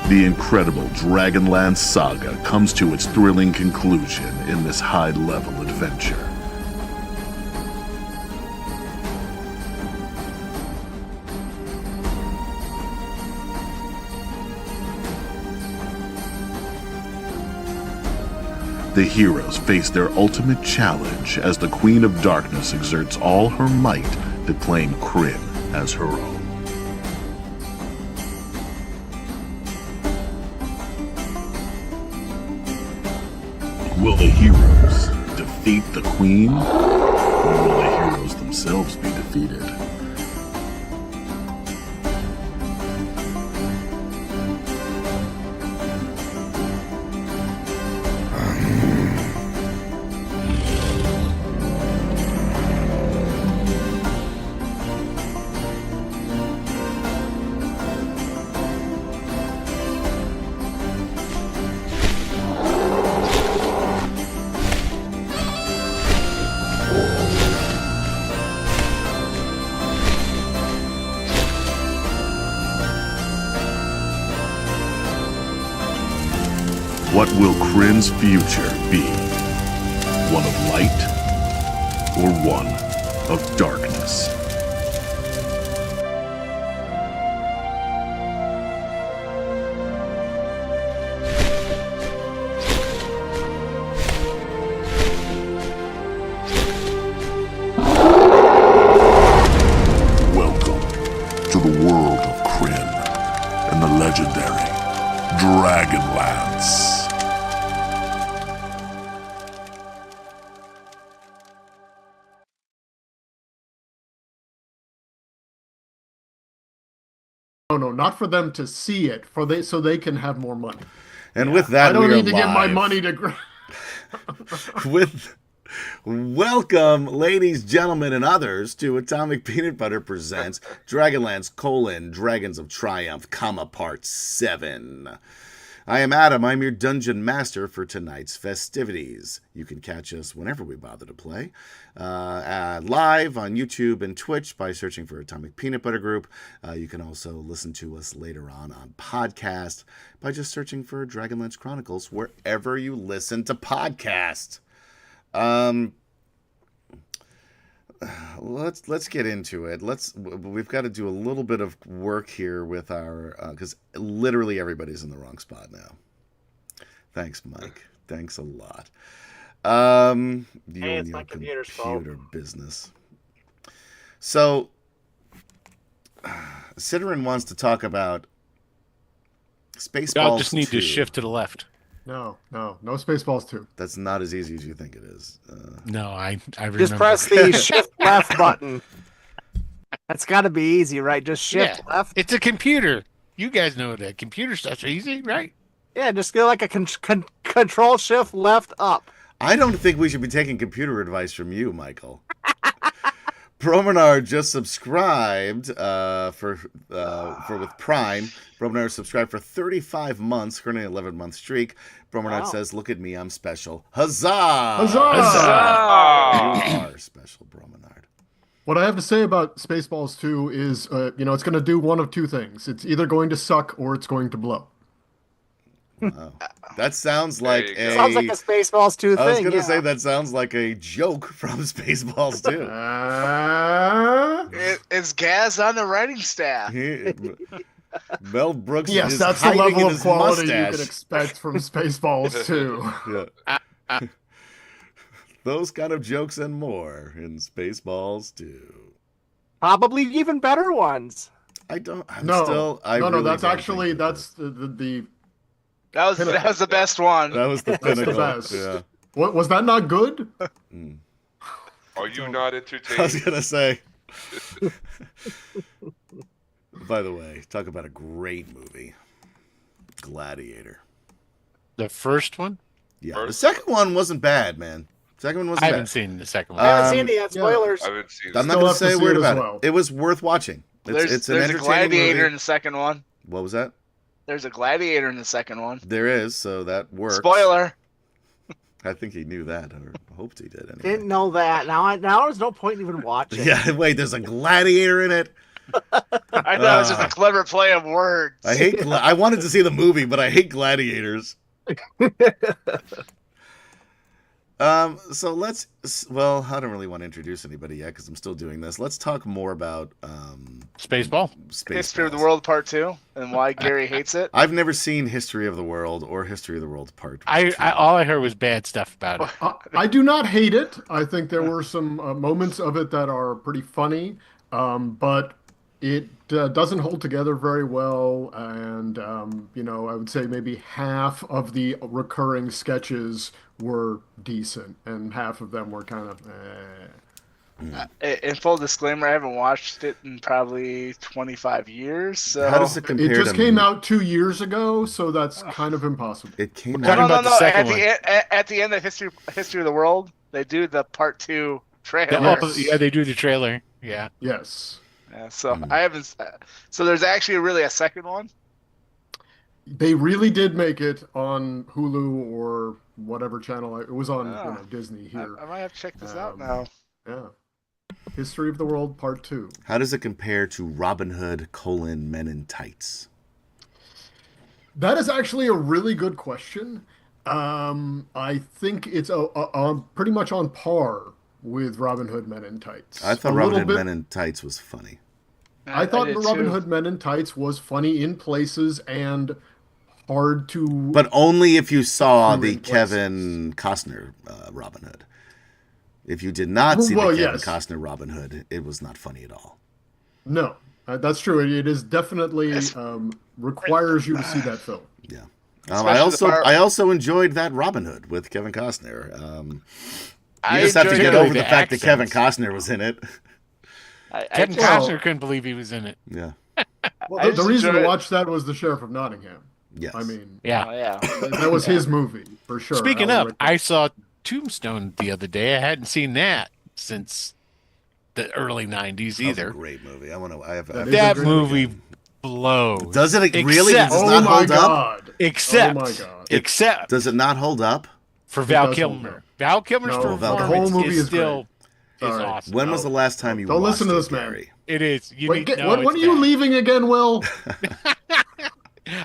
The incredible DragonLance saga comes to its thrilling conclusion in this high-level adventure. The heroes face their ultimate challenge as the Queen of Darkness exerts all her might to claim Kryn as her own. Will the heroes defeat the Queen, or will the heroes themselves be defeated? What will Kryn's future be? One of light or one of darkness? Welcome to the world of Kryn and the legendary DragonLance. No, not for them to see it, so they can have more money. And with that, I don't we need are to give my live. money to. Welcome, ladies, gentlemen, and others, to Atomic Peanut Butter presents DragonLance: Dragons of Triumph, Part 7. I am Adam. I'm your dungeon master for tonight's festivities. You can catch us whenever we bother to play, live on YouTube and Twitch by searching for Atomic Peanut Butter Group. You can also listen to us later on podcast by just searching for Dragonlance Chronicles wherever you listen to podcasts. Let's get into it. We've got to do a little bit of work here with our, because literally everybody's in the wrong spot now. Thanks, Mike. Thanks a lot. You and your computer business. So, Ciderin wants to talk about Spaceballs 2. I'll just need to shift to the left. No Spaceballs 2. That's not as easy as you think it is. No, I remember. Just press the shift left button. That's got to be easy, right? Just shift left. It's a computer. You guys know that computer stuff's easy, right? Yeah, just go like a control shift left up. I don't think we should be taking computer advice from you, Michael. Bromenard just subscribed with Prime. Bromenard subscribed for 35 months, currently an 11-month streak. Bromenard says, "Look at me, I'm special." Huzzah! Huzzah! Huzzah! You are special, Bromenard. What I have to say about Spaceballs 2 is, it's going to do one of two things. It's either going to suck or it's going to blow. Wow. That sounds like sounds like a Spaceballs 2 thing. I was going to say that sounds like a joke from Spaceballs 2. It's Gaz on the writing staff. Mel Brooks yes, is that's the hiding level in of his quality mustache. you can expect from Spaceballs 2. Yeah. Those kind of jokes and more in Spaceballs 2. Probably even better ones. That's the That was the best one. That was the pinnacle. That's the best. Yeah. What was that not good? Are you not entertained? I was gonna say. By the way, talk about a great movie, Gladiator. The first one? Yeah, the second one wasn't bad, man. Second one wasn't I bad. haven't seen the second one. I haven't seen it yet. Spoilers. I haven't seen I'm it. not Still going have to say to a see word it as about well. it. It was worth watching. It's an There's a entertaining gladiator movie. in the second one. What was that? There's a gladiator in the second one. There is, so that works. Spoiler. I think he knew that, or hoped he did. Anyway. Didn't know that. Now there's no point in even watching. Yeah, wait, there's a gladiator in it. I thought it was just a clever play of words. I wanted to see the movie, but I hate gladiators. So well, I don't really want to introduce anybody yet because I'm still doing this. Let's talk more about Spaceball. History of the World Part 2 and why Gary hates it. I've never seen History of the World or History of the World Part 2. All I heard was bad stuff about it. I do not hate it. I think there were some moments of it that are pretty funny, but it doesn't hold together very well. And, I would say maybe half of the recurring sketches were decent, and half of them were kind of In full disclaimer, I haven't watched it in probably 25 years. So How does it compare It just to came out 2 years ago, so that's kind of impossible. It came Talking out. about the second one. At the end of History of the World, they do the Part 2 trailer. Yes. They do the trailer. Yeah. Yes. Yeah, so I haven't. So there's actually really a second one. They really did make it on Hulu or whatever channel. It was on Disney here. I might have to check this out Um, now. Yeah. History of the World Part 2. How does it compare to Robin Hood: Men in Tights? That is actually a really good question. I think it's pretty much on par with Robin Hood Men in Tights. I thought Robin Hood Men in Tights was funny. I thought did Robin too. Hood Men in Tights was funny in places and hard to. But only if you saw True the in Kevin Costner Robin Hood. If you did not see the Kevin yes. Costner Robin Hood, it was not funny at all. No, that's true. It is definitely requires you to see that film. Yeah. Especially I also enjoyed that Robin Hood with Kevin Costner. You I just have to enjoyed get it. over the The fact that Kevin accents. Costner was in it. Kevin Well- Costner couldn't believe he was in it. Yeah. Well, I the just reason to enjoy it. watch that was The Sheriff of Nottingham. Yes. I mean, Yeah. Oh, yeah. that was his movie for sure. Speaking Alan of, Rickman. I saw Tombstone the other day. I hadn't seen that since the early '90s That was a either. great movie. I That have is That a great movie blows. Does it really? Except, Does Oh not my hold up? God! except, Oh my God! except Does it not hold up? for Val does hold Kilmer. up. Val Kilmer's No, Val performance Kilmer. The whole movie is is still great. is Sorry. awesome. When was the last time you Don't watched listen to it, this man. Gary? It is. You Wait, need no, when it's are you bad. leaving again, Will?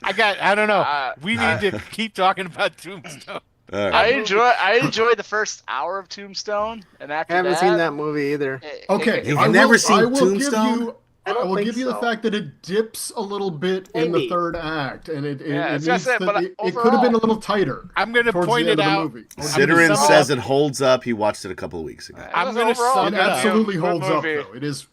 I don't know. We I- need to keep talking about Tombstone. All right. I enjoy the first hour of Tombstone, and after I haven't that, seen that movie either. it- You've never seen I will Tombstone? Give you, I I don't will think give you the so. fact that it dips a little bit in the Maybe. third act, and it Yeah, needs that's it, to, but it could have been a little tighter. I'm going to towards point the end it of the out. movie. I'm gonna Ciderin sum it says up. it holds up. He watched it a couple of weeks ago. I'm It gonna was overall sum It it up. absolutely good holds up, movie. though. It is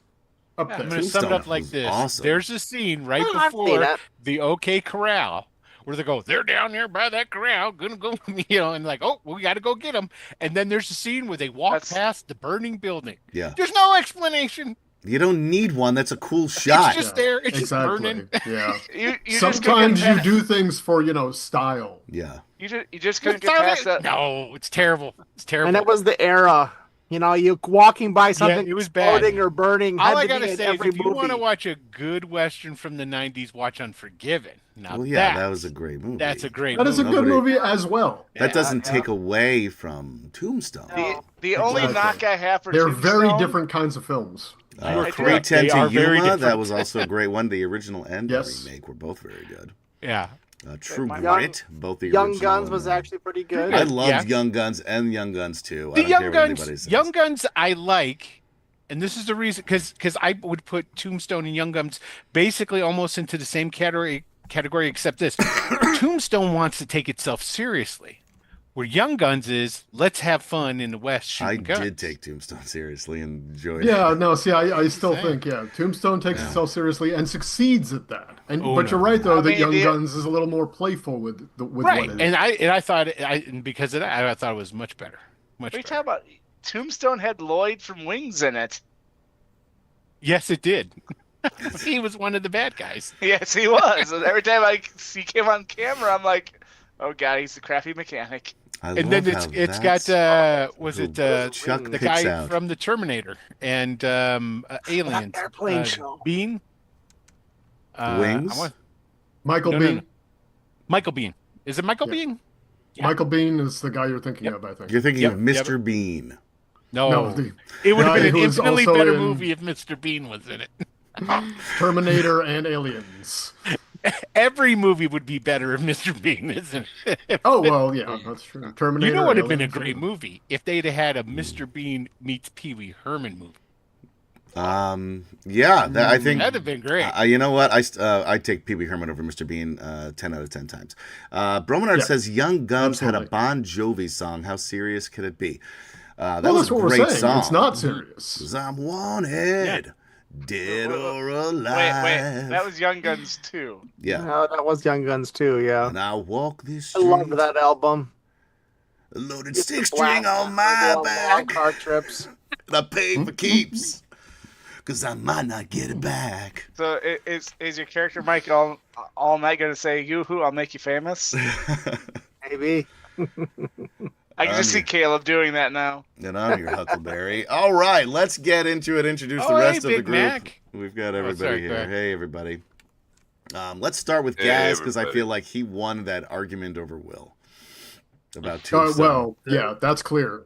up I'm there. going to sum it up Tombstone like was this. awesome. There's a scene right Oh, I've seen before it. the OK Corral where they go, they're down there by that corral, gonna go, and like, oh, we got to go get them. And then there's a scene where they walk That's- past the burning building. Yeah. There's no explanation. You don't need one. That's a cool shot. It's just there. It's exactly. just burning. Yeah. you just Sometimes couldn't you get do things for style. Yeah. you just couldn't get past that. No, it's terrible. It's terrible. And it was the era. You walking by something it was bad. exploding or burning. All had I to be gotta in say is, every if you want to movie. watch a good western from the '90s, watch Unforgiven. Now Well, yeah, that was a great movie. That's a great. That is a movie. good Nobody- movie as well. That doesn't take away from Tombstone. The only Exactly. knock I have for They're Tombstone, very different kinds of films. Pretend They to are very Yuma, that different. was also a great one. The original and the Yes. remake were both very good. Yeah. True Young- Grit, both the Young original Guns and was the- actually pretty good. I loved Yeah. Young Guns and Young Guns 2. The I don't care Young what Guns, anybody says. Young Guns, I like, and this is the reason because I would put Tombstone and Young Guns basically almost into the same category, except this: Tombstone wants to take itself seriously, where Young Guns is let's have fun in the West I shooting guns. did take Tombstone seriously and enjoyed Yeah, it. no, see, I still Saying. think, Tombstone takes itself seriously and succeeds at that. And Oh, but no. you're right though I that mean, Young the- Guns is a little more playful with what Right, it is. and I thought and because of that I thought it was much better. Much What are you better. talking about? Tombstone had Lloyd from Wings in it. Yes, it did. He was one of the bad guys. Yes, he was. And every time I see him on camera, I'm like, oh god, he's a crappy mechanic. I And then love it's how got that's was who it Chuck the picks guy out. from the Terminator and Aliens? airplane show. Bean. Wings? Michael No, Biehn. no. Michael Bean. Is it Michael Yeah. Bean? Yeah. Michael Biehn is the guy you're thinking of, I think. You're thinking Yep, of Mr. Bean. No, No, it would have guy been an who was infinitely also better in- movie if Mr. Bean was in it. Terminator and Aliens. Every movie would be better if Mr. Bean isn't it? Oh, well, yeah, that's true. Terminator, You know what would have been a Aliens, great movie if they'd have had a Mr. Bean meets Pee Wee Herman movie. Yeah, I think That'd have been great. you know what? I take Pee Wee Herman over Mr. Bean 10 out of 10 times. Bromenard Yeah, says Young Guns had a absolutely. Bon Jovi song. How serious could it be? That Well, was that's a what we're great saying. song. It's not serious. 'Cause I'm wanted, dead or alive. Wait, that was Young Guns 2. Yeah. No, that was Young Guns too. Yeah, And I walk this I street, loved that album. a loaded Used to six blast string on it my on back. long car trips. And I pay for keeps, 'cause I might not get it back. So is your character Mike all night gonna say "Yoo-hoo, I'll make you famous"? Maybe. I can just see Caleb doing that now. And I'm your Huckleberry. All right, let's get into it. Introduce the Oh, rest hey, of the Big group. Mac. We've got Oh, everybody sorry, here. go ahead. Hey, everybody. Let's start with Hey, Gaz because I everybody. feel like he won that argument over Will about Tombstone. Well, yeah, that's clear.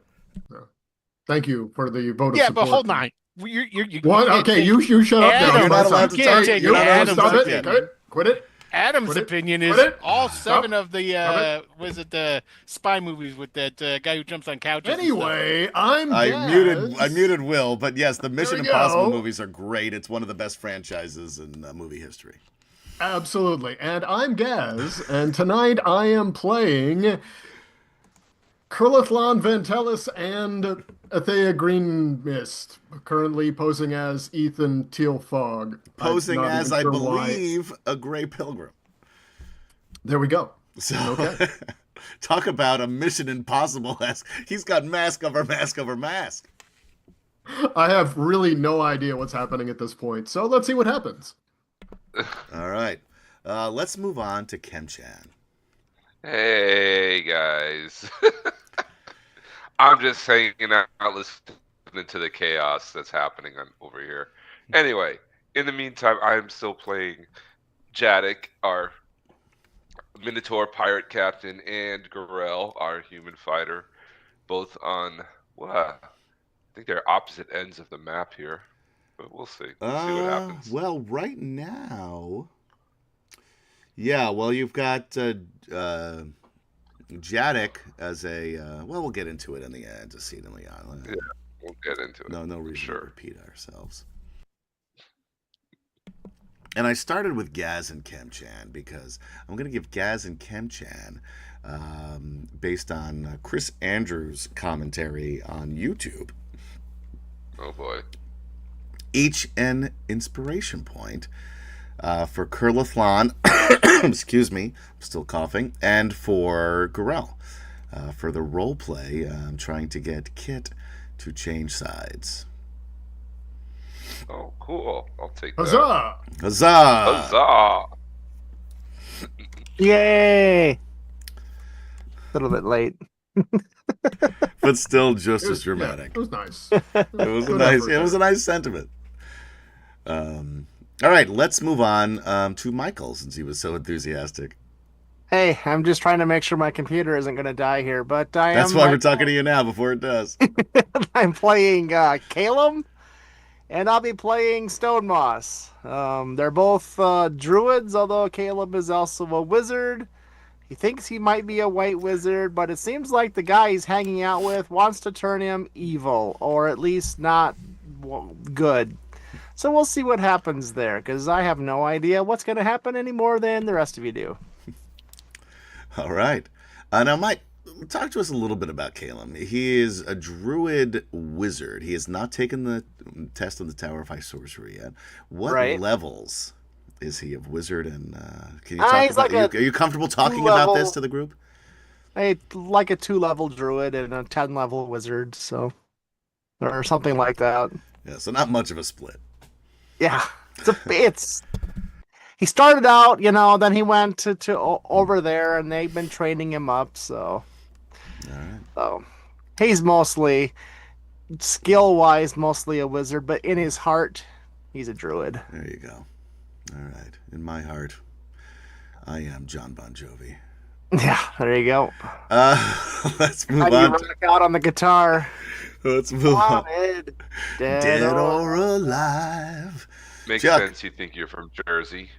Thank you for the vote of Yeah, support. but hold on. You What? can't Okay, take- you shut up Adam, now. You're not allowed to you can't talk. take You're not allowed to Adam's Stop talk it. yet. Quit it. Adam's Quit it. opinion is Quit it. all Stop. 7 of the Stop was it the spy movies with that guy who jumps on couches? and stuff. Anyway, I'm I Gaz. muted Will, but yes, the Mission we Impossible go. movies are great. It's one of the best franchises in movie history. Absolutely. And I'm Gaz, and tonight I am playing Kurlithlan Vantellis and Athea Green Mist, currently posing as Ethan Tealfog. I'm Posing not as, even I sure why. believe, a Gray Pilgrim. There we go. So, Okay. talk about a Mission Impossible. He's got mask over mask over mask. I have really no idea what's happening at this point, so let's see what happens. All right. Let's move on to Kem-chan. Hey guys, I'm just hanging out listening to the chaos that's happening over here. Anyway, in the meantime, I'm still playing Jadek, our Minotaur pirate captain, and Garel, our human fighter, both on I think they're opposite ends of the map here, but we'll see. We'll see what happens. Well, right now, yeah. Well, you've got Jadek as a. Well, we'll get into it in the end. To see it in the island. Yeah, we'll get into it. No reason sure. to repeat ourselves. And I started with Gaz and Kem-chan because I'm going to give Gaz and Kem-chan based on Chris Andrews' commentary on YouTube. Oh boy. Each an inspiration point for Kurlithlan, excuse me, I'm still coughing, and for Garel. For the role play, I'm trying to get Kit to change sides. Oh, cool. I'll take that. Huzzah! Huzzah! Huzzah! Yay! A little bit late. But still just It as was, yeah, dramatic. it was nice. It was a Good nice. effort It was a there. nice sentiment. All right, let's move on to Michael since he was so enthusiastic. Hey, I'm just trying to make sure my computer isn't going to die here, but That's why we're talking to you now before it does. I'm playing Caleb, and I'll be playing Stone Moss. They're both druids, although Caleb is also a wizard. He thinks he might be a white wizard, but it seems like the guy he's hanging out with wants to turn him evil, or at least not good. So we'll see what happens there, because I have no idea what's going to happen any more than the rest of you do. All right. Now, Mike, talk to us a little bit about Caleb. He is a druid wizard. He has not taken the test on the Tower of High Sorcery yet. What Right. levels is he of wizard? And can you He's talk about? like Are you comfortable talking two-level- about this to the group? Like a 2-level druid and a 10-level wizard, so or something like that. Yeah. So not much of a split. Yeah, it's. He started out, then he went to over there, and they've been training him up. So, All right. so he's mostly skill-wise, mostly a wizard, but in his heart, he's a druid. There you go. All right. In my heart, I am John Bon Jovi. Yeah, there you go. Let's move How do you on. rock out on the guitar? Let's move on. Wanted, Dead or alive. Makes Chuck. sense. You think you're from Jersey.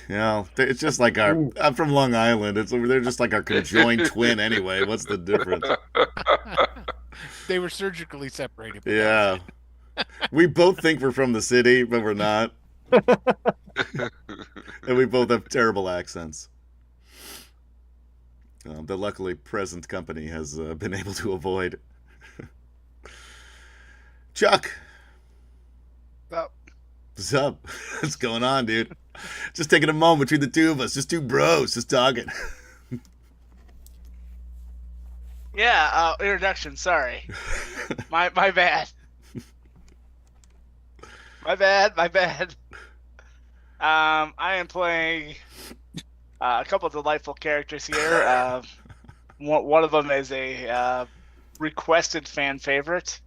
It's just like our. Ooh. I'm from Long Island. They're just like our conjoined twin anyway. What's the difference? They were surgically separated. but Yeah. We both think we're from the city, but we're not. And we both have terrible accents. That luckily present company has been able to avoid. Chuck, Oh, what's up? What's going on, dude? Just taking a moment between the two of us. Just two bros, just talking. yeah, introduction. Sorry. My bad. My bad. I am playing a couple of delightful characters here. One of them is a requested fan favorite.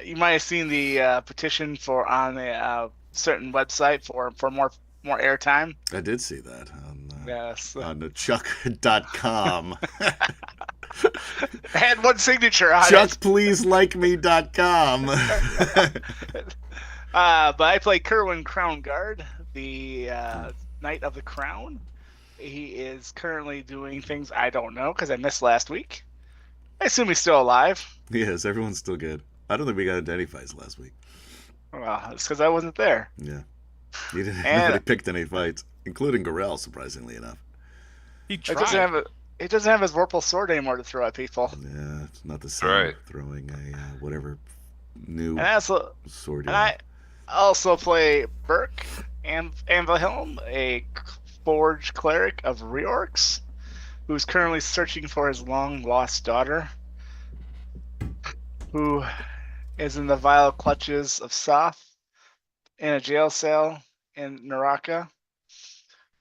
You might have seen the petition on a certain website for more airtime. I did see that Yes. on the chuck.com. I had one signature on it. ChuckPleaseLikeMe.com. But I play Kerwin Crownguard, the Knight of the Crown. He is currently doing things I don't know because I missed last week. I assume he's still alive. Yes, everyone's still good. I don't think we got into any fights last week. Well, it's because I wasn't there. Yeah. You didn't. And- Nobody picked any fights, including Gorell, surprisingly enough. He It tried. doesn't have his Vorpal sword anymore to throw at people. Yeah, it's not the same. Right. Throwing a whatever new And also, sword. and I also play Burke Anvilhelm, a forged cleric of Reorx, who's currently searching for his long-lost daughter, who is in the vile clutches of Soth in a jail cell in Naraka,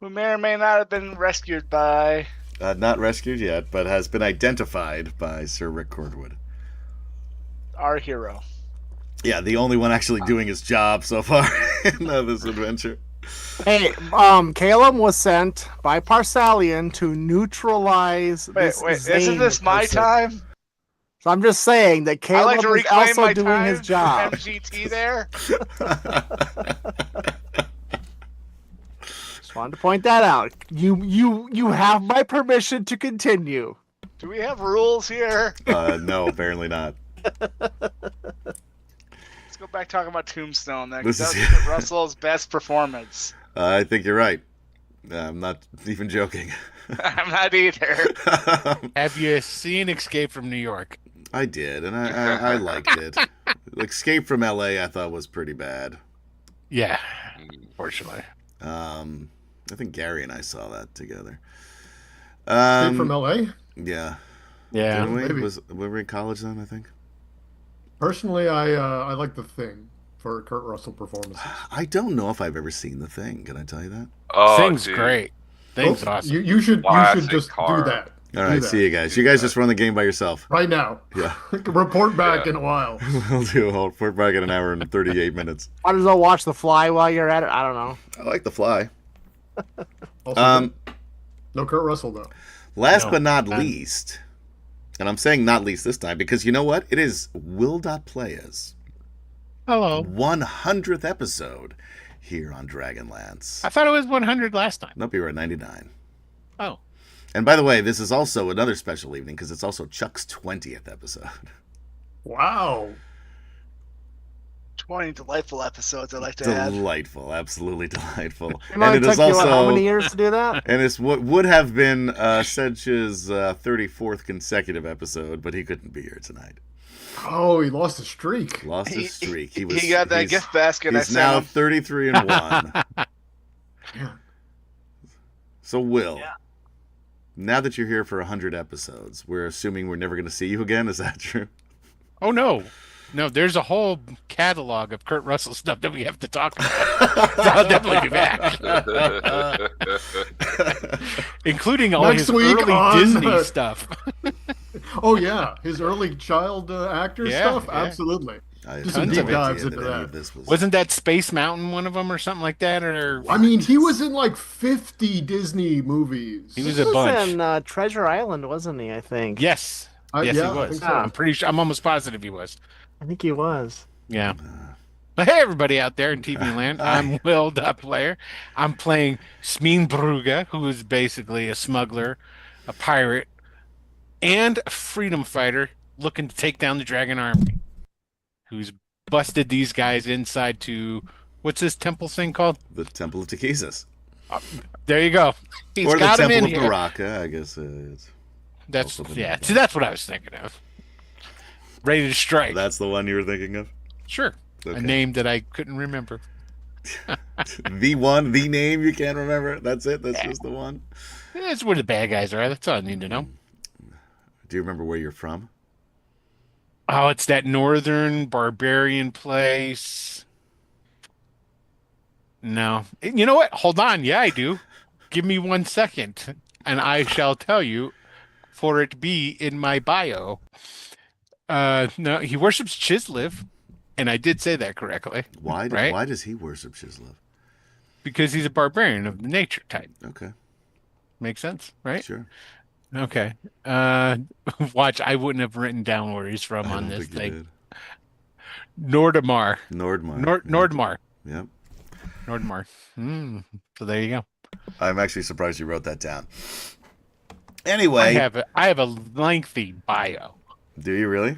who may or may not have been rescued by... Not rescued yet, but has been identified by Sir Rick Cordwood. our hero. Yeah, the only one actually doing his job so far in this adventure. Hey, Caleb was sent by Parsalian to neutralize Wait, this isn't Zane this my person. time? So I'm just saying that I Caleb like to is reclaim also my doing time. his job. MGT there. Just wanted to point that out. You have my permission to continue. Do we have rules here? No, apparently not. Let's go back talking about Tombstone then. 'cause This That is- was Russell's best performance. I think you're right. I'm not even joking. I'm not either. Have you seen Escape from New York? I did, and I liked it. Escape from LA I thought was pretty bad. Yeah, fortunately. I think Gary and I saw that together. Escape from LA? Yeah. Yeah. Didn't we? maybe. We were in college then, I think. Personally, I like The Thing for Kurt Russell performances. I don't know if I've ever seen The Thing. Can I tell you that? Oh, Thing's dude. great. Thing's Oh, awesome. You should Classic just car. do that. All right, that. see you guys. You guys just run the game by yourself. Right now. Yeah. Report back Yeah. in a while. We're back in an hour and 38 minutes. Might as well watch The Fly while you're at it. I don't know. I like The Fly. Also, no Kurt Russell though. Last No. but not least, and I'm saying not least this time because you know what? It is Will.Playa's Hello. 100th episode here on DragonLance. I thought it was 100 last time. Nope, you were at 99. Oh. And by the way, this is also another special evening because it's also Chuck's 20th episode. Wow. 20 delightful episodes I like to add. Delightful, absolutely delightful. It only And it is took you, what, how also, many years to do that? and it's what would have been Sedge's 34th consecutive episode, but he couldn't be here tonight. Oh, he lost a streak. Lost his streak. He got that he's- gift basket I He's sent now him. 33 and 1. Yeah. So Will, now that you're here for 100 episodes, we're assuming we're never going to see you again. Is that true? Oh, no. No, there's a whole catalog of Kurt Russell stuff that we have to talk about. So I'll definitely be back. Including all Next his week early on- Disney stuff. Oh yeah, his early child actor Yeah, stuff. yeah. Absolutely. I Do have some no deep idea dives that into any that. of this was. Wasn't that Space Mountain one of them or something like that? Or I mean, he was in like 50 Disney movies. He was He a bunch. in Treasure Island, wasn't he? I think. Yes. I- Yes, yeah, he I was. think so. I'm pretty sure. I'm almost positive he was. I think he was. Yeah. Hey, everybody out there in TV land. I'm Will.Playa. I'm playing Smeen, who is basically a smuggler, a pirate, and a freedom fighter looking to take down the Dragon Army, who's busted these guys inside to what's this temple thing called? The Temple of Tekesis. Uh, there you go. He's Or the got him Temple in of here. Baraka, I guess. It's That's also been yeah. named See, that's what I was thinking of. Ready to strike. That's the one you were thinking of? Sure. Okay. A name that I couldn't remember. The name you can't remember? That's it? That's just the one? That's where the bad guys are. That's all I need to know. Do you remember where you're from? Oh, it's that northern barbarian place. No. You know what? Hold on. Yeah, I do. Give me 1 second, and I shall tell you, for it be in my bio. No, he worships Chislev, and I did say that correctly. Why right? does he worship Chislev? Because he's a barbarian of the nature type. Okay, Makes sense, right? sure. Okay. Watch, I wouldn't have written down where he's from I on don't this think you thing. did. Nordmar. Nordmar. Nordmar. Yep. Nordmar. So there you go. I'm actually surprised you wrote that down. I Anyway. have a lengthy bio. Do you really?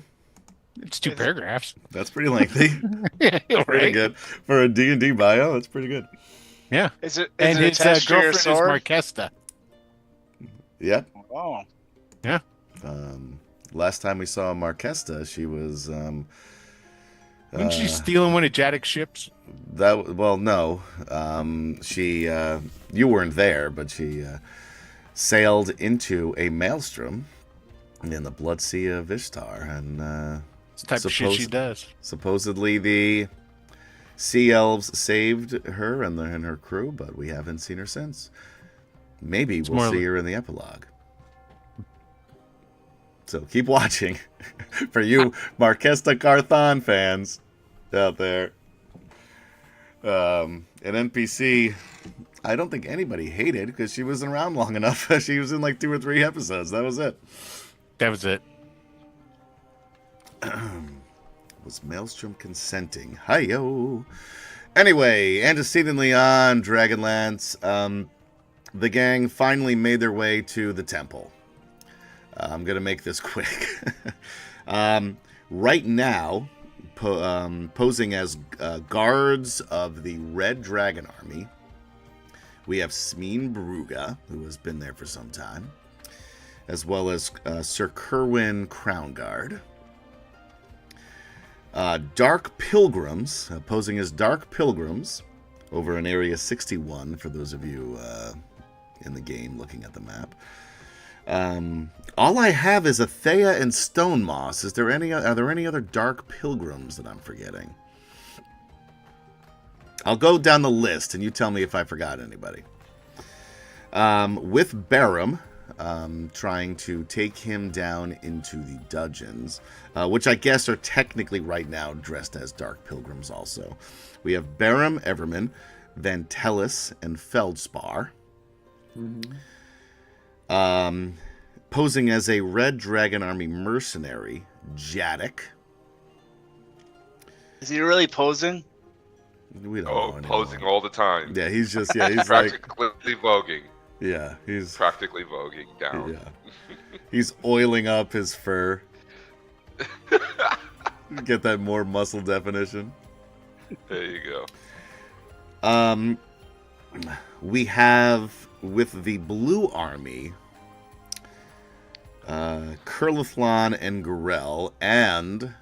It's 2 paragraphs. That's pretty lengthy. Pretty Pretty good. For a D&D bio, that's pretty good. Yeah. Is it And his attached to your girlfriend is sword? Marquesta. Yep. Oh. Yeah. Last time we saw Marquesta, she was... Wasn't she stealing one of Jadek's ships? No. She... you weren't there, but she sailed into a maelstrom in the Blood Sea of Ishtar, and It's the type of shit she does. supposedly the sea elves saved her and her crew, but we haven't seen her since. Maybe we'll see her in the epilogue. So keep watching for you Marquesta Carthan fans out there. An NPC I don't think anybody hated because she wasn't around long enough. She was in like 2 or 3 episodes. That was it. That was it. Was Maelstrom consenting? Hi-yo. Anyway, antecedently on Dragonlance, the gang finally made their way to the temple. I'm going to make this quick. Right now, posing as guards of the Red Dragon Army, we have Smeen, who has been there for some time, as well as Sir Kerwin Crownguard. Dark Pilgrims, posing as Dark Pilgrims, over in Area 61, for those of you in the game looking at the map. All I have is Athea and Stone Moss. Are there any other Dark Pilgrims that I'm forgetting? I'll go down the list, and you tell me if I forgot anybody. With Barum, trying to take him down into the dungeons, which I guess are technically right now dressed as Dark Pilgrims also. We have Barum, Everman, Vantellis, and Feldspar. Mm-hmm. Posing as a Red Dragon Army mercenary, Jadek. Is he really posing? We don't know anymore. Posing all the time. Yeah, he's just, he's practically voguing. Yeah, he's practically voguing down. Yeah, he's oiling up his fur. Get that more muscle definition. There you go. We have with the Blue Army, Kurlithlan and Gorel and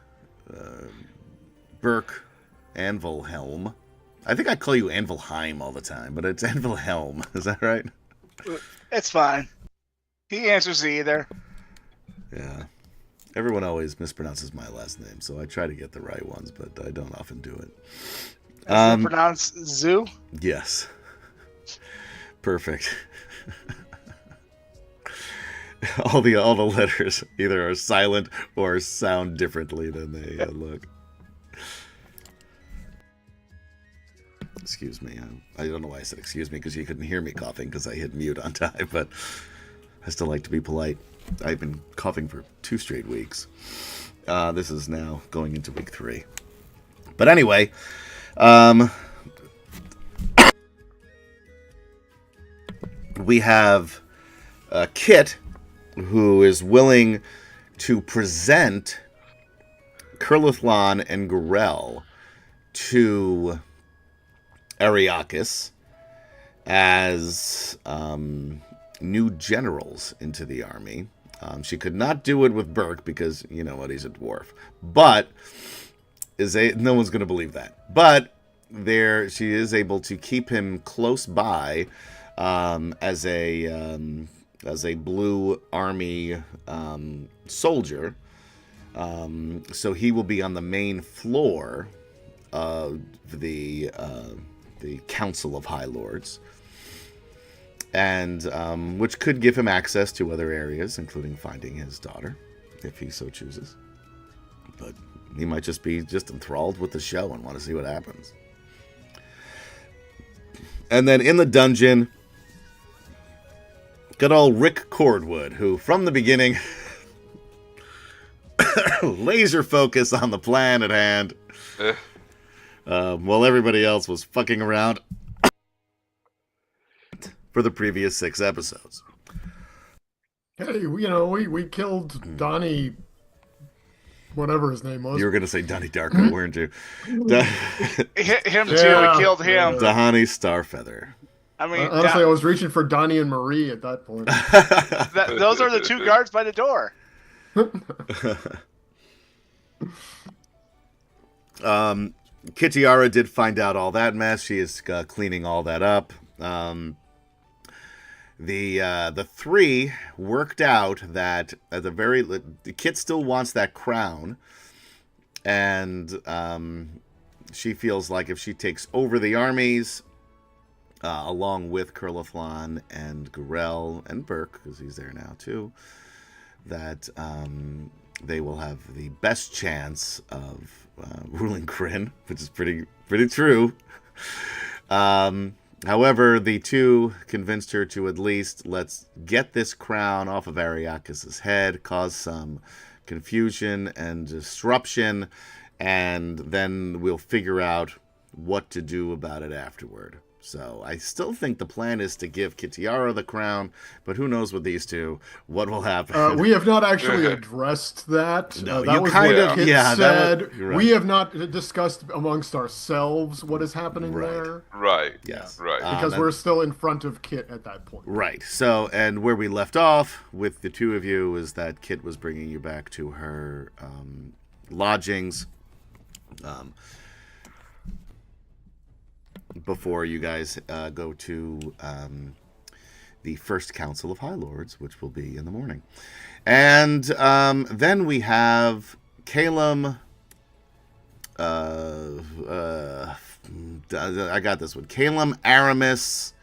Burke Anvilhelm. I think I call you Anvilheim all the time, but it's Anvilhelm. Is that right? It's fine. He answers either. Yeah. Everyone always mispronounces my last name, so I try to get the right ones, but I don't often do it. Is it pronounced Zoo? Yes. Perfect. all the letters either are silent or sound differently than they look. Excuse me. I don't know why I said excuse me, because you couldn't hear me coughing because I hit mute on time, but I still like to be polite. I've been coughing for 2 straight weeks. This is now going into week 3. But anyway, Um, we have Kit, who is willing to present Kurlithlan and Gorel to Ariakis as new generals into the army. She could not do it with Burke because, you know what, he's a dwarf. But no one's going to believe that. But she is able to keep him close by as a blue army soldier. So he will be on the main floor of the Council of High Lords, and which could give him access to other areas, including finding his daughter, if he so chooses. But he might just be enthralled with the show and want to see what happens. And then in the dungeon, good old Rick Cordwood, who from the beginning laser focus on the plan at hand, while everybody else was fucking around for the previous 6 episodes. Hey, we killed Donnie, whatever his name was. You were going to say Donnie Darko, weren't you? Him too. Yeah, We killed him. yeah. Dahani Starfeather. I mean, Honestly, I was reaching for Donnie and Marie at that point. those are the 2 guards by the door. Kitiara did find out all that mess. She is cleaning all that up. The 3 worked out that at the Kit still wants that crown, and she feels like if she takes over the armies, along with Kurlithlan and Gorel and Burke, because he's there now too, that they will have the best chance of ruling Kryn, which is pretty true. However, the 2 convinced her to at least let's get this crown off of Ariakis' head, cause some confusion and disruption, and then we'll figure out what to do about it afterward. So I still think the plan is to give Kitiara the crown, but who knows with these 2 what will happen. We have not actually addressed that. No, that you was kind what of- Kit yeah, that said. was- you're right. We have not discussed amongst ourselves what is happening Right. there Right. Yes. Right. because and- we're still in front of Kit at that point. Right. So, and where we left off with the 2 of you is that Kit was bringing you back to her lodgings before you guys go to the first Council of High Lords, which will be in the morning. And then we have Calum. I got this one. Calum Aramis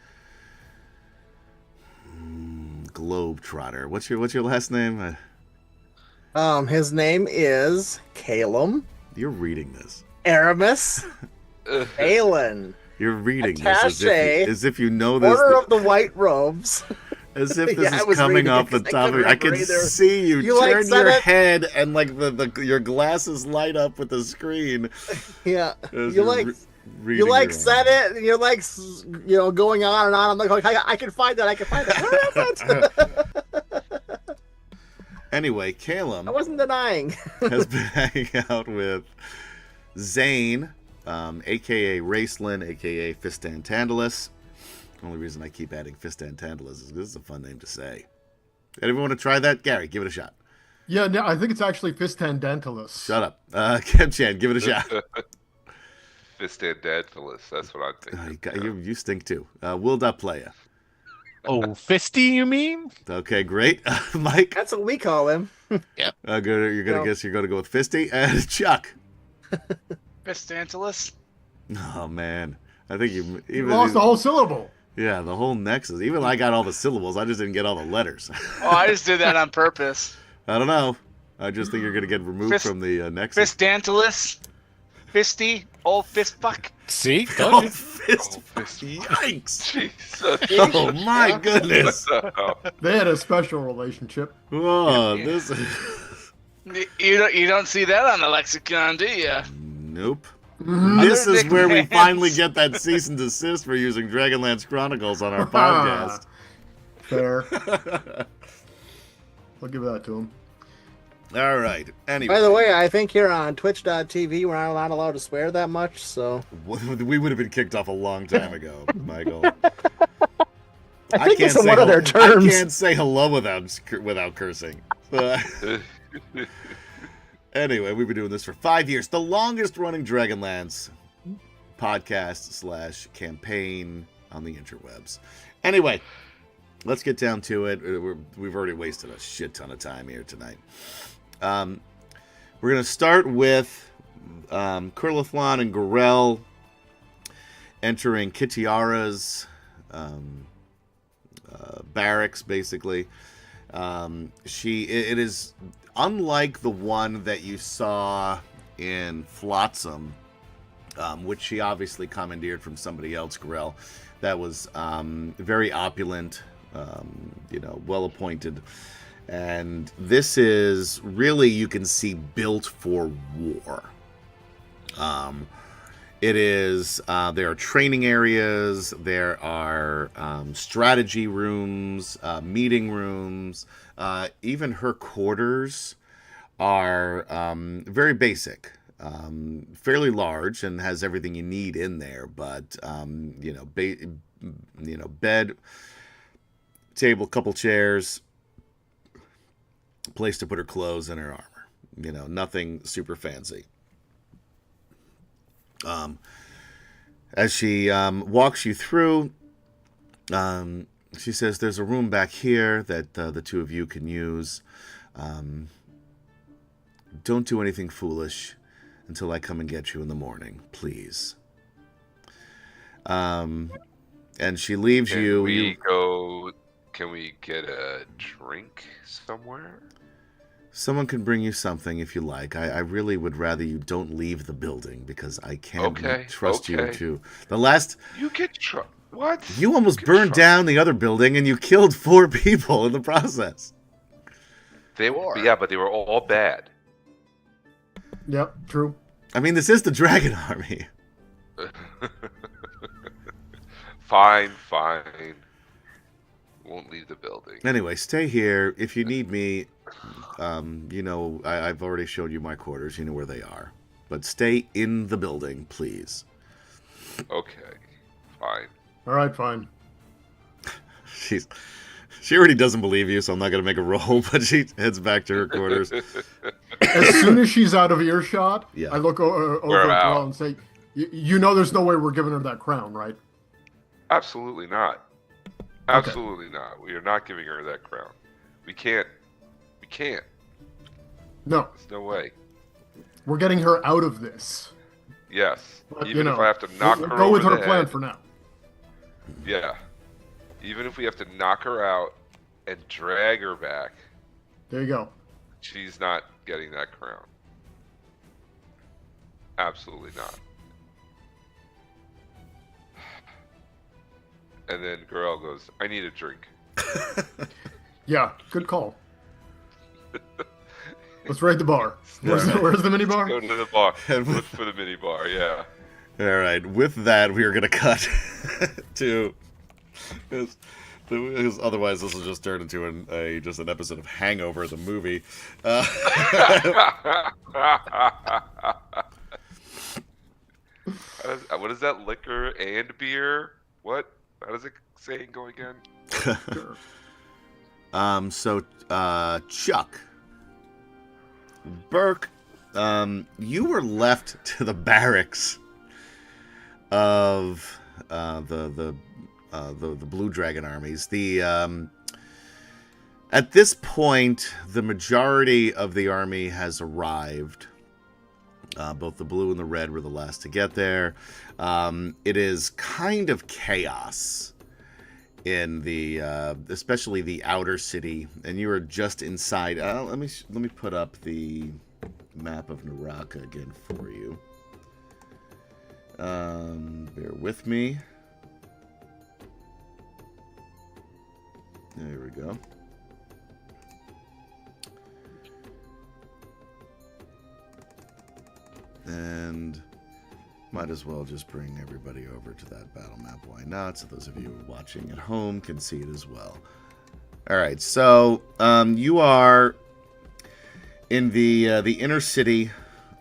Globetrotter. What's your last name? His name is Calum You're reading this. Aramis Alan, You're reading Attaché, this as if you know this. Order of the White Robes. As if this Yeah, I is was coming reading off it the 'cause I top of couldn't it. I can remember either. see you, You, like, turn said your it? head and like your glasses light up with the screen. Yeah, as you you're like reading you like your said own. it, and you're like going on and on. I'm like, okay, I can find that. I can find that. Where is it? Anyway, Calum I wasn't denying. has been hanging out with Zane, aka Raceland, aka Fistan Tandalus. The only reason I keep adding Fistan Tandalus is because it's a fun name to say. Anyone want to try that? Gary, give it a shot. Yeah, no, I think it's actually Fistandentalus. Shut up. Kemchan, give it a shot. Fistandentalus. That's what I'm thinking. You stink too. Will.Playa. Oh, Fisty, you mean? Okay, great. Mike, That's what we call him. you're gonna No. guess you're gonna go with Fisty and Chuck. Fistantalus. Oh man, I think you You lost the whole syllable. Yeah, the whole nexus. Even I got all the syllables. I just didn't get all the letters. Oh, I just did that on purpose. I don't know. I just think you're gonna get removed from the nexus. Fistantalus. Fisty. Old fist fuck. See? Oh, Told you. fist. Yikes! Jesus. Oh my goodness! They had a special relationship. Oh, this. You don't see that on the lexicon, do you? Nope. This Other is where we nicknames. finally get that cease and desist for using Dragonlance Chronicles on our podcast. Fair. I'll give that to him. All right. Anyway, By the way, I think here on Twitch.tv we're not allowed to swear that much, so we would have been kicked off a long time ago, Michael. I think it's one of their terms. I can't say hello without cursing. Anyway, we've been doing this for 5 years. The longest running Dragonlance podcast / campaign on the interwebs. Anyway, let's get down to it. We've already wasted a shit ton of time here tonight. We're going to start with Kurlathlan and Gorel entering Kitiara's barracks, basically. It is unlike the one that you saw in Flotsam, which she obviously commandeered from somebody else, Gorel. That was very opulent, well appointed. And this is really, you can see, built for war. It is, there are training areas, there are strategy rooms, meeting rooms, even her quarters are very basic, fairly large, and has everything you need in there, but, bed, table, couple chairs, place to put her clothes and her armor. Nothing super fancy. As she walks you through, she says, there's a room back here that the two of you can use. Don't do anything foolish until I come and get you in the morning, please. And she leaves you. Can we get a drink somewhere? Someone can bring you something if you like. I really would rather you don't leave the building because I can't trust you to. You get what? You almost burned down the other building and you killed 4 people in the process. But they were all bad. Yep, true. I mean, this is the Dragon Army. Fine. Won't leave the building. Anyway, stay here. If you need me, I've already showed you my quarters. You know where they are. But stay in the building, please. Okay, fine. All right, fine. She already doesn't believe you, so I'm not going to make a roll, but she heads back to her quarters. As soon as she's out of earshot, Yeah. I look over at Gorel and say, there's no way we're giving her that crown, right? Absolutely not. Absolutely not. We are not giving her that crown. We can't. No. There's no way. We're getting her out of this. Yes. But, Even if I have to knock her over go with her the plan head. for now. Yeah. Even if we have to knock her out and drag her back, There you go. she's not getting that crown. Absolutely not. And then Gorel goes, I need a drink. Yeah, good call. Let's raid the bar. Where's the mini bar? Go to the bar. Look for the mini bar, yeah. All right. With that, we are going to cut to... Because otherwise this will just turn into just an episode of Hangover, the movie. What is that? Liquor and beer? What? How does it say go again? Chuck, Burke, you were left to the barracks of the Blue Dragon armies. At this point, the majority of the army has arrived. Both the blue and the red were the last to get there. It is kind of chaos in the, especially the outer city, and you are just inside. Let me put up the map of Naraka again for you. Bear with me. There we go. And Might as well just bring everybody over to that battle map. Why not? So those of you watching at home can see it as well. All right, so you are in the inner city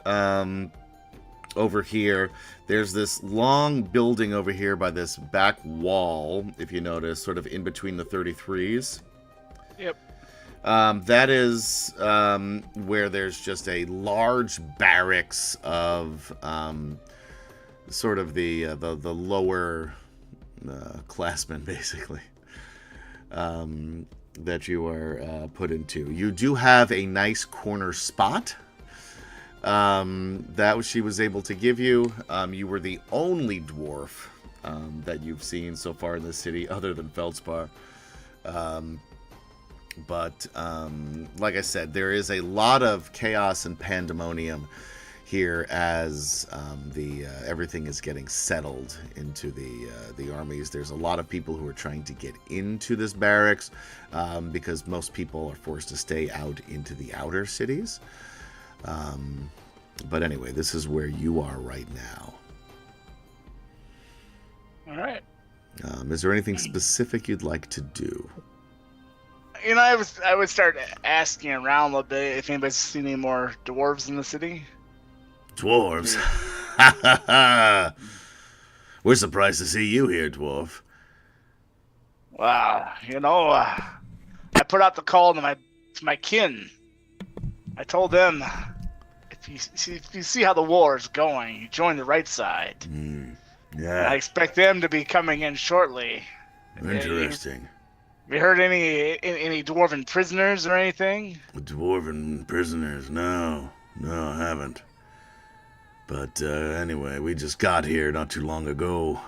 over here. There's this long building over here by this back wall, if you notice, sort of in between the 33s. Yep. That is where there's just a large barracks of sort of the lower classmen, basically, that you are put into. You do have a nice corner spot that she was able to give you. You were the only dwarf that you've seen so far in the city, other than Feldspar. But like I said, there is a lot of chaos and pandemonium here as everything is getting settled into the armies. There's a lot of people who are trying to get into this barracks because most people are forced to stay out into the outer cities. But anyway, this is where you are right now. All right. Is there anything specific you'd like to do? You know, I would start asking around a little bit if anybody's seen any more dwarves in the city. Dwarves? We're surprised to see you here, dwarf. Well, you know, I put out the call to my kin. I told them, if you see how the war is going, you join the right side. Yeah. I expect them to be coming in shortly. Interesting. Have you heard any dwarven prisoners or anything? Dwarven prisoners? No, I haven't. But anyway, we just got here not too long ago.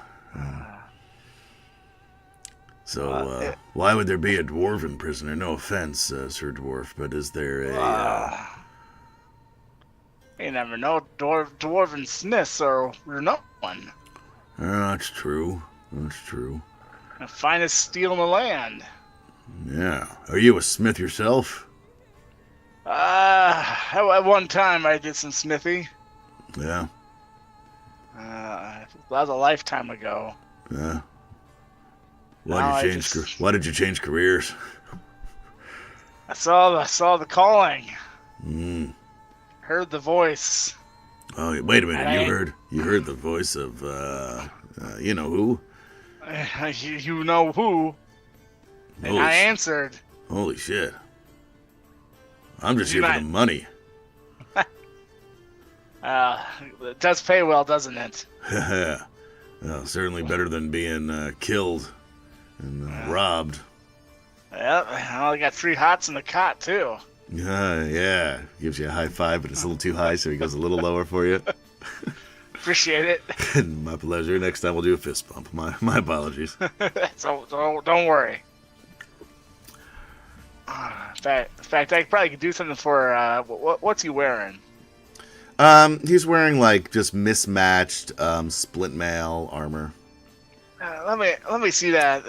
So why would there be a dwarven prisoner? No offense, Sir Dwarf, but is there a... You never know. Dwarven smiths are renowned. That's true. That's true. The finest steel in the land. Yeah. Are you a smith yourself? At one time I did some smithy. Yeah. That was a lifetime ago. Yeah. Why did you change careers? I saw the calling. Hmm. Heard the voice. Oh, wait a minute. You heard the voice of you know who? You know who? And I answered. Holy shit. I'm just here for the money. It does pay well, doesn't it? Well, certainly better than being killed and robbed. Yep, I got 3 hots in the cot, too. Yeah. Gives you a high five, but it's a little too high, so he goes a little lower for you. Appreciate it. My pleasure. Next time we'll do a fist bump. My apologies. So don't worry. In fact, I probably could do something for. What's he wearing? He's wearing like just mismatched split mail armor. Let me see that.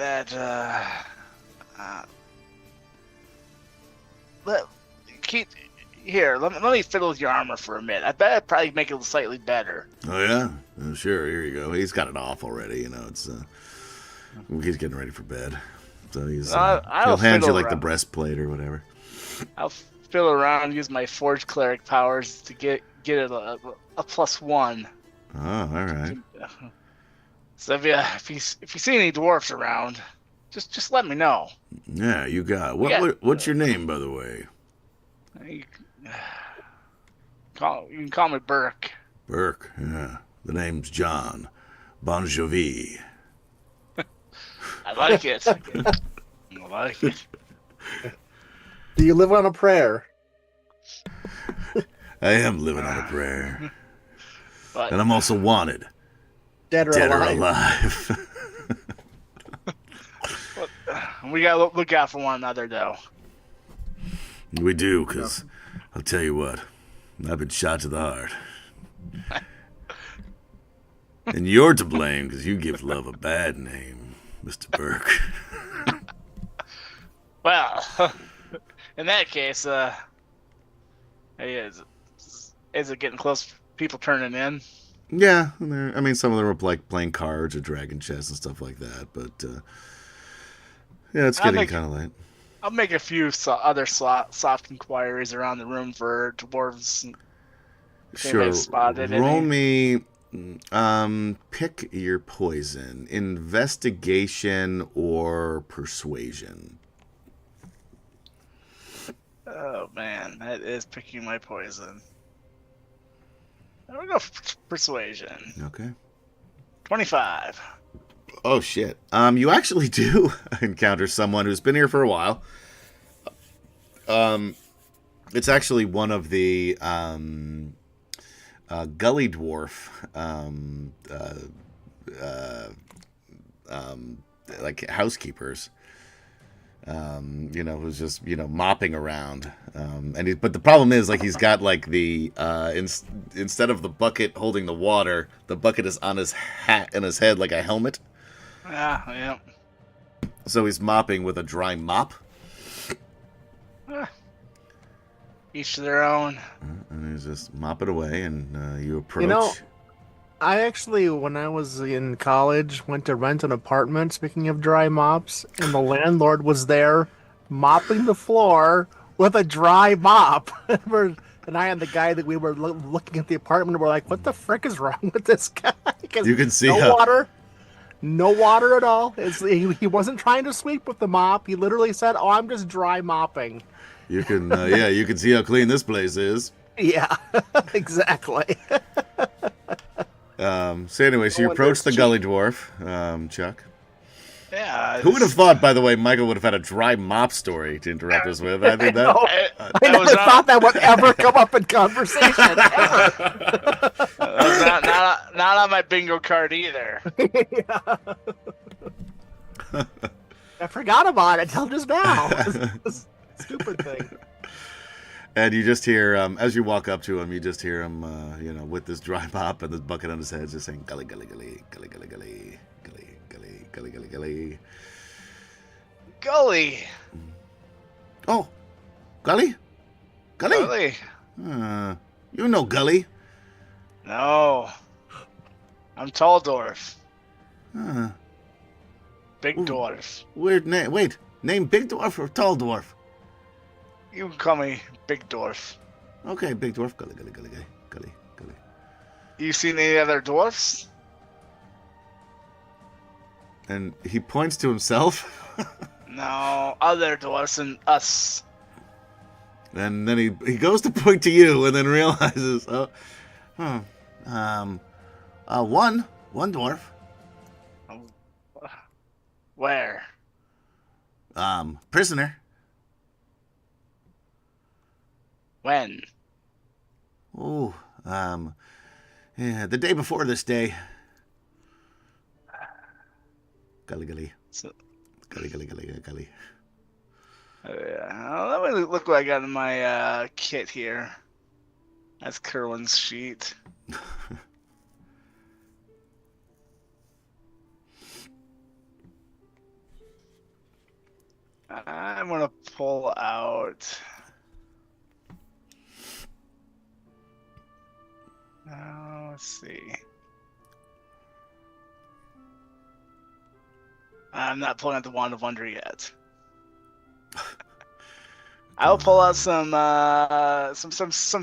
Let me fiddle with your armor for a minute. I bet I'd probably make it slightly better. Oh yeah, sure. Here you go. He's got it off already. You know, it's he's getting ready for bed, so he'll hand you like the breastplate or whatever. I'll fiddle around, use my forge cleric powers to get it a +1. Oh, all right. So if you see any dwarfs around, just let me know. Yeah, you got. What's your name, by the way? You can call me Burke. Burke, yeah. The name's John Bon Jovi. I like it. I like it. Do you live on a prayer? I am living on a prayer. But, and I'm also wanted. Dead or alive. We gotta look out for one another, though. We do, because I'll tell you what, I've been shot to the heart. And you're to blame, because you give love a bad name, Mr. Burke. Well, in that case, is it getting close? People turning in? Yeah, I mean, some of them are like playing cards or dragon chess and stuff like that. But yeah, it's getting kind of late. I'll make a few other soft inquiries around the room for dwarves. Sure. Spotted Roll any. me. Pick your poison: investigation or persuasion. Oh man, that is picking my poison. I'm gonna go persuasion. Okay. 25. Oh shit. You actually do encounter someone who's been here for a while. It's actually one of the gully dwarf like housekeepers. Who's just mopping around, but the problem is like he's got like the instead of the bucket holding the water, the bucket is on his hat and his head like a helmet. Yeah. So he's mopping with a dry mop. Each to their own. And he's just mopping away, and you approach. I actually, when I was in college, went to rent an apartment, speaking of dry mops, and the landlord was there mopping the floor with a dry mop. And I and the guy that we were looking at the apartment were like, what the frick is wrong with this guy? You can see no water at all. He wasn't trying to sweep with the mop. He literally said, oh, I'm just dry mopping. You can, you can see how clean this place is. Yeah, exactly. So you approach the gully dwarf, Chuck. Yeah. Who would have thought, by the way, Michael would have had a dry mop story to interrupt us with? I think that. I never thought that would ever come up in conversation. Not on my bingo card either. Yeah. I forgot about it till just now. This stupid thing. And you just hear, as you walk up to him, you just hear him, with this dry mop and this bucket on his head, just saying, gully, gully, gully, gully, gully, gully, gully, gully, gully, gully, gully. Gully. Oh, Gully? Gully? Gully. You know Gully. No. I'm Tall Dwarf. Big Dwarf. Weird name. Wait, name Big Dwarf or Tall Dwarf? You can call me Big Dwarf. Okay, Big Dwarf. Gully, gully, gully, gully, gully, gully. You seen any other dwarfs? And he points to himself. No, other dwarfs than us. And then he goes to point to you, and then realizes, one dwarf. Where? Prisoner. When? Oh, the day before this day. Gully, gully. Gully, gully, gully, gully. Yeah. Let me look what I got in my kit here. That's Kerwin's sheet. I'm gonna pull out. Let's see. I'm not pulling out the Wand of Wonder yet. I'll pull out some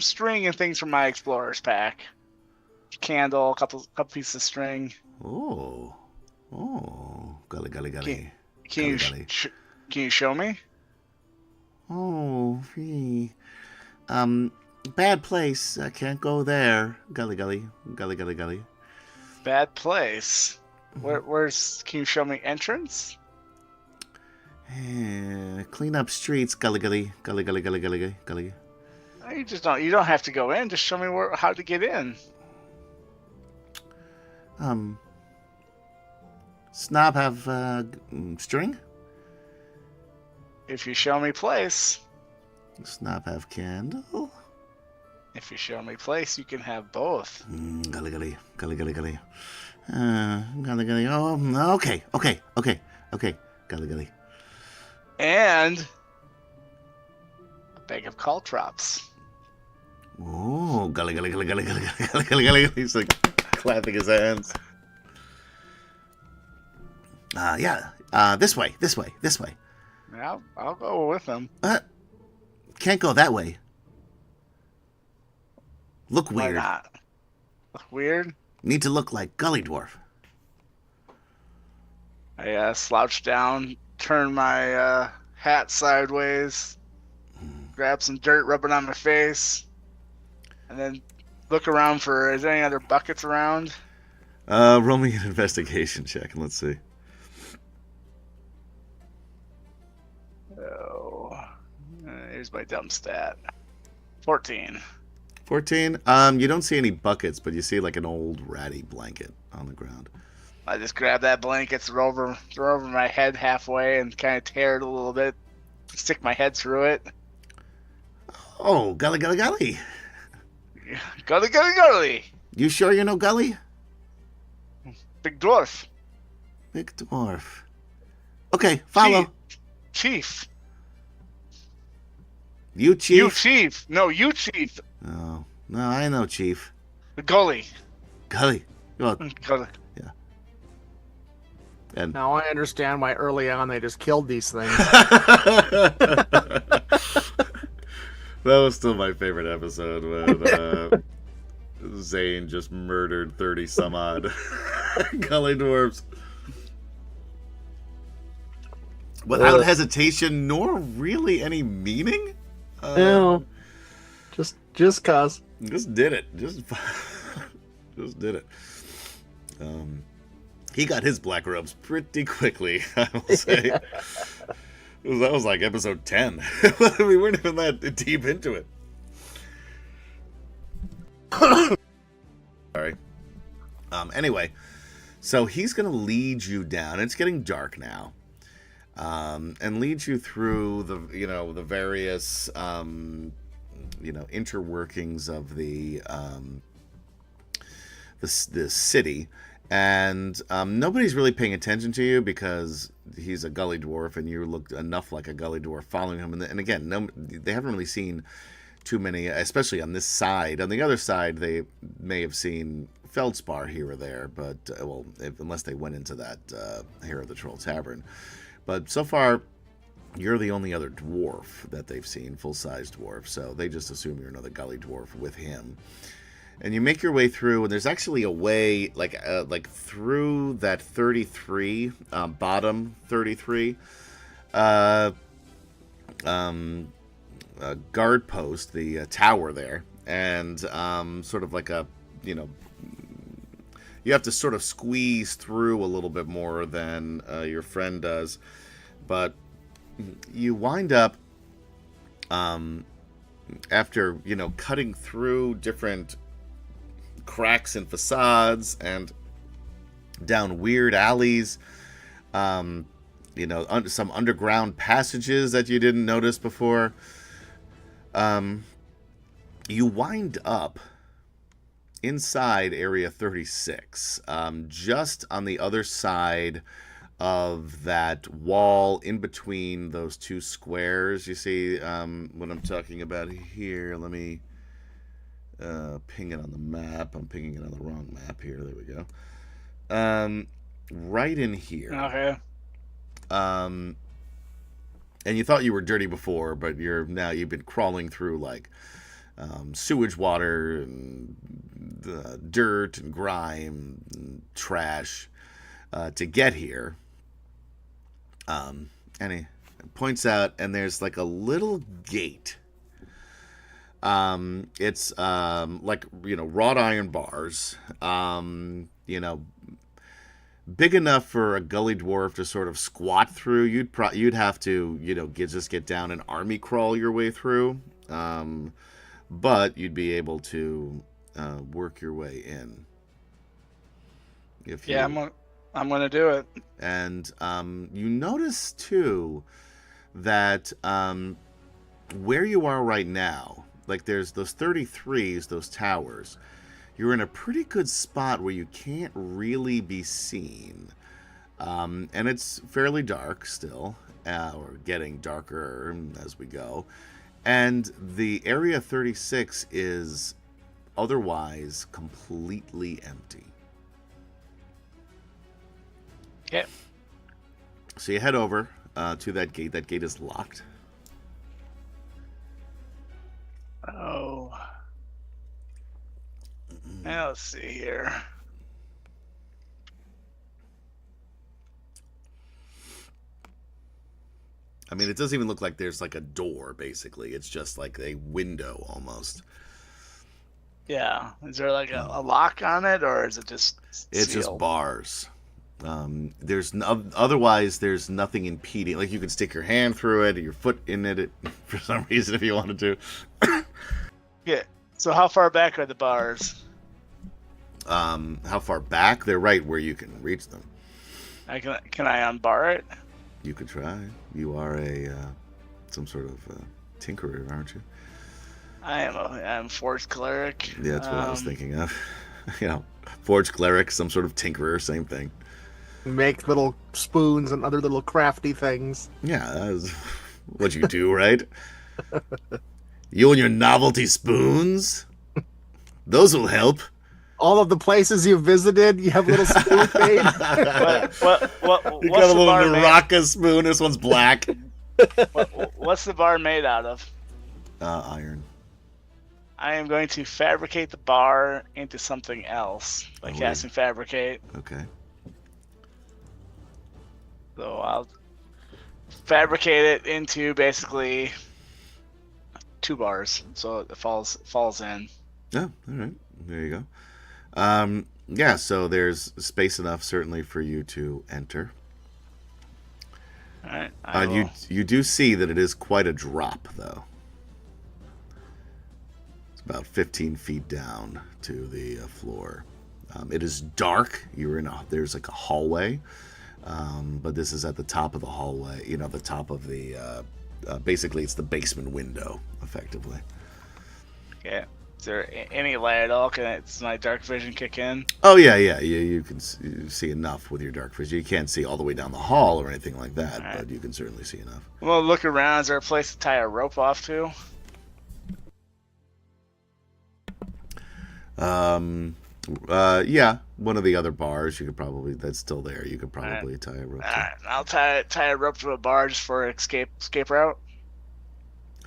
string and things from my explorer's pack. Candle, couple pieces of string. Oh, gully, gully, gully. Can you show me? Oh, bad place. I can't go there. Gully, gully, gully, gully, gully. Bad place. Where's? Can you show me entrance? Clean up streets. Gully, gully, gully, gully, gully, gully, gully. You just don't. You don't have to go in. Just show me how to get in. Snob have string? If you show me place. Snob have candle? If you show me place, you can have both. Gully, gully, gully, gully, gully. Gully, gully. Oh, okay. Gully, gully. And a bag of caltrops. Oh, gully, gully, gully, gully, gully, gully, gully, gully. He's like, Clapping his hands. This way. Yeah, I'll go with him. Can't go that way. Look Why weird. not? Look weird? Need to look like Gully Dwarf. I slouch down, turn my hat sideways, grab some dirt, rub it on my face, and then look around for, is there any other buckets around? Roll me an investigation check, and let's see. Oh, here's my dumb stat. 14. 14. You don't see any buckets, but you see like an old ratty blanket on the ground. I just grab that blanket, throw over my head halfway, and kind of tear it a little bit, stick my head through it. Oh, Gully. Gully, gully, gully! You sure you're no Gully? Big dwarf. Big Dwarf. Okay, follow. Chief. You Chief? You chief. No, you chief. Oh, no, I know Chief. The gully. Gully. Well, Gully. and Now I understand why early on they just killed these things. that was still my favorite episode when Zane just murdered 30 some odd Gully Dwarves. Without hesitation, nor really any meaning. No, just cause. Just did it. Just did it. He got his black robes pretty quickly, I will say. That was like episode 10. We weren't even that deep into it. Sorry. Anyway, so he's going to lead you down. It's getting dark now. And lead you through the various interworkings of the city, and nobody's really paying attention to you because he's a Gully Dwarf and you look enough like a Gully Dwarf following him. And again, they haven't really seen too many, especially on this side. On the other side, they may have seen Feldspar here or there, but unless they went into that Hair of the Troll Tavern. But so far, you're the only other dwarf that they've seen, full-size dwarf. So they just assume you're another Gully Dwarf with him. And you make your way through, and there's actually a way, like through that 33, bottom 33, guard post, the tower there, and sort of like you have to sort of squeeze through a little bit more than your friend does. But you wind up, after, cutting through different cracks in facades and down weird alleys, some underground passages that you didn't notice before, you wind up inside Area 36, just on the other side of that wall in between those two squares. You see what I'm talking about here? Let me ping it on the map. I'm pinging it on the wrong map here. There we go. Right in here. Okay. And you thought you were dirty before, but you've been crawling through like sewage water and dirt and grime and trash to get here. And he points out, and there's like a little gate. It's like, wrought iron bars, big enough for a Gully Dwarf to sort of squat through. You'd have to, just get down and army crawl your way through. But you'd be able to work your way in. I'm gonna do it. And you notice too that where you are right now, like there's those 33s, those towers, you're in a pretty good spot where you can't really be seen. And it's fairly dark still, or getting darker as we go. And the Area 36 is otherwise completely empty. Okay. So you head over to that gate. That gate is locked. Oh. Now let's see here. I mean, it doesn't even look like there's like a door, basically. It's just like a window almost. Yeah. Is there like a lock on it, or is it just It's just sealed? bars. Otherwise, there's nothing impeding. Like you can stick your hand through it, or your foot in it for some reason if you wanted to. Yeah. So how far back are the bars? How far back? They're right where you can reach them. Can I unbar it? You could try. You are some sort of tinkerer, aren't you? I'm forged cleric. Yeah, that's what I was thinking of. Forged cleric, some sort of tinkerer, same thing. Make little spoons and other little crafty things. Yeah, that is what you do, right? You and your novelty spoons? Those will help. All of the places you've visited, you have little spoon made. You got a little Naraka spoon. This one's black. What's the bar made out of? Iron. I am going to fabricate the bar into something else by casting Fabricate. Okay. So I'll fabricate it into basically 2 bars, so it falls in. Oh, all right. There you go. Yeah, so there's space enough certainly for you to enter. All right. You do see that it is quite a drop, though. It's about 15 feet down to the floor. It is dark. There's like a hallway, but this is at the top of the hallway. The top of the basically it's the basement window, effectively. Okay. Is there any light at all? Does my dark vision kick in? Oh yeah. You can see enough with your dark vision. You can't see all the way down the hall or anything like that, but you can certainly see enough. Well, look around. Is there a place to tie a rope off to? Yeah, one of the other bars that's still there. You could probably tie a rope. All right, I'll tie a rope to a bar just for escape route.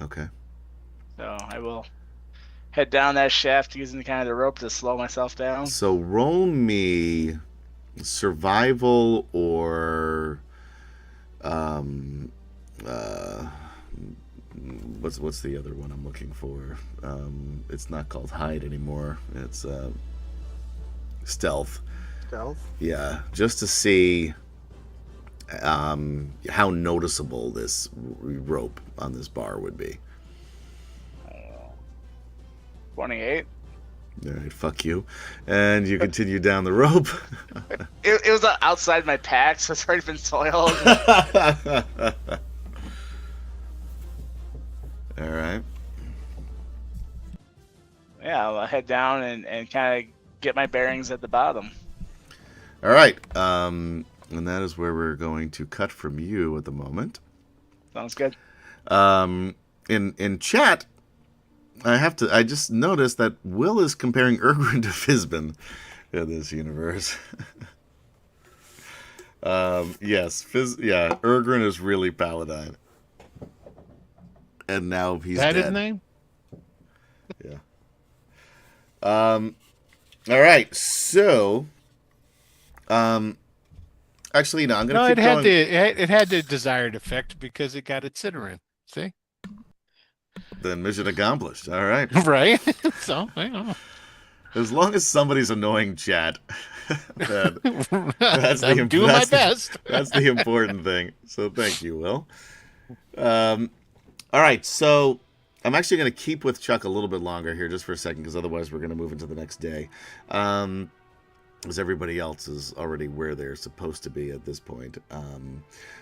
Okay. So I will head down that shaft using kind of the rope to slow myself down. So roll me survival or what's the other one I'm looking for? It's not called hide anymore. It's stealth. Stealth? Yeah, just to see how noticeable this rope on this bar would be. 28. All right, fuck you. And you continue down the rope. It was outside my pack, so it's already been soiled. All right. Yeah, I'll head down and kind of get my bearings at the bottom. All right. And that is where we're going to cut from you at the moment. Sounds good. In chat, I just noticed that Will is comparing Urgrin to Fizbin in this universe. Yes, Urgrin is really Paladine. And now he's dead. His name? Yeah. All right, so actually, no, I'm gonna keep going. It had the desired effect because it got its Cinerin. See? Then mission accomplished. All right. Right? So, as long as somebody's annoying chat, that's I'm doing my best. That's the important thing. So thank you, Will. All right, so I'm actually going to keep with Chuck a little bit longer here just for a second because otherwise we're going to move into the next day. As everybody else is already where they're supposed to be at this point.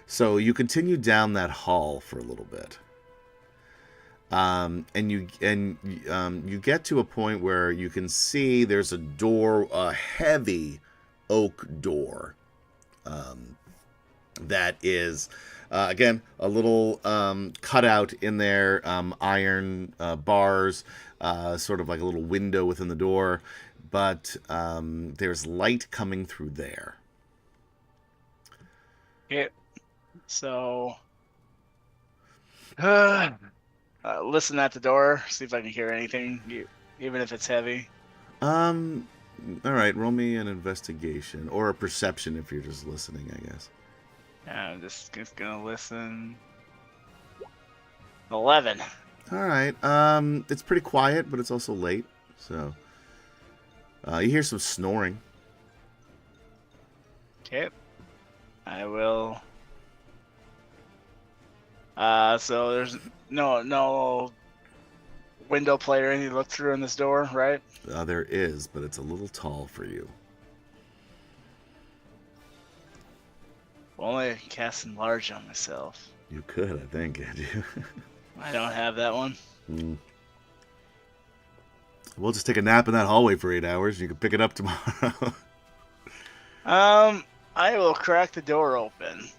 So you continue down that hall for a little bit. And you get to a point where you can see there's a door, a heavy oak door, that is, again, a little cutout in there, iron bars, sort of like a little window within the door, but there's light coming through there. Okay. So, listen at the door. See if I can hear anything, even if it's heavy. All right. Roll me an investigation or a perception if you're just listening, I guess. I'm just gonna listen. 11. All right. It's pretty quiet, but it's also late, so you hear some snoring. Okay. I will. So there's no window plate or anything to look through in this door, right? There is, but it's a little tall for you. Only I can cast enlarge on myself. You could, I think, could you? I don't have that one. We'll just take a nap in that hallway for 8 hours. You can pick it up tomorrow. I will crack the door open.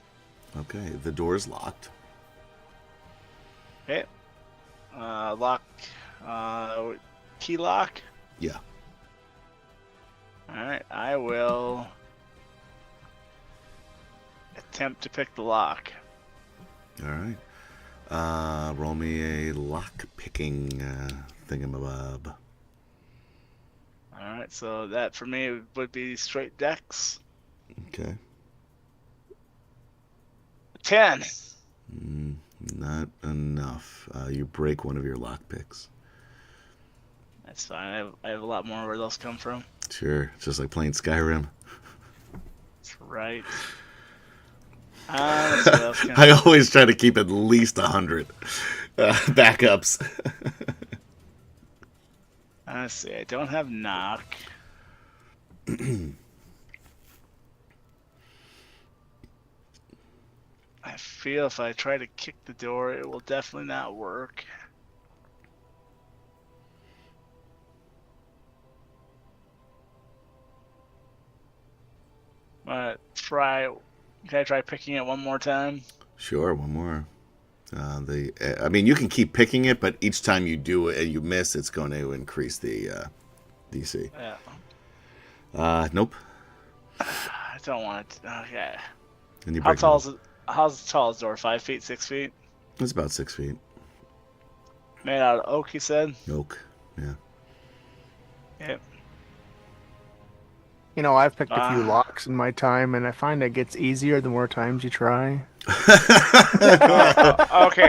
Okay, the door's locked. Okay. Lock. Key lock. Yeah. All right. I will attempt to pick the lock. All right. Roll me a lock picking thingamabob. All right. So that for me would be straight dex. Okay. 10. Not enough. You break one of your lock picks. That's fine. I have a lot more where those come from. Sure. It's just like playing Skyrim. That's right. Let's see what else can I always try to keep at least 100 backups. Let's see. I don't have knock. I feel if I try to kick the door, it will definitely not work. Can I try picking it one more time? Sure, one more. I mean, you can keep picking it, but each time you do it and you miss, it's going to increase the DC. Yeah. Nope. I don't want it. Okay. And you How break tall is it? How's tall is the door? 5 feet, 6 feet? It's about 6 feet. Made out of oak, you said? Oak. Yeah. Yep. You know, I've picked a few locks in my time, and I find it gets easier the more times you try. Okay,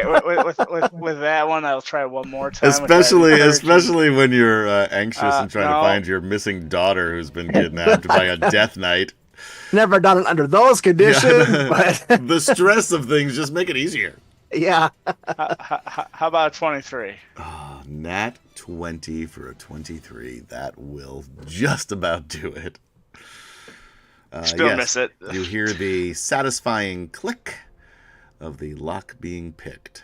with that one, I'll try one more time. Especially when you're anxious and trying no. to find your missing daughter who's been kidnapped by a death knight. Never done it under those conditions, but The stress of things just make it easier. yeah. How about 23? Nat 20 for a 23. That will just about do it. Still miss it. You hear the satisfying click of the lock being picked.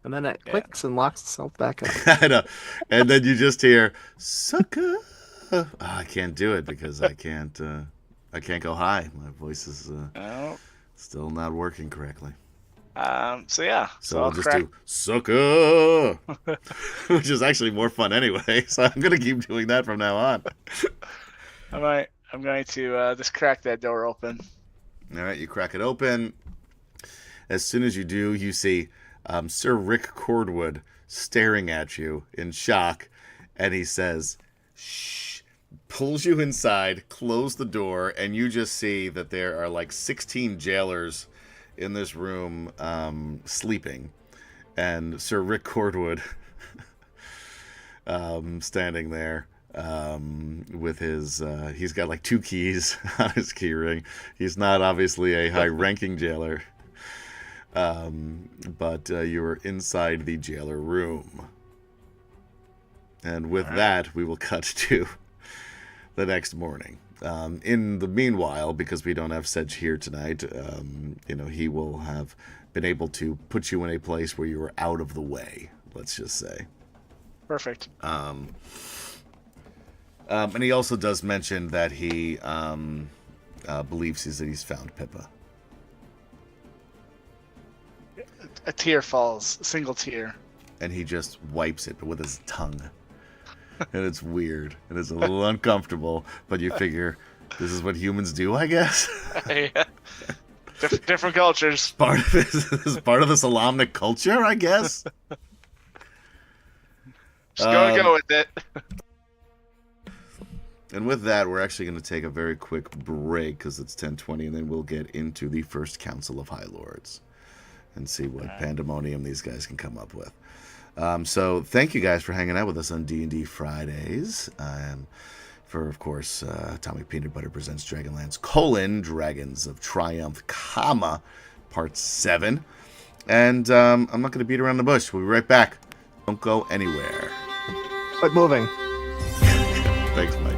And then it clicks and locks itself back up. I know. And then you just hear, sucker. Oh, I can't do it because I can't go high. My voice is still not working correctly. So yeah. So I'll I'll just crack. do sucker, which is actually more fun anyway. So I'm gonna keep doing that from now on. I'm going to just crack that door open. All right, you crack it open. As soon as you do, you see Sir Rick Cordwood staring at you in shock, and he says, "Shh." Pulls you inside, close the door, and you just see that there are like 16 jailers in this room sleeping, and Sir Rick Cordwood standing there with his he's got like 2 keys on his key ring. He's not obviously a high-ranking jailer, but you're inside the jailer room. And with that, we will cut to the next morning. In the meanwhile, because we don't have Sedge here tonight, he will have been able to put you in a place where you are out of the way, let's just say. Perfect. And he also does mention that he believes that he's found Pippa. A tear falls, a single tear. And he just wipes it with his tongue. And it's weird. And it's a little uncomfortable. But you figure, this is what humans do, I guess? Yeah. Different cultures. Part of this is part of the Solamnic culture, I guess. Just gonna go with it. And with that, we're actually going to take a very quick break because it's 10:20, and then we'll get into the first Council of High Lords and see what pandemonium these guys can come up with. So thank you guys for hanging out with us on D&D Fridays. For, of course, Atomic Peanut Butter presents Dragonlance, Dragons of Triumph, Part 7. And I'm not going to beat around the bush. We'll be right back. Don't go anywhere. Quit moving. Thanks, Mike.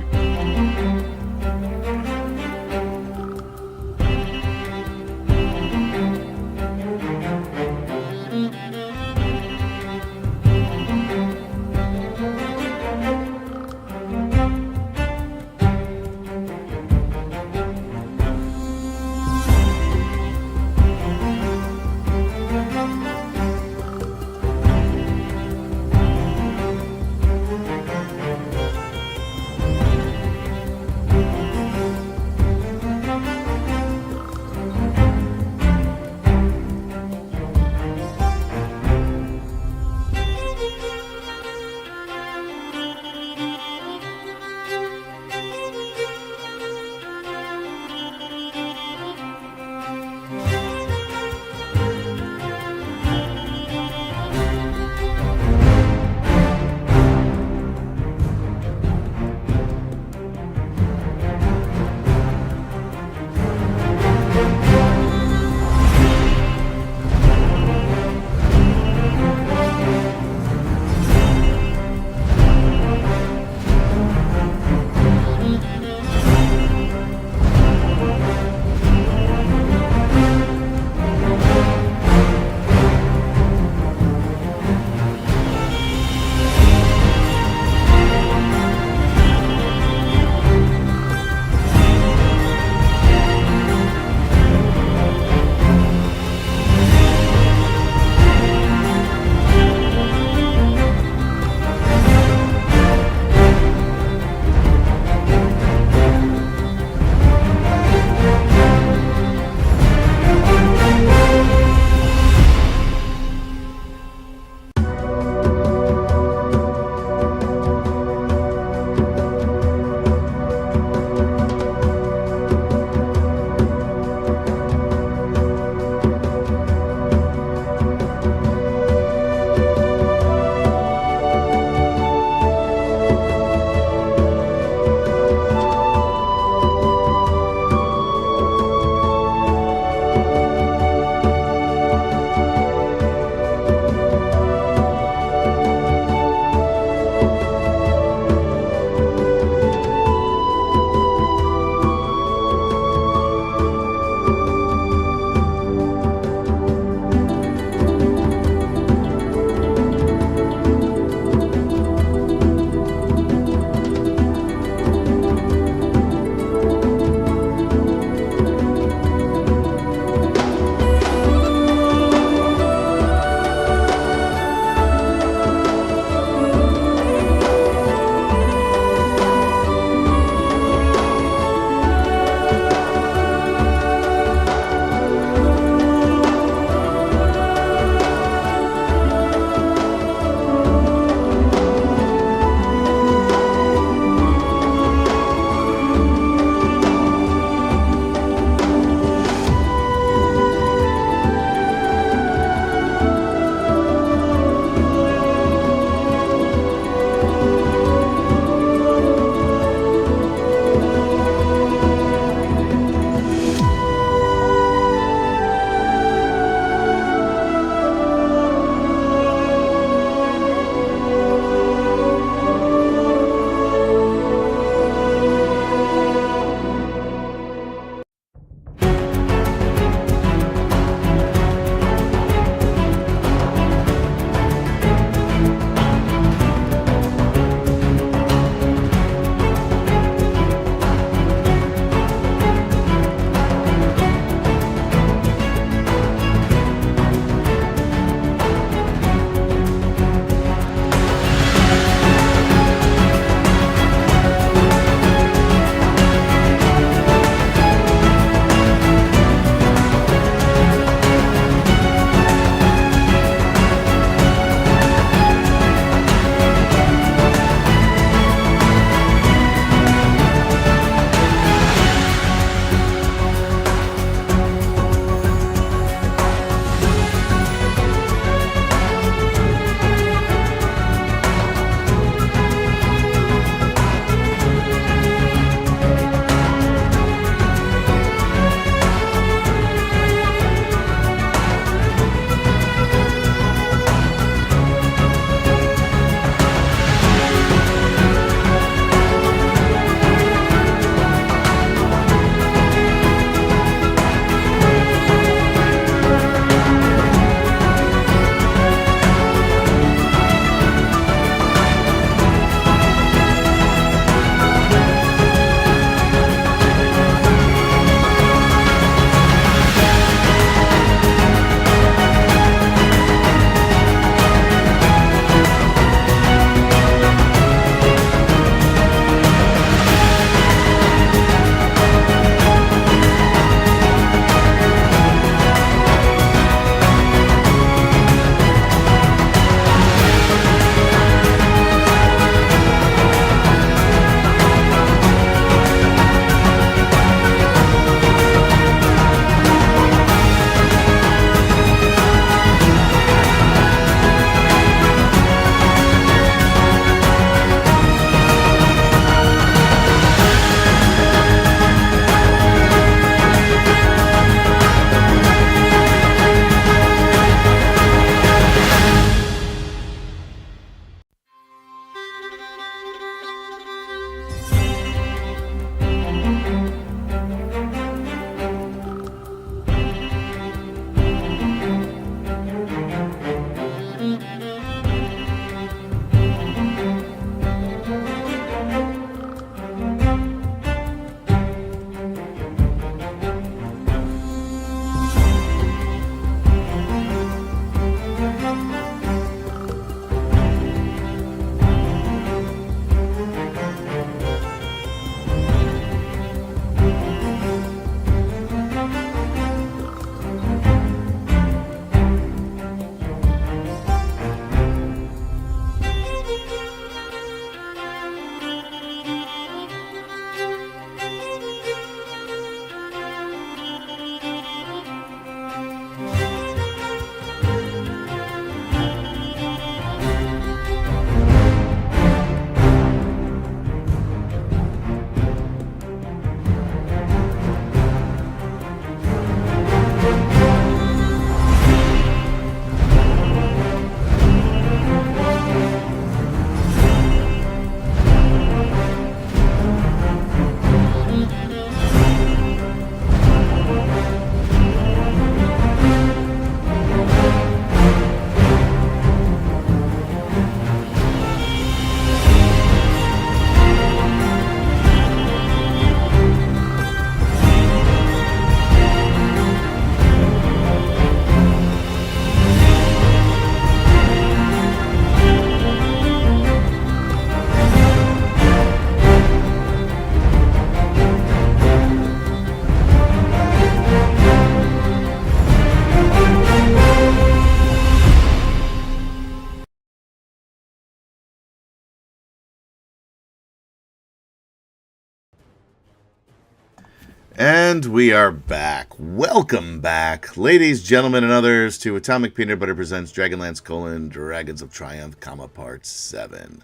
And we are back. Welcome back, ladies, gentlemen, and others, to Atomic Peanut Butter Presents DragonLance: Dragons of Triumph, Part 7.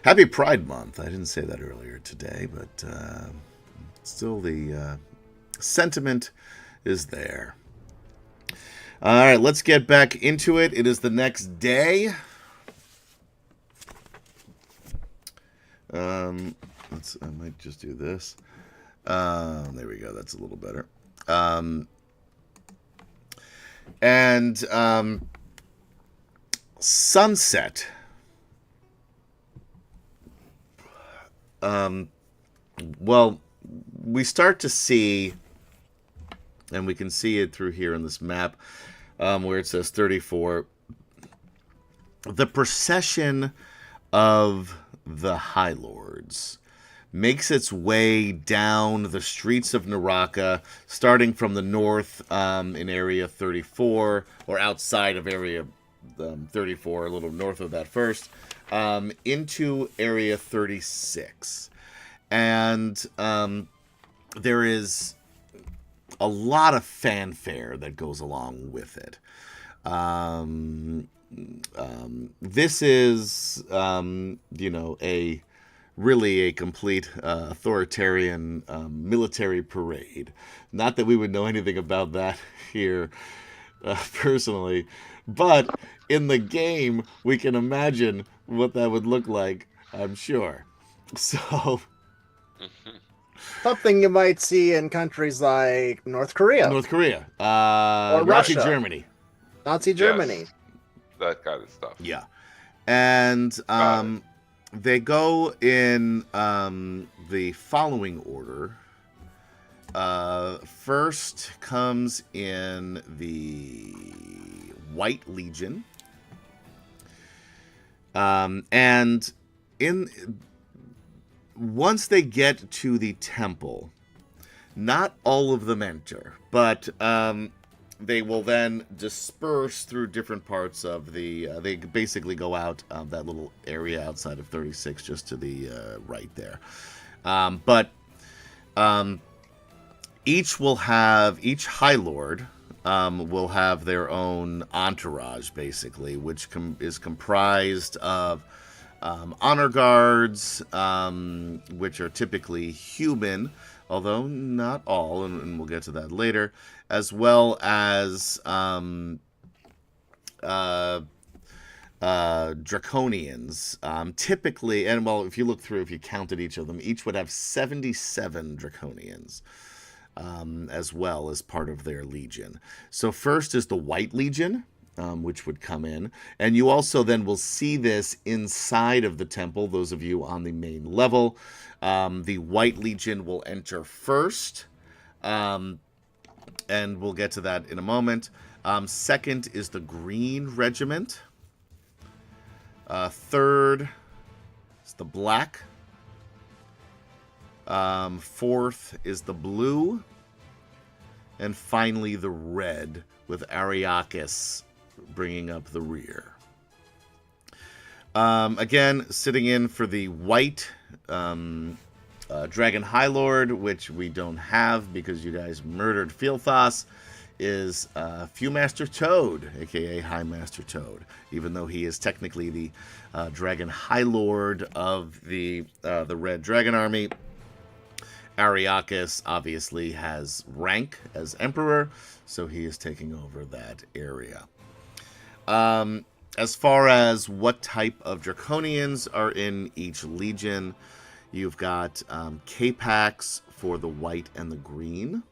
Happy Pride Month. I didn't say that earlier today, but still the sentiment is there. All right, let's get back into it. It is the next day. I might just do this. There we go. That's a little better. Sunset. Well, we start to see, and we can see it through here on this map, where it says 34. The procession of the High Lords makes its way down the streets of Naraka, starting from the north in Area 34, or outside of Area 34, a little north of that first, into Area 36. And there is a lot of fanfare that goes along with it. This is, really a complete authoritarian military parade. Not that we would know anything about that here personally, but in the game, we can imagine what that would look like, I'm sure. So... Something you might see in countries like North Korea. Or Russia. Nazi Germany. Nazi Germany. Yes, that kind of stuff. Yeah. And they go in the following order. First comes in the White Legion. And once they get to the temple, not all of them enter, but they will then disperse through different parts of the... they basically go out that little area outside of 36, just to the right there. Each High Lord will have their own entourage, basically, which is comprised of honor guards, which are typically human, although not all, and we'll get to that later, as well as Draconians. Typically, and well, if you look through, if you counted each of them, each would have 77 Draconians, as well as part of their legion. So first is the White Legion, which would come in. And you also then will see this inside of the temple, those of you on the main level. The White Legion will enter first, and we'll get to that in a moment. Second is the Green Regiment. Third is the Black. Fourth is the Blue. And finally the Red, with Ariakis bringing up the rear. Again, sitting in for the White Dragon High Lord, which we don't have because you guys murdered Fieldthas, is Viewmaster Toad, aka High Master Toad, even though he is technically the Dragon High Lord of the Red Dragon Army. Ariakis obviously has rank as Emperor, so he is taking over that area. As far as what type of Draconians are in each legion, you've got Capax for the white and the green,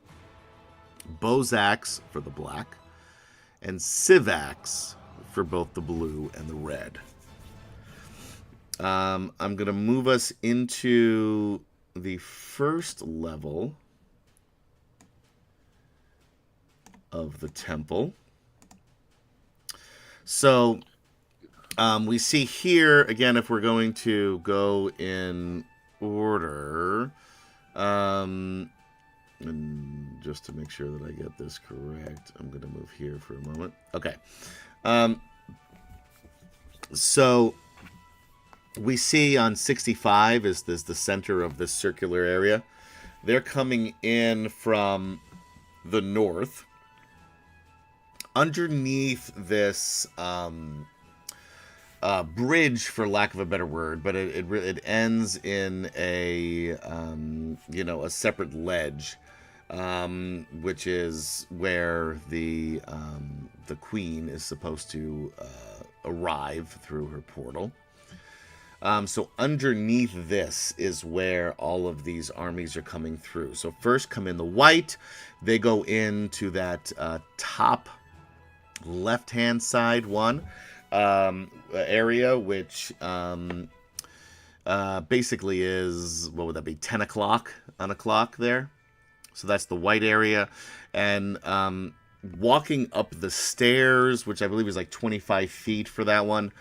Bozaks for the black, and Civax for both the blue and the red. I'm going to move us into the first level of the temple. So we see here, again, if we're going to go in order, and just to make sure that I get this correct, I'm going to move here for a moment. Okay. So we see on 65 is this the center of this circular area. They're coming in from the north. Underneath this bridge, for lack of a better word, but it ends in a a separate ledge, which is where the queen is supposed to arrive through her portal. So underneath this is where all of these armies are coming through. So first come in the white. They go into that top left-hand side one area, which basically is, what would that be, 10 o'clock on a clock there. So that's the white area. And walking up the stairs, which I believe is like 25 feet for that one,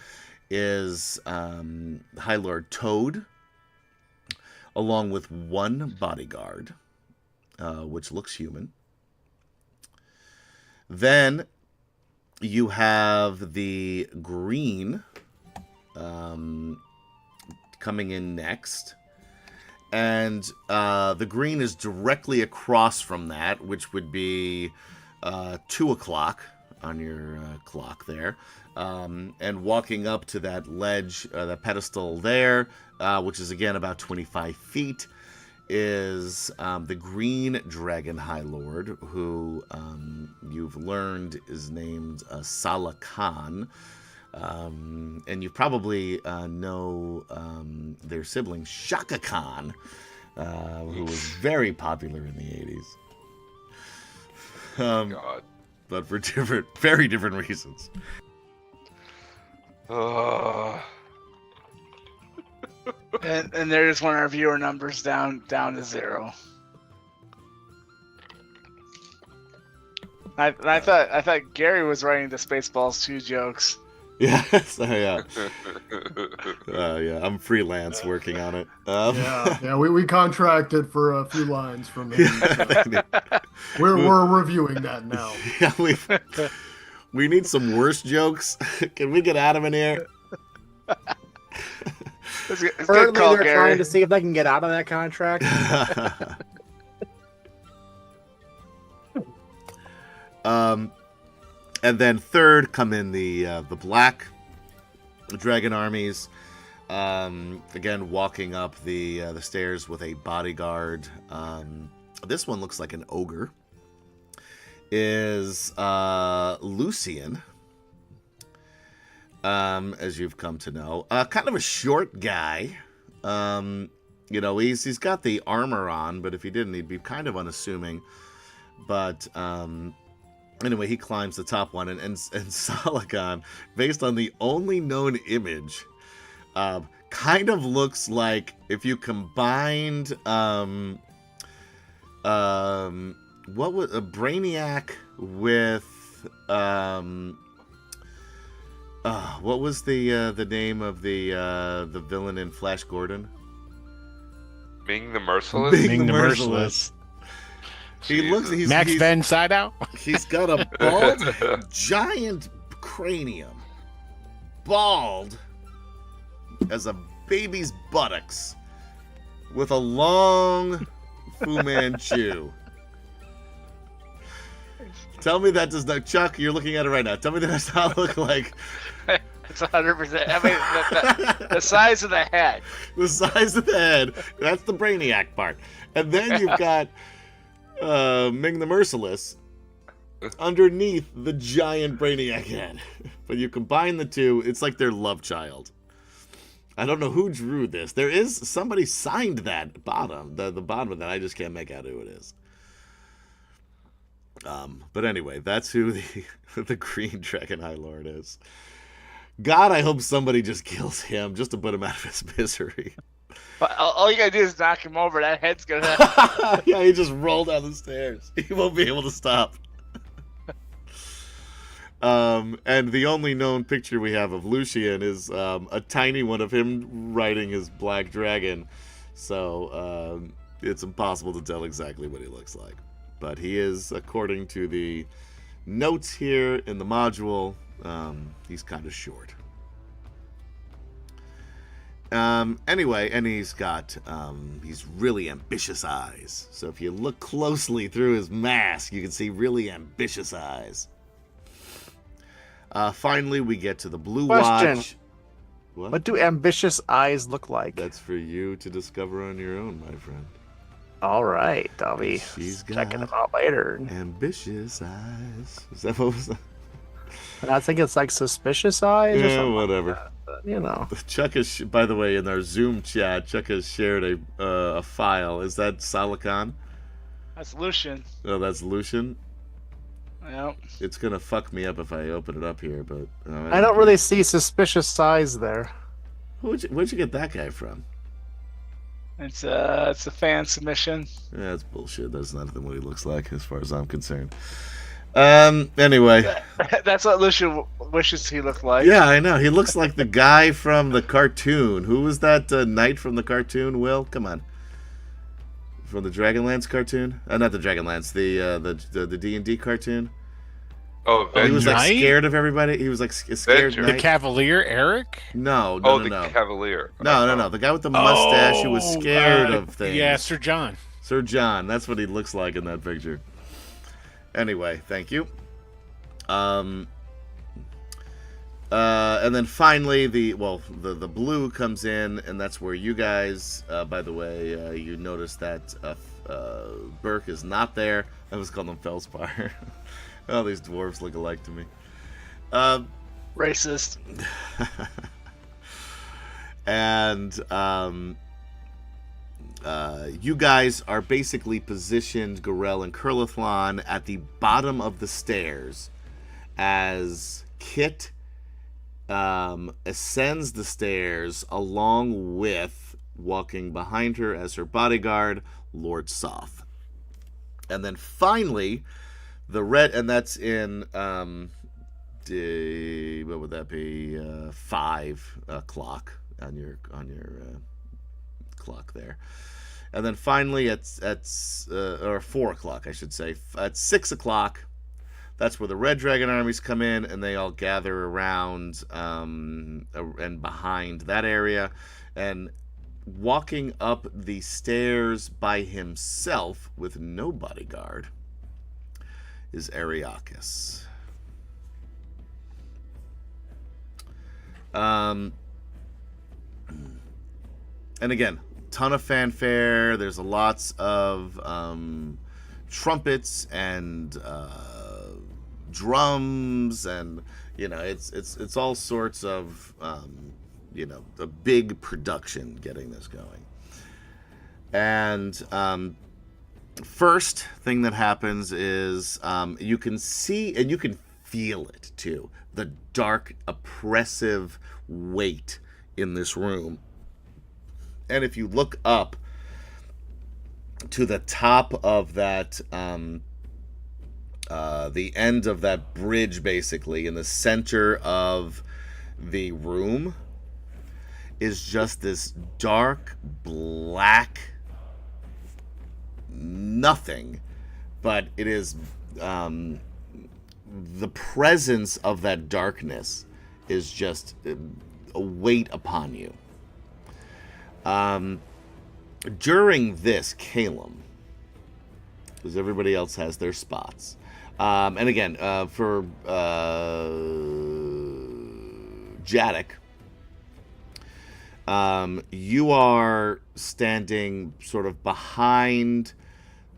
is High Lord Toad, along with one bodyguard, which looks human. Then you have the green coming in next. And the green is directly across from that, which would be 2 o'clock on your clock there. And walking up to that ledge, that pedestal there, which is again about 25 feet, is the Green Dragon High Lord, who you've learned is named Sala Khan. And you probably know their sibling, Shaka Khan, who was very popular in the 80s. God. But for very different reasons. And they just want our viewer numbers down to 0. I thought Gary was writing the Spaceballs 2 jokes. Yes, yeah. I'm freelance working on it. We contracted for a few lines from him. So we're reviewing that now. Yeah, we need some worse jokes. Can we get Adam in here? It's good Currently, call, they're Gary. trying to see if they can get out of that contract. And then third come in the black dragon armies. Again, walking up the stairs with a bodyguard. This one looks like an ogre. Is Lucian, as you've come to know. Kind of a short guy. He's got the armor on, but if he didn't, he'd be kind of unassuming. But anyway, he climbs the top one, and Salakan, based on the only known image, kind of looks like if you combined what was a Brainiac with what was the name of the villain in Flash Gordon? Ming the Merciless? Ming the Merciless. He's Max Van Sydow? He's got a bald, giant cranium. Bald as a baby's buttocks. With a long Fu Manchu. Tell me that does not... Chuck, you're looking at it right now. Tell me that does not look like... It's 100%. I mean, the size of the head. The size of the head. That's the Brainiac part. And then you've got Ming the Merciless underneath the giant Brainiac head. But you combine the two, it's like their love child. I don't know who drew this. There is... Somebody signed that bottom. The bottom of that. I just can't make out who it is. But anyway, that's who the Green Dragon High Lord is. God, I hope somebody just kills him just to put him out of his misery. But all you gotta do is knock him over. That head's gonna. Yeah, he just rolled down the stairs. He won't be able to stop. And the only known picture we have of Lucian is a tiny one of him riding his black dragon. So it's impossible to tell exactly what he looks like. But he is, according to the notes here in the module, he's kind of short. Anyway, and he's got he's really ambitious eyes. So if you look closely through his mask, you can see really ambitious eyes. Finally, we get to the Blue Question. Watch. What do ambitious eyes look like? That's for you to discover on your own, my friend. All right, I'll be She's checking them got out later. ambitious eyes. Is that what was that? And I think it's like suspicious eyes or Yeah, something. whatever. Like that, but, you know. Chuck has, by the way, in our Zoom chat, Chuck has shared a file. Is that Salakan? That's Lucian. Oh, that's Lucian. Yep. It's gonna fuck me up if I open it up here, but I don't really see suspicious eyes there. Where'd you get that guy from? It's a fan submission. Yeah, that's bullshit. That's nothing what he looks like, as far as I'm concerned. Anyway. That's what Lucian wishes he looked like. Yeah, I know. He looks like the guy from the cartoon. Who was that knight from the cartoon, Will? Come on. From the DragonLance cartoon? Not the DragonLance, the D&D cartoon. Oh, He was like Knight? scared of everybody. He was like scared Venture. The knight. Cavalier, Eric? No. the Cavalier. No. The guy with the mustache who was scared of things. Yeah, Sir John. Sir John. That's what he looks like in that picture. Anyway, thank you. And then finally, the blue comes in, and that's where you guys. By the way, you notice that Burke is not there. I was calling him Felspar. All these dwarves look alike to me. Racist. And you guys are basically positioned, Gorel and Curlithlon, at the bottom of the stairs as Kit ascends the stairs along with, walking behind her as her bodyguard, Lord Soth. And then finally, the red, and that's in, what would that be? 5 o'clock on your clock there. And then finally or 4 o'clock, I should say, at 6 o'clock, that's where the Red Dragon armies come in, and they all gather around and behind that area. And walking up the stairs by himself with no bodyguard is Ariakis. And again, ton of fanfare. There's lots of trumpets and drums, and it's all sorts of a big production getting this going. And first thing that happens is you can see and you can feel it too, the dark, oppressive weight in this room. And if you look up to the top of that, the end of that bridge, basically, in the center of the room, is just this dark, black nothing. But it is the presence of that darkness is just a weight upon you. During this, Calum, because everybody else has their spots. And again, for Jadek, you are standing sort of behind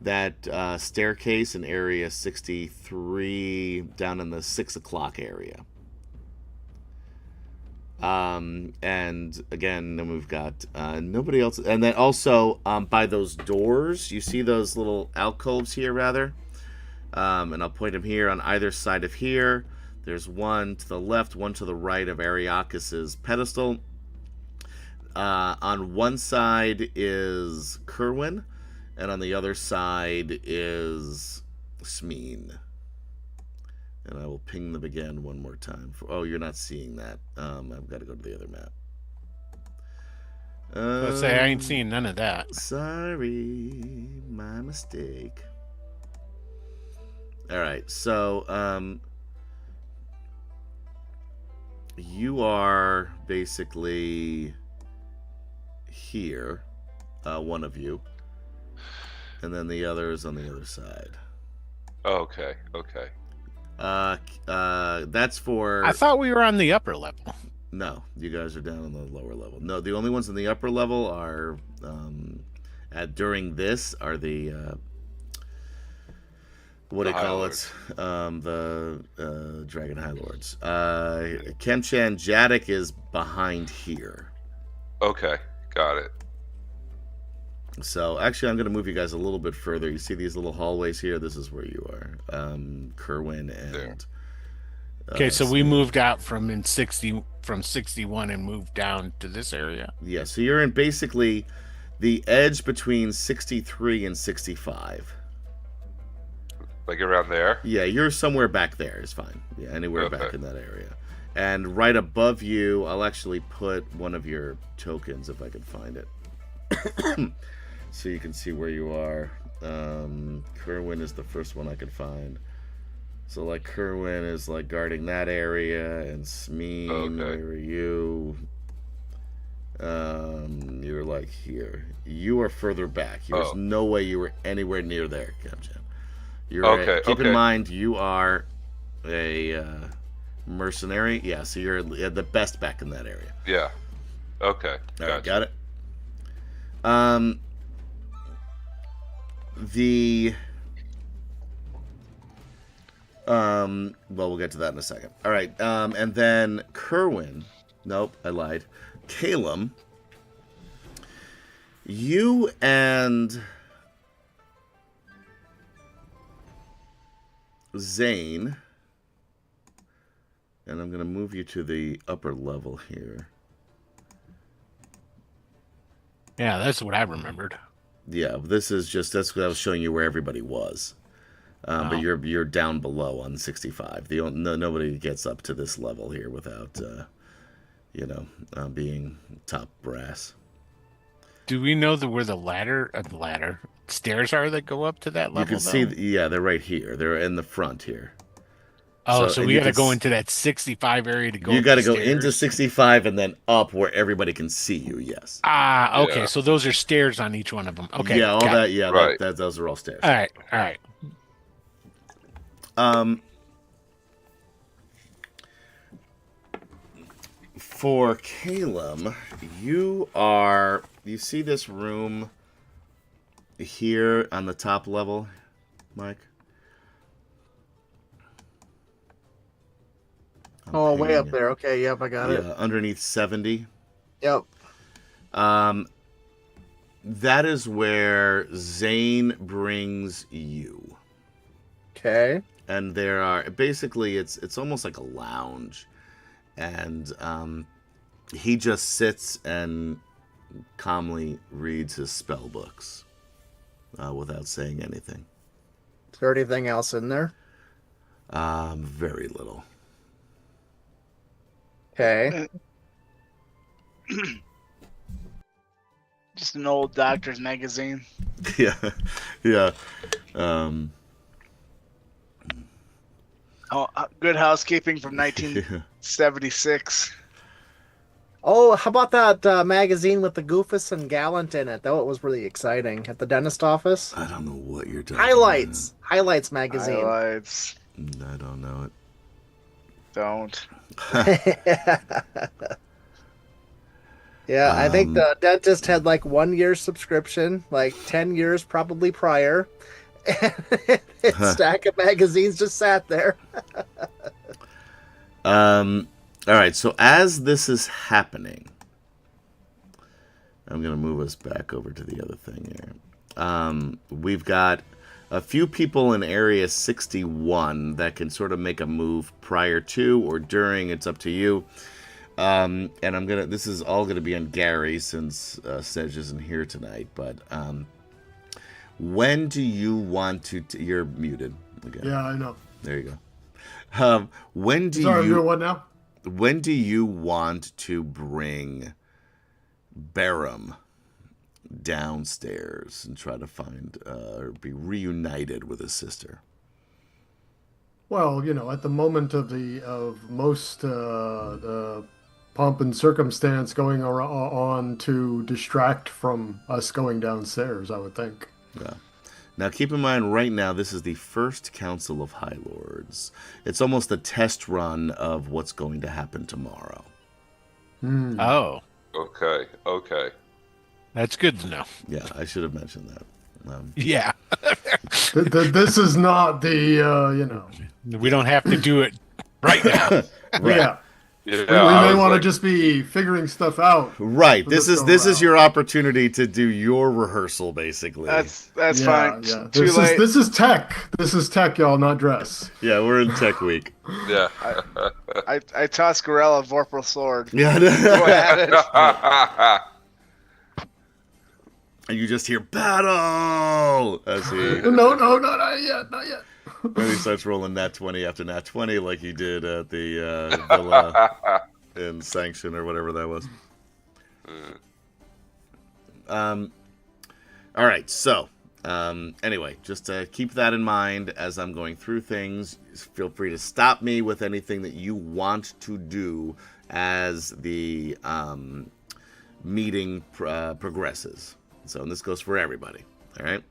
that staircase in area 63, down in the 6 o'clock area. And again, then we've got nobody else. And then also by those doors, you see those little alcoves here, rather. And I'll point them here on either side of here. There's one to the left, one to the right of Ariakis's pedestal. On one side is Kerwin, and on the other side is Smeen. And I will ping them again one more time. Oh, you're not seeing that. I've got to go to the other map. Let's say I ain't seeing none of that. Sorry, my mistake. All right, so you are basically here, one of you, and then the other is on the other side. Okay. That's for. I thought we were on the upper level. No, you guys are down on the lower level. No, the only ones in the upper level are during this are the what do you The High call Lords. it? The Dragon High Lords. Kemchan Jadek is behind here. Okay, got it. So actually, I'm going to move you guys a little bit further. You see these little hallways here? This is where you are, Kerwin and. There. Okay, so we moved out from 61 and moved down to this area. Yeah, so you're in basically the edge between 63 and 65. Like around there? Yeah, you're somewhere back there is fine. Yeah, anywhere back Okay. in that area. And right above you, I'll actually put one of your tokens if I can find it. So you can see where you are. Kerwin is the first one I can find. So like Kerwin is like guarding that area, and Smeen, Okay. where are you? You're like here. You are further back. There's Oh. no way you were anywhere near there, Kemchan. You're Okay, keep in okay. mind you are a mercenary. Yeah, so you're at the best back in that area. Yeah. Okay. All right, Gotcha. got it. Well, we'll get to that in a second. All right, and then Kerwin. Nope, I lied. Calum, you and Zane, and I'm going to move you to the upper level here. Yeah, that's what I remembered. Yeah, this is just that's what I was showing you where everybody was. But you're down below on 65. Nobody gets up to this level here without, being top brass. Do we know where the stairs are that go up to that level? You can see, they're right here. They're in the front here. So and we you got to can go s- into that 65 area to go. You up got the to go stairs? into 65 and then up where everybody can see you. Yes. Okay. Yeah. So those are stairs on each one of them. Okay. Yeah, all got that. it. Yeah, Right. those are all stairs. All right. For Calum, you see this room here on the top level, Mike? I'm Oh, way pinging up it. there. Okay, yep, I got it. Yeah, underneath 70. Yep. That is where Zane brings you. Okay. And there are basically it's almost like a lounge. And he just sits and calmly reads his spell books without saying anything. Is there anything else in there? Very little. Okay. Just an old doctor's magazine. Yeah, yeah. Good Housekeeping from 1976. Oh, how about that magazine with the Goofus and Gallant in it? That was really exciting at the dentist office. I don't know what you're talking Highlights magazine. Highlights. about. I don't know it. Don't. Yeah, I think the dentist had like 1 year subscription, like 10 years probably prior. And a stack of magazines just sat there. All right, so as this is happening, I'm going to move us back over to the other thing here. We've got a few people in Area 61 that can sort of make a move prior to or during. It's up to you. And this is all going to be on Gary since Sedge isn't here tonight. But when do you want to... You're muted again. Yeah, I know. There you go. When do Sorry, I'm you... doing what now? When do you want to bring Barum downstairs and try to find or be reunited with his sister? Well, at the moment of most pomp and circumstance going on to distract from us going downstairs, I would think. Yeah. Now, keep in mind, right now, this is the first Council of High Lords. It's almost a test run of what's going to happen tomorrow. Oh, Okay. Okay. that's good to know. Yeah, I should have mentioned that. Yeah. This is not the, We don't have to do it right now. yeah. Yeah, We I may was want to like, just be figuring stuff out. Right. for This is go-around. your opportunity to do your rehersal, basically. That's Yeah, fine. yeah. Too late. This is tech. This is tech, y'all, not dress. Yeah, we're in Tech Week. yeah. I tossed Gorilla Vorpal Sword. Yeah. Go at it. And you just hear battle as he No, not yet, not yet. and he starts rolling nat 20 after nat 20 like he did at the villa in Sanction or whatever that was. All right, so anyway, just keep that in mind as I'm going through things. Feel free to stop me with anything that you want to do as the meeting progresses. So, and this goes for everybody. All right.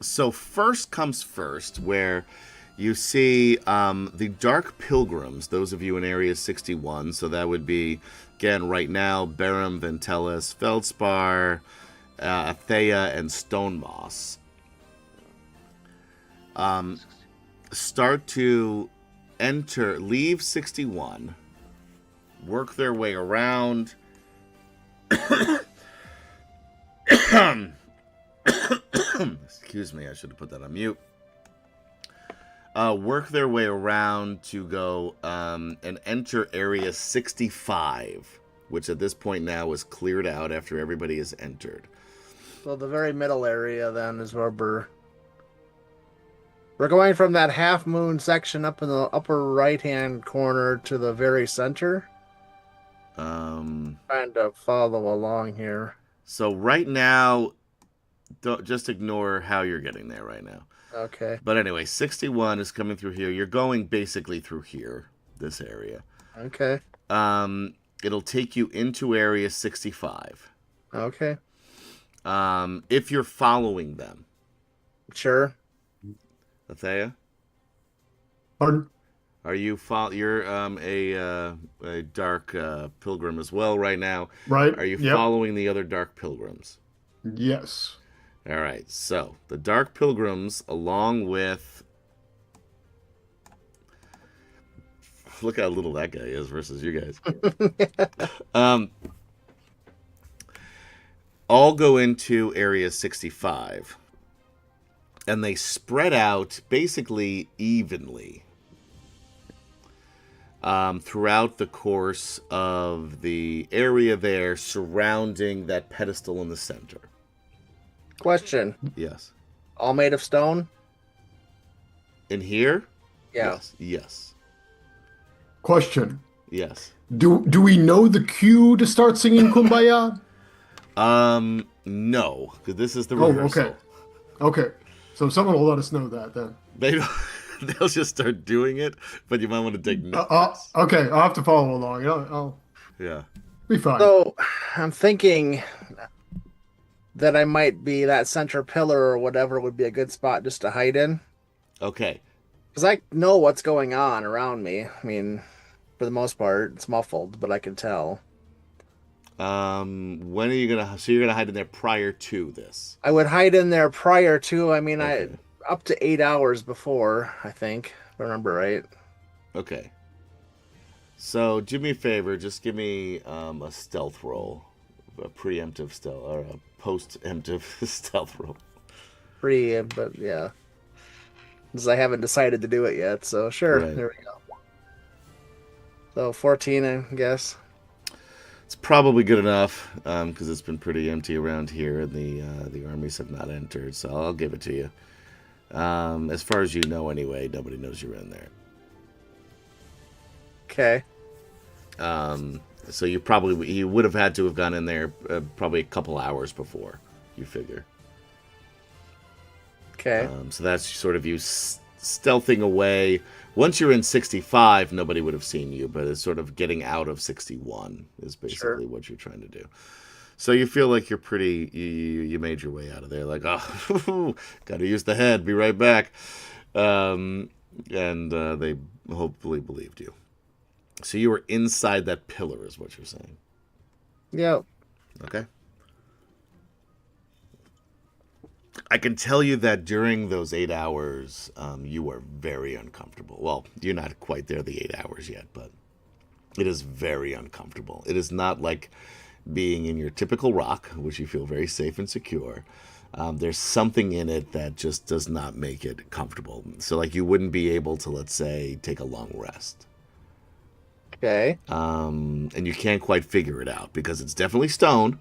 So first comes first, where you see the Dark Pilgrims, those of you in Area 61. So that would be, again, right now, Barum, Ventelis, Feldspar, Athea, and Stonemoss. Start to leave 61, work their way around. Excuse me, I should have put that on mute. Work their way around to go and enter Area 65, which at this point now is cleared out after everybody has entered. So the very middle area then is where we're going from that half moon section up in the upper right hand corner to the very center. Trying to follow along here. So right now, don't just ignore how you're getting there right now. Okay. But anyway, 61 is coming through here. You're going basically through here, this area. Okay. It'll take you into Area 65. Okay. If you're following them. Sure. Athea? Pardon? Are you you're a dark pilgrim as well right now. Right? Are you Yep. following the other dark pilgrims? Yes. All right. So, the dark pilgrims along with look how little that guy is versus you guys. All go into Area 65. And they spread out basically evenly. Throughout the course of the area there surrounding that pedestal in the center. Question. Yes. All made of stone? In here? Yeah. Yes. Question. Yes. Do we know the cue to start singing Kumbaya? No, because this is the Oh, rehearsal. okay. Okay. So someone will let us know that then. They'll just start doing it, but you might want to take notes. Okay, I'll have to follow along. I'll Yeah. be fine. So I'm thinking that I might be that center pillar or whatever would be a good spot just to hide in. Okay. Because I know what's going on around me. I mean, for the most part, it's muffled, but I can tell. When are you gonna? So you're gonna hide in there prior to this? I would hide in there prior to, Okay. up to 8 hours before, I think, if I remember right. Okay. So do me a favor, just give me a stealth roll, a preemptive stealth or a post-emptive stealth roll. But yeah. Because I haven't decided to do it yet, so sure, Right. there we go. So 14, I guess. It's probably good enough because it's been pretty empty around here, and the armies have not entered. So I'll give it to you. As far as you know, anyway, nobody knows you're in there. Okay. So you would have had to have gone in there probably a couple hours before. You figure. Okay. So that's sort of you stealthing away. Once you're in 65, nobody would have seen you, but it's sort of getting out of 61 is basically what you're trying to do. So you feel like you're pretty, you made your way out of there. Like, oh, got to use the head. Be right back. And they hopefully believed you. So you were inside that pillar is what you're saying. Yep. Okay. I can tell you that during those 8 hours, you were very uncomfortable. Well, you're not quite there the 8 hours yet, but it is very uncomfortable. It is not like being in your typical rock, which you feel very safe and secure. There's something in it that just does not make it comfortable. So, like, you wouldn't be able to, let's say, take a long rest. Okay. And you can't quite figure it out because it's definitely stone.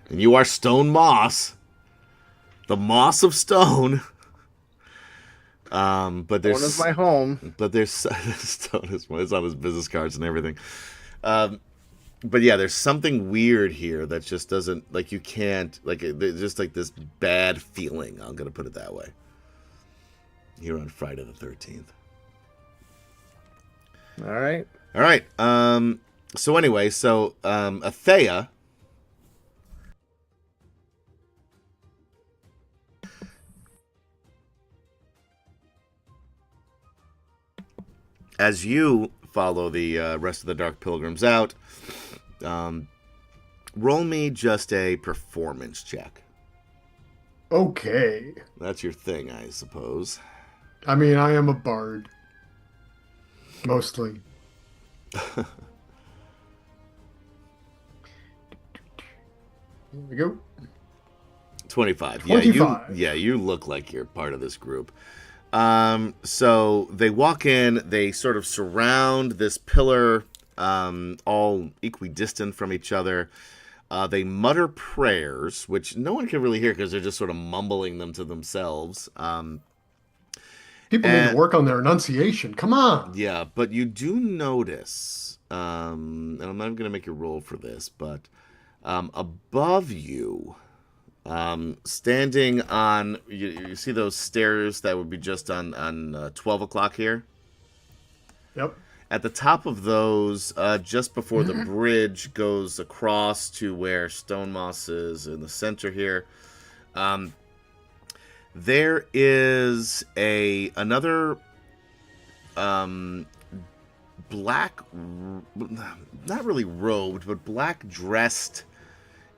And you are stone moss. The moss of stone. But there's Stone is my home. But there's stone is it's on his business cards and everything. But yeah, there's something weird here that just doesn't, like, you can't, like, there's just like this bad feeling. I'm gonna put it that way. Here on Friday the 13th. All right. All right. So anyway, Athea. As you follow the rest of the Dark Pilgrims out, roll me just a performance check. Okay. That's your thing, I suppose. I mean, I am a bard. Mostly. Here we go. 25. 25. You look like you're part of this group. So they walk in, they sort of surround this pillar, all equidistant from each other. They mutter prayers, which no one can really hear because they're just sort of mumbling them to themselves. People need to work on their enunciation. Come on. Yeah, but you do notice, and I'm not even going to make you roll for this, but above you, standing on, you see those stairs that would be just on 12 o'clock here? Yep. At the top of those, just before the bridge goes across to where Stone Moss is in the center here, there is another black, not really robed, but black dressed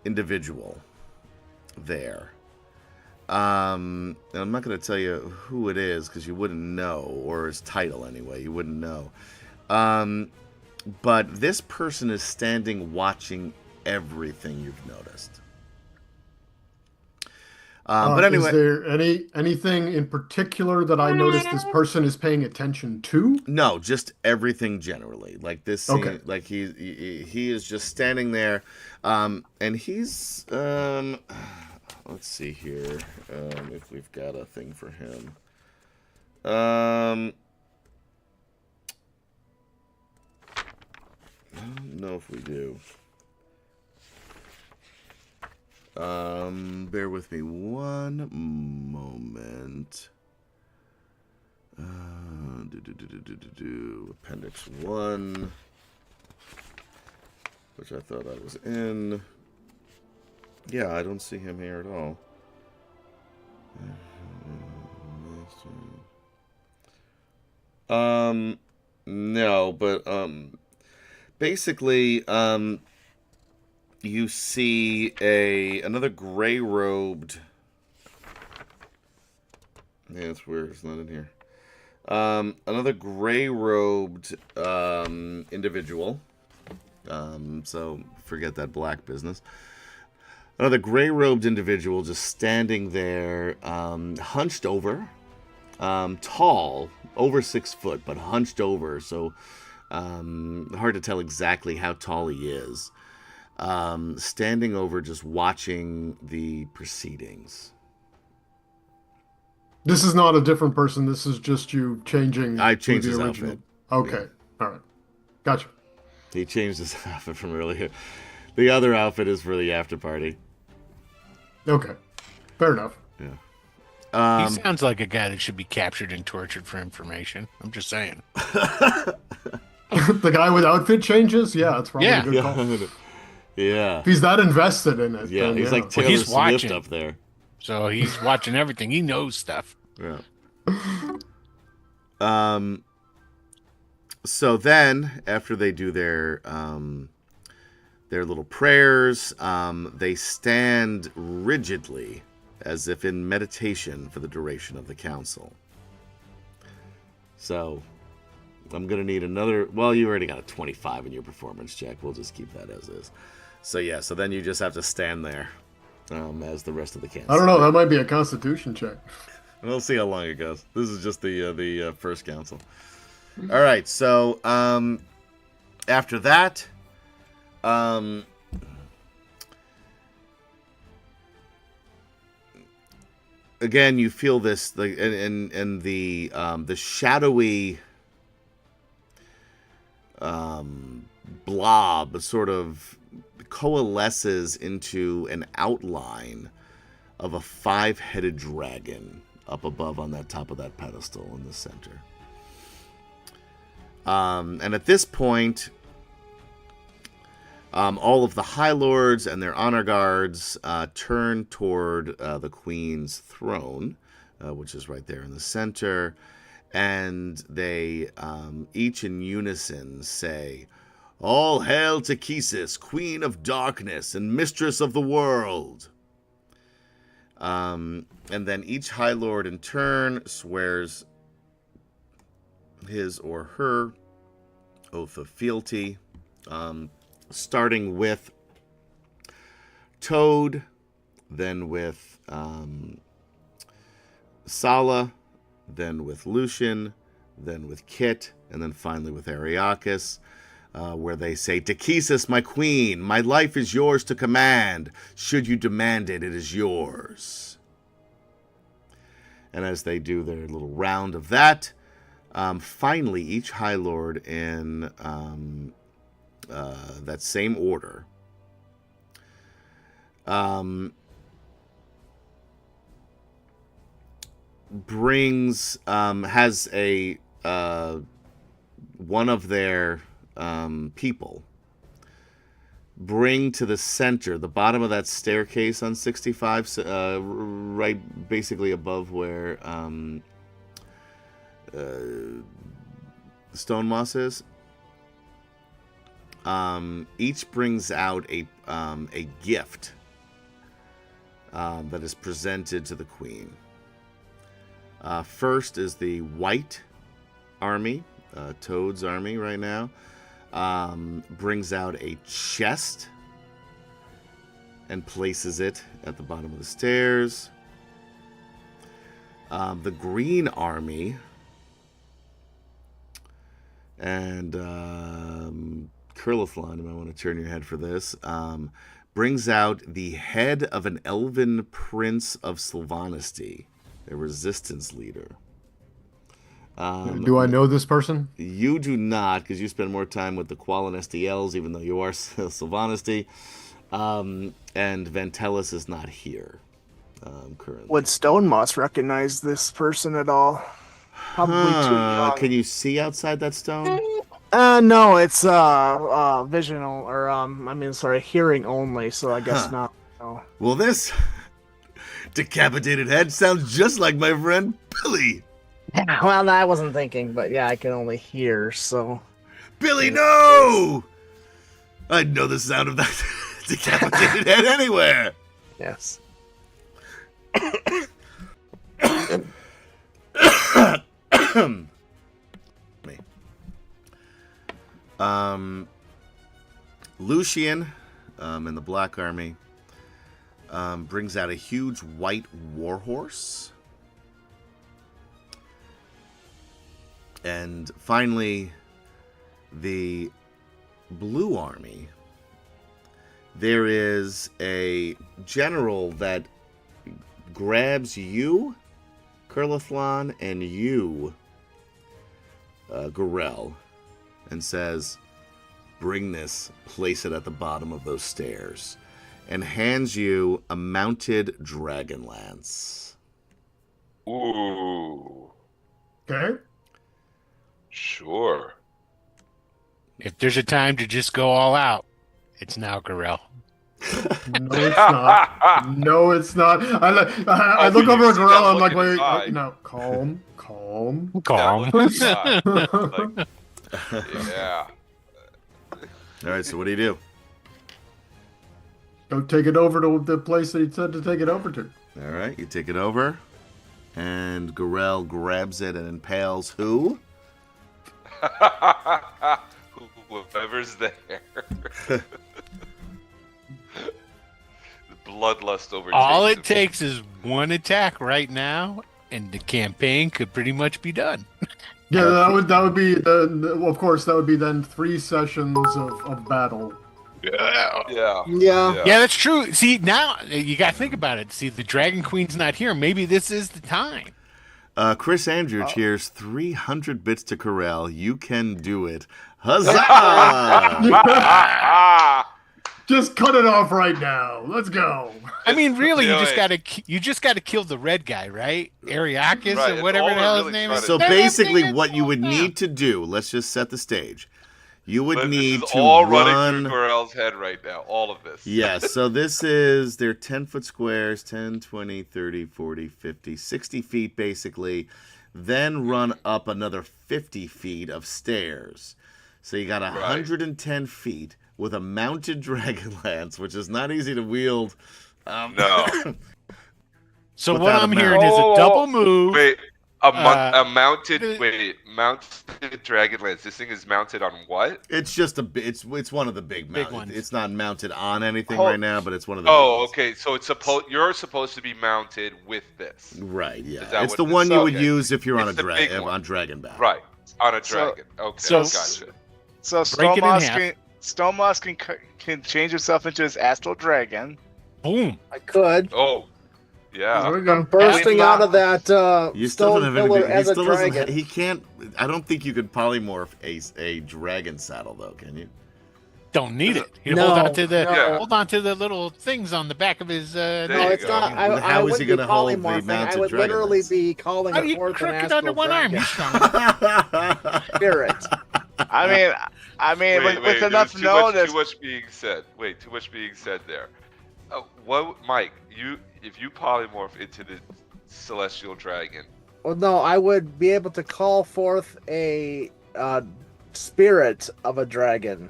individual there. And I'm not going to tell you who it is because you wouldn't know, or his title anyway, you wouldn't know. But this person is standing watching everything you've noticed. But anyway, is there anything in particular that I noticed this person is paying attention to? No, just everything generally. Like this scene, Okay. like he is just standing there, and he's let's see here, if we've got a thing for him. I don't know if we do. Bear with me one moment. Appendix 1, which I thought I was in. Yeah, I don't see him here at all. No, but basically, you see another gray-robed. Yeah, it's weird. It's not in here. Another gray-robed individual. So forget that black business. Another gray-robed individual just standing there, hunched over, tall, over 6 foot, but hunched over. So hard to tell exactly how tall he is. Standing over, just watching the proceedings. This is not a different person. This is just you changing. I changed the his original. outfit. Okay. All right. Gotcha. He changed his outfit from earlier. The other outfit is for the after party. Okay. Fair enough. Yeah. He sounds like a guy that should be captured and tortured for information. I'm just saying. The guy with outfit changes? Yeah, it's probably a Yeah. good call. Yeah. If he's that invested in it, Yeah, then he's like Well, Taylor he's Swift watching. up there. So he's watching everything. He knows stuff. Yeah. So then, after they do their little prayers, they stand rigidly, as if in meditation for the duration of the council. So, I'm going to need another... Well, you already got a 25 in your performance check. We'll just keep that as is. So, yeah, so then you just have to stand there as the rest of the council. I don't know. That might be a constitution check. We'll see how long it goes. This is just the first council. All right, so after that, again, you feel this, and the shadowy blob sort of coalesces into an outline of a 5-headed dragon up above on that top of that pedestal in the center. And at this point, all of the High Lords and their honor guards turn toward the Queen's throne, which is right there in the center, and they each in unison say, "All hail to Kisis, Queen of Darkness and Mistress of the World." And then each High Lord in turn swears his or her oath of fealty, starting with Toad, then with Sala, then with Lucian, then with Kit, and then finally with Ariakis, where they say, "Dekesis, my queen, my life is yours to command. Should you demand it, it is yours." And as they do their little round of that, finally, each High Lord in that same order has a one of their people bring to the center, the bottom of that staircase on 65, right basically above where Stone Moss is. Each brings out a gift that is presented to the Queen. First is the White Army, Toad's army right now. Brings out a chest and places it at the bottom of the stairs. The Green Army and Curlithlon, you might want to turn your head for this, brings out the head of an elven prince of Sylvanesty, a resistance leader. Do I know this person? You do not, because you spend more time with the Qualinesti elves, even though you are Sylvanesty. And Vantellis is not here currently. Would Stone Moss recognize this person at all? Probably too young. Can you see outside that stone? No, it's visional, or hearing only. So I guess not. No. Well, this decapitated head sounds just like my friend Billy. Yeah, well, I wasn't thinking, but yeah, I can only hear. So, Billy, no! I'd know the sound of that decapitated head anywhere. yes. Me. Lucian in the Black Army brings out a huge white warhorse. And finally, the Blue Army. There is a general that grabs you, Curlithlon, and you, Gorel, and says, "Bring this, place it at the bottom of those stairs," and hands you a mounted DragonLance. Ooh, Okay. sure. If there's a time to just go all out, it's now, Garel. No, it's not. No, it's not. I Oh, look but over you at see Gorilla. that I'm look like, in his wait, eye. no, calm, calm. Calm. Yeah, look in his eye. Like, yeah. All right, so what do you do? Go take it over to the place that he said to take it over to. All right, you take it over, and Garel grabs it and impales who? Whoever's there. The bloodlust overtakes All him. it takes is one attack right now, and the campaign could pretty much be done. Yeah, that would be well, of course, that would be then 3 sessions of battle. Yeah. Yeah. Yeah, that's true. See, now you got to think about it. See, the Dragon Queen's not here. Maybe this is the time. Chris Andrew cheers 300 bits to Corral. You can do it. Huzzah! Just cut it off right now. Let's go. I mean, really, you do just it. got to kill the red guy, right? Ariakis Right, or it's whatever all the we're hell his really name trying is. to So do. basically, what you would need to do, let's just set the stage. You would But need this is to all run. running through Corral's head right now. All of this. Yes, so this is, they're 10-foot squares, 10, 20, 30, 40, 50, 60 feet basically. Then run up another 50 feet of stairs. So you got 110 feet with a mounted Dragonlance, which is not easy to wield. No. So Without what a I'm mount. hearing is a double move. Wait, mounted. the- Mounted Dragonlance. This thing is mounted on what? It's just it's one of the big Big mounted. ones. It's not mounted on anything Oh. right now, but it's one of the Oh, big ones. okay. So it's you're supposed to be mounted with this, Right, yeah. Is that It's what the it is? one you would Okay. use if you're on It's the big one. on Dragon Battle. right? On a So- dragon. Okay, so- gotcha. So Break it in half. Stone Moss can change himself into his astral dragon. Boom. I could. Oh, yeah. There we go. Bursting out of that You still don't stone have pillar anything. as He a still doesn't. dragon. He can't. I don't think you could polymorph a dragon saddle, though. Can you? Don't need it. You No, hold on to the no. hold on to the little things on the back of his. There No, you it's go. not. How I is would he be gonna hold the polymorphing. mounted I would literally Dragonlance? be calling How it do you forth an crook it astral under one arm? dragon You strong. spirit. I mean, Wait, with there's enough too notice. much being said. Wait, too much being said there. What, Mike? If you polymorph into the celestial dragon, Well, no, I would be able to call forth a spirit of a dragon.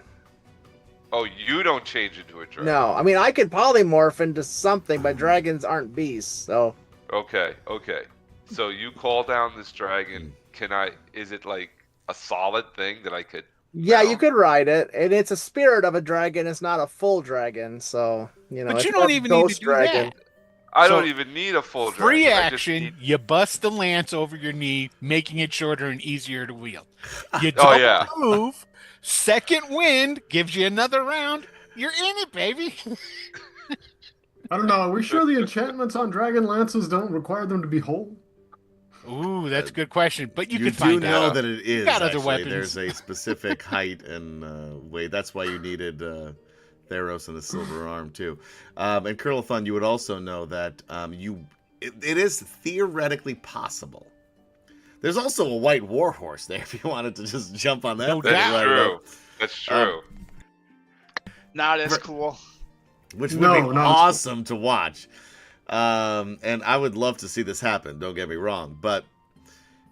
oh, you don't change into a dragon. No, I mean I could polymorph into something, but dragons aren't beasts. So Okay. So you call down this dragon. Is it like a solid thing that I could? yeah, No. you could ride it, and it's a spirit of a dragon. It's not a full dragon, so But it's you more don't even need ghost to do that. I So, don't even need a full Free dragon. I just action. need- You bust the lance over your knee, making it shorter and easier to wield. You Oh, double yeah. move. Second wind gives you another round. You're in it, baby. I don't know. Are we sure the enchantments on Dragon Lances don't require them to be whole? Ooh, that's a good question. But you You could do find know out. that it is. got other Actually, weapons. there's a specific height and weight. That's why you needed Theros and the silver arm too. And Colonel Thun, you would also know that it is theoretically possible. There's also a white warhorse there if you wanted to just jump on that. No thing doubt. right True. up, That's true. Not as cool. which would No, be no, it's- awesome to watch. And I would love to see this happen. Don't get me wrong, but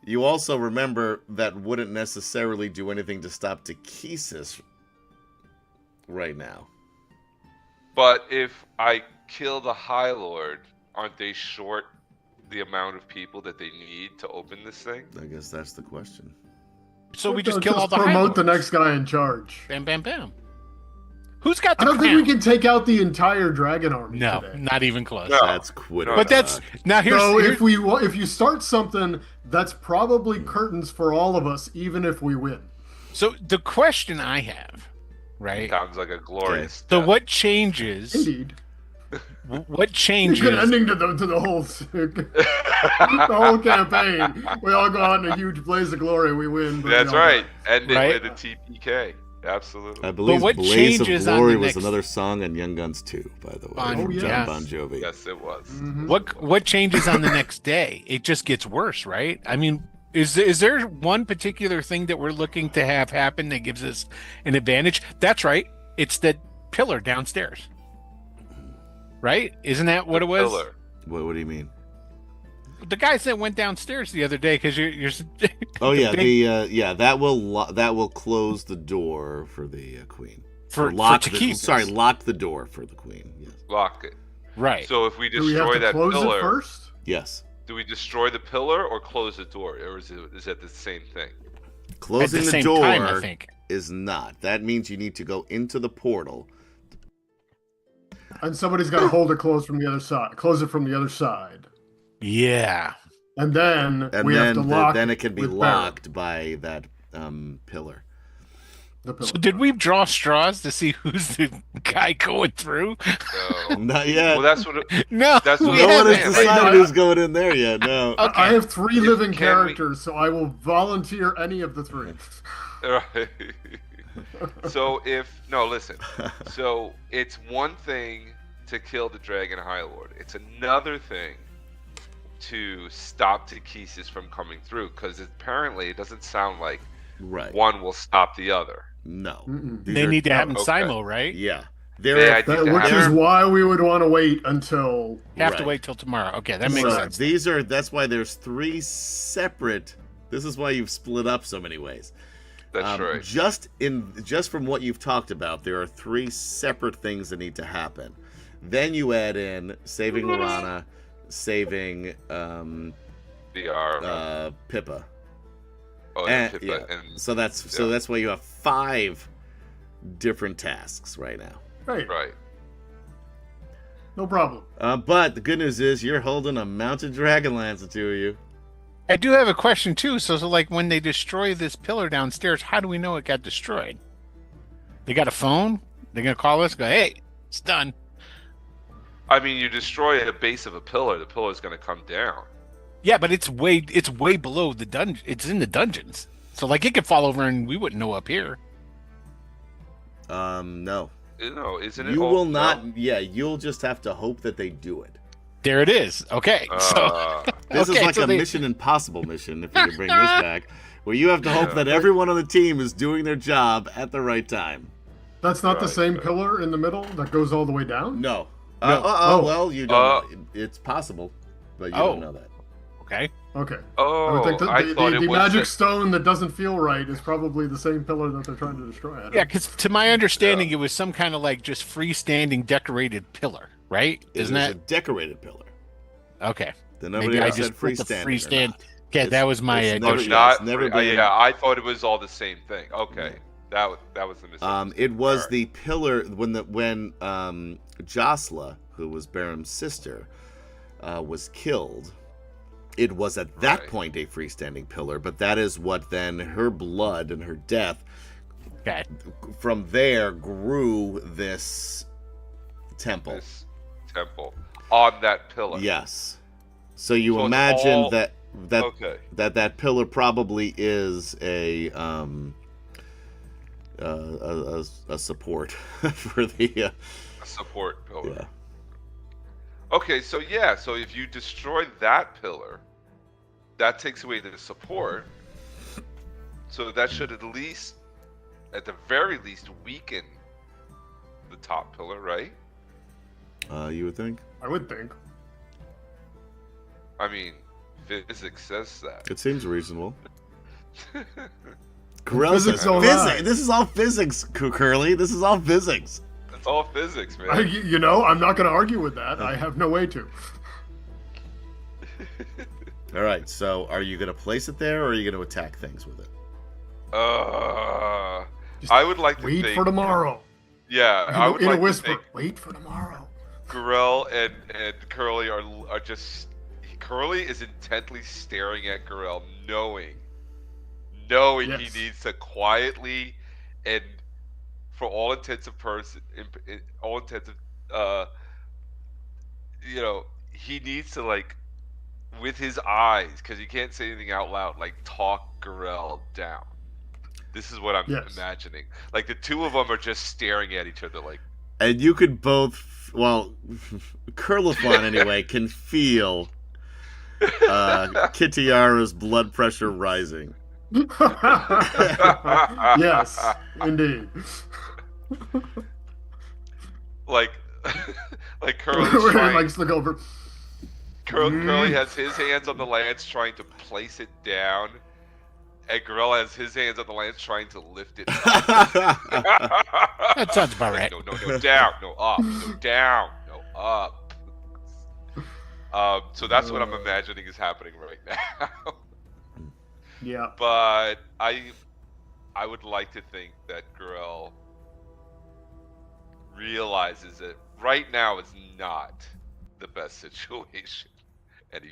you also remember that wouldn't necessarily do anything to stop Takesis right now. But if I kill the High Lord, aren't they short the amount of people that they need to open this thing? I guess that's the question. So we just kill all the promote the High next guy in charge. Bam, bam, bam. Who's got the I don't think crown? we can take out the entire dragon army No, today. not even close. No. That's quitter. But that's now here's, So here's if you start something, that's probably curtains for all of us, even if we win. so the question I have, right? Sounds like a glorious. So death. what changes? Indeed. What Good changes? ending to the whole the whole campaign. We all go out in a huge blaze of glory. We win. But That's we all right. End it Right. with a TPK. Absolutely. I believe what Blaze of changes on Glory the was next- another song on Young Guns 2, by the way, On- from John yes. Bon Jovi. Yes, it was. Mhm. What changes on the next day? It just gets worse, right? I mean, is there one particular thing that we're looking to have happen that gives us an advantage? That's right. It's that pillar downstairs. Right? Isn't that what The it was? pillar. What do you mean? The guys that went downstairs the other day because you're Oh the yeah, big- that will close the door for the queen. for Or lock Takesis. lock the door for the queen. Yes. Lock it. Right. So if we Do we have destroy to that close pillar, it first? Yes. do we destroy the pillar or close the door, or is it the same thing? Closing At the the same door time, I think. is not. That means you need to go into the portal. And somebody's got to hold it closed from the other side. Close it from the other side. Yeah. And then And we have to lock then it can be with locked by that pillar. the pillar. So did we draw straws to see who's the guy going through? No. Not yet. Well, that's what. No, That's we what- no one haven't. has Hey, decided no, who's going in there yet. No. Okay. I have three living can we- characters, so I will volunteer any of the three. Right. So listen. So it's one thing to kill the Dragon High Lord. It's another thing to stop Takesis from coming through, because apparently it doesn't sound like Right. one will stop the other. No. Mm-mm. These They are- need to happen Okay. simo, right? Yeah. Yeah, There I are, think to Which have- is why we would want to wait until. Have to Right. wait till tomorrow. Okay, that makes so sense. that's why there's three separate. This is why you've split up so many ways. That's right. Just from what you've talked about, there are three separate things that need to happen. Then you add in saving Lorana, saving The Pippa. and And, Pippa yeah. and So that's why you have 5 different tasks right now. Right. right. No problem. But the good news is you're holding a mounted Dragonlance, the two of you. I do have a question too. So like when they destroy this pillar downstairs, how do we know it got destroyed? They got a phone? They're gonna call us and go, hey, it's done. I mean, you destroy the base of a pillar, the pillar is going to come down. Yeah, but it's way below the dungeon. It's in the dungeons. So like it could fall over and we wouldn't know up here. No. No, isn't it? You all- will no? not. Yeah, you'll just have to hope that they do it. There it is. Okay. This Okay, is like so a they- Mission Impossible mission, if you can bring this back, where you have to hope that everyone on the team is doing their job at the right time. That's not the Right, same right. pillar in the middle that goes all the way down? No. No. Well, you don't. know. It's possible, but you Oh. don't know that. Okay. Okay. Oh, I would think I the thought it was magic the- stone that doesn't feel right is probably the same pillar that they're trying to destroy. I don't Yeah, because to my understanding, it was some kind of like just freestanding decorated pillar, right? Isn't It is that a decorated pillar? okay? Then nobody Maybe I else said just put the freestanding. or freestand. not. Yeah, It's- that was my it's Oh, never- addition. yeah, not it's never free- been- yeah, I thought it was all the same thing. Okay, that was the mistake. It was Alright. the pillar when Josla, who was Baram's sister, was killed. It was at that Right. point a freestanding pillar, but that is what then her blood and her death Okay. from there grew this temple. This temple on that pillar. Yes. So you So it's imagine all- that Okay. that pillar probably is a support for the A support pillar. yeah. Okay, so so if you destroy that pillar, that takes away the support. So that should at the very least, weaken the top pillar, right? You would think. I would think. I mean, physics says that. It seems reasonable. Corell Physics says, don't lie. This is all physics, Curly. This is all physics. It's all physics, man. I'm not going to argue with that. I have no way to. All right. So, are you going to place it there, or are you going to attack things with it? I would like to Wait think. for tomorrow. Yeah, I would In like a to whisper. think Wait for tomorrow. Garel and Curly are just. Curly is intently staring at Garel, knowing Yes. he needs to quietly and, for all intents and he needs to, like, with his eyes, because he can't say anything out loud, like, talk Garel down. This is what I'm Yes. imagining. Like the two of them are just staring at each other, like. And you could both, well, Curlifon anyway, can feel Kitiara's blood pressure rising. Yes, indeed. like, like Curly's He trying. likes to look over. Curly has his hands on the lance, trying to place it down, and Gorilla has his hands on the lance, trying to lift it up. That sounds about right. No, down, no up, no down, no up. So that's what I'm imagining is happening right now. Yeah. But I would like to think that Gorilla realizes that right now is not the best situation, and he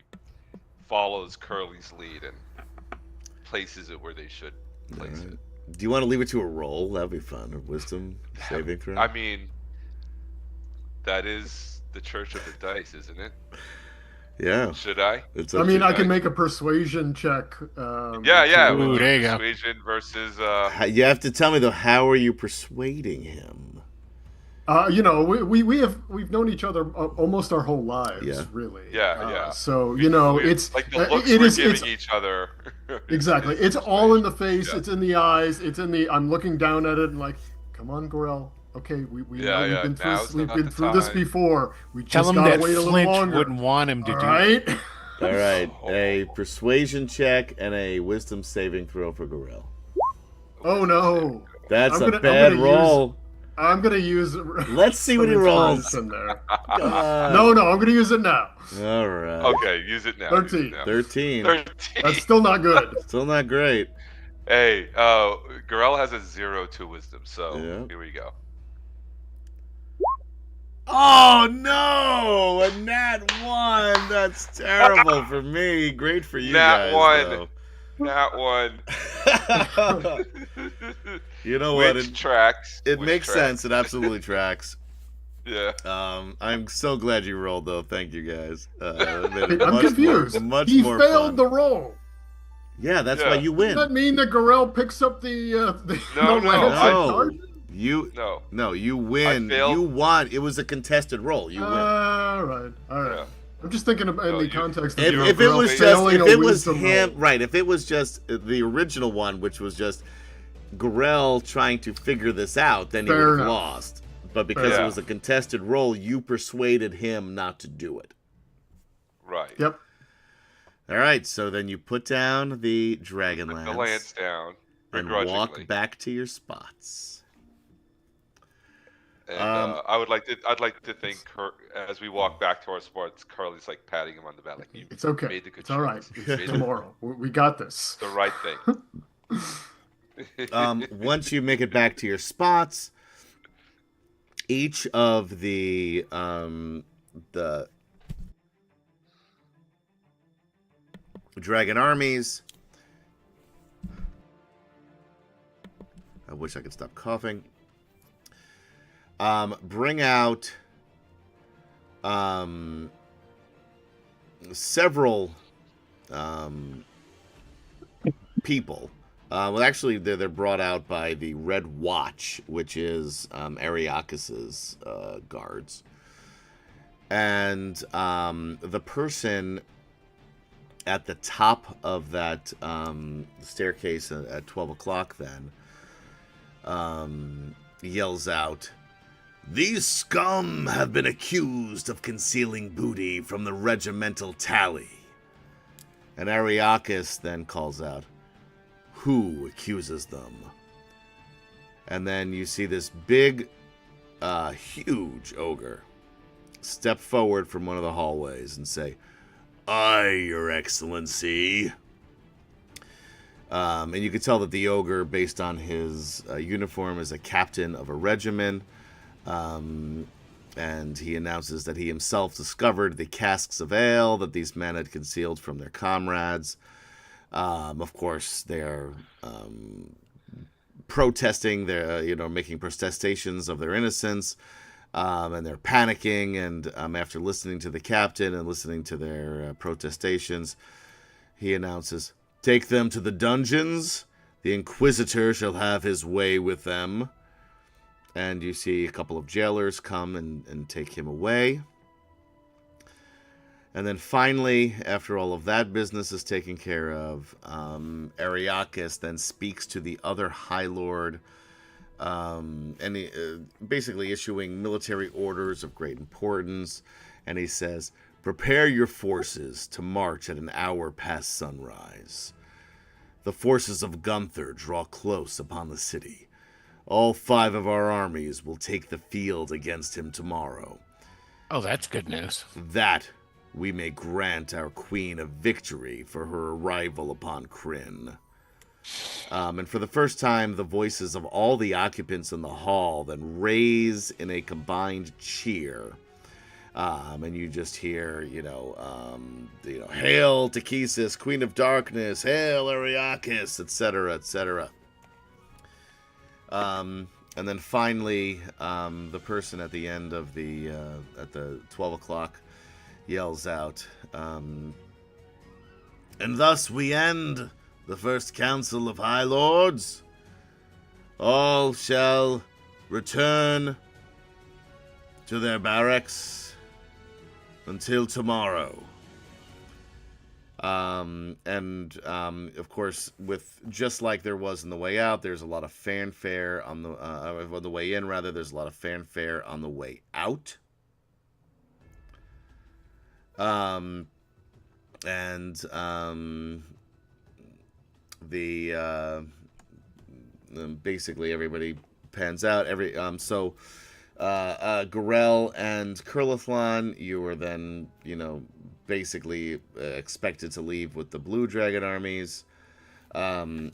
follows Curly's lead and places it where they should place it. Do you want to leave it to a roll? That'd be fun. A wisdom saving throw. I mean, that is the Church of the Dice, isn't it? Yeah. Should I? It's I up mean, to I you. can make a persuasion check. Yeah. Ooh, With there you go. persuasion versus. You have to tell me though. How are you persuading him? We've known each other almost our whole lives, Yeah. really. Yeah. So it's like the looks it we're is giving it's each other. exactly. It's all in the face. It's in the eyes. It's in the. I'm looking down at it and like, come on, Gorell. Okay, we know we've been through Now's we've not been the through this time. before. We Tell just him gotta that wait a little Flint longer. wouldn't want him to All do. right. All right. A persuasion check and a wisdom saving throw for Gorell. Oh no. That's I'm a gonna- I'm bad gonna roll. I'm gonna use. Let's see what he some rolls. inspiration there. God. No, I'm gonna use it now. All right. Okay, use it now. 13. 13. 13. That's still not good. Still not great. Hey, Gorell has a 0 to wisdom, so Yeah. here we go. Oh no! A nat 1. That's terrible for me. Great for you Nat guys. 1. Nat 1. Though. You know what? Which tracks. It Which makes tracks. sense. It absolutely tracks. Yeah. I'm so glad you rolled though. Thank you guys. I'm confused. Much He more failed fun. the roll. Yeah, that's Yeah. why you Does win. that mean that Gorell picks up the No, lance no. and No. charges? You No. you win. I failed. You won. It was a contested roll. You win. All right. Yeah. I'm just thinking in No, the you- context of If, you know, if it Gorell was just failing if a it was wisdom him roll. right, if it was just the original one, which was just Gorell trying to figure this out, then he Fair would have enough. lost. But because it Yeah. was a contested roll, you persuaded him not to do it. Right. Yep. All right, so then you put down the dragon Put lance the lance down. and Begrudgingly. walk back to your spots. And I'd like to think as we walk back to our spots, Carly's like patting him on the back, like you It's okay. made the good It's all right. choice. You made It's tomorrow. We got this. the right thing. Once you make it back to your spots, each of the dragon armies. I wish I could stop coughing. Bring out several people. Well, actually, they're brought out by the Red Watch, which is Ariakis's guards. And the person at the top of that staircase at 12 o'clock then yells out, "These scum have been accused of concealing booty from the regimental tally." And Ariakis then calls out, "Who accuses them?" And then you see this big, huge ogre step forward from one of the hallways and say, "Aye, Your Excellency." And you can tell that the ogre, based on his uniform, is a captain of a regiment. And he announces that he himself discovered the casks of ale that these men had concealed from their comrades. Of course, they are protesting, they're making protestations of their innocence, and they're panicking. And after listening to the captain and listening to their protestations, he announces, "Take them to the dungeons. The Inquisitor shall have his way with them. And you see a couple of jailers come and take him away. And then finally, after all of that business is taken care of, Ariakis then speaks to the other High Lord, and he, basically issuing military orders of great importance. And he says, "Prepare your forces to march at an hour past sunrise. The forces of Gunther draw close upon the city. All 5 of our armies will take the field against him tomorrow. Oh, that's good news. That we may grant our queen a victory for her arrival upon Krynn." And for the first time, the voices of all the occupants in the hall then raise in a combined cheer. And you just hear, "Hail Takesis, Queen of Darkness! Hail Ariakis!" etc., etc. And then finally, the person at the end of at the 12 o'clock yells out, "And thus we end the first council of High Lords. All shall return to their barracks until tomorrow." Of course, with just like there was on the way out, there's a lot of fanfare on the way in. Rather, there's a lot of fanfare on the way out. Basically everybody pans out. Garel and Kurlathlon, you were then, basically expected to leave with the Blue Dragon armies. Jadok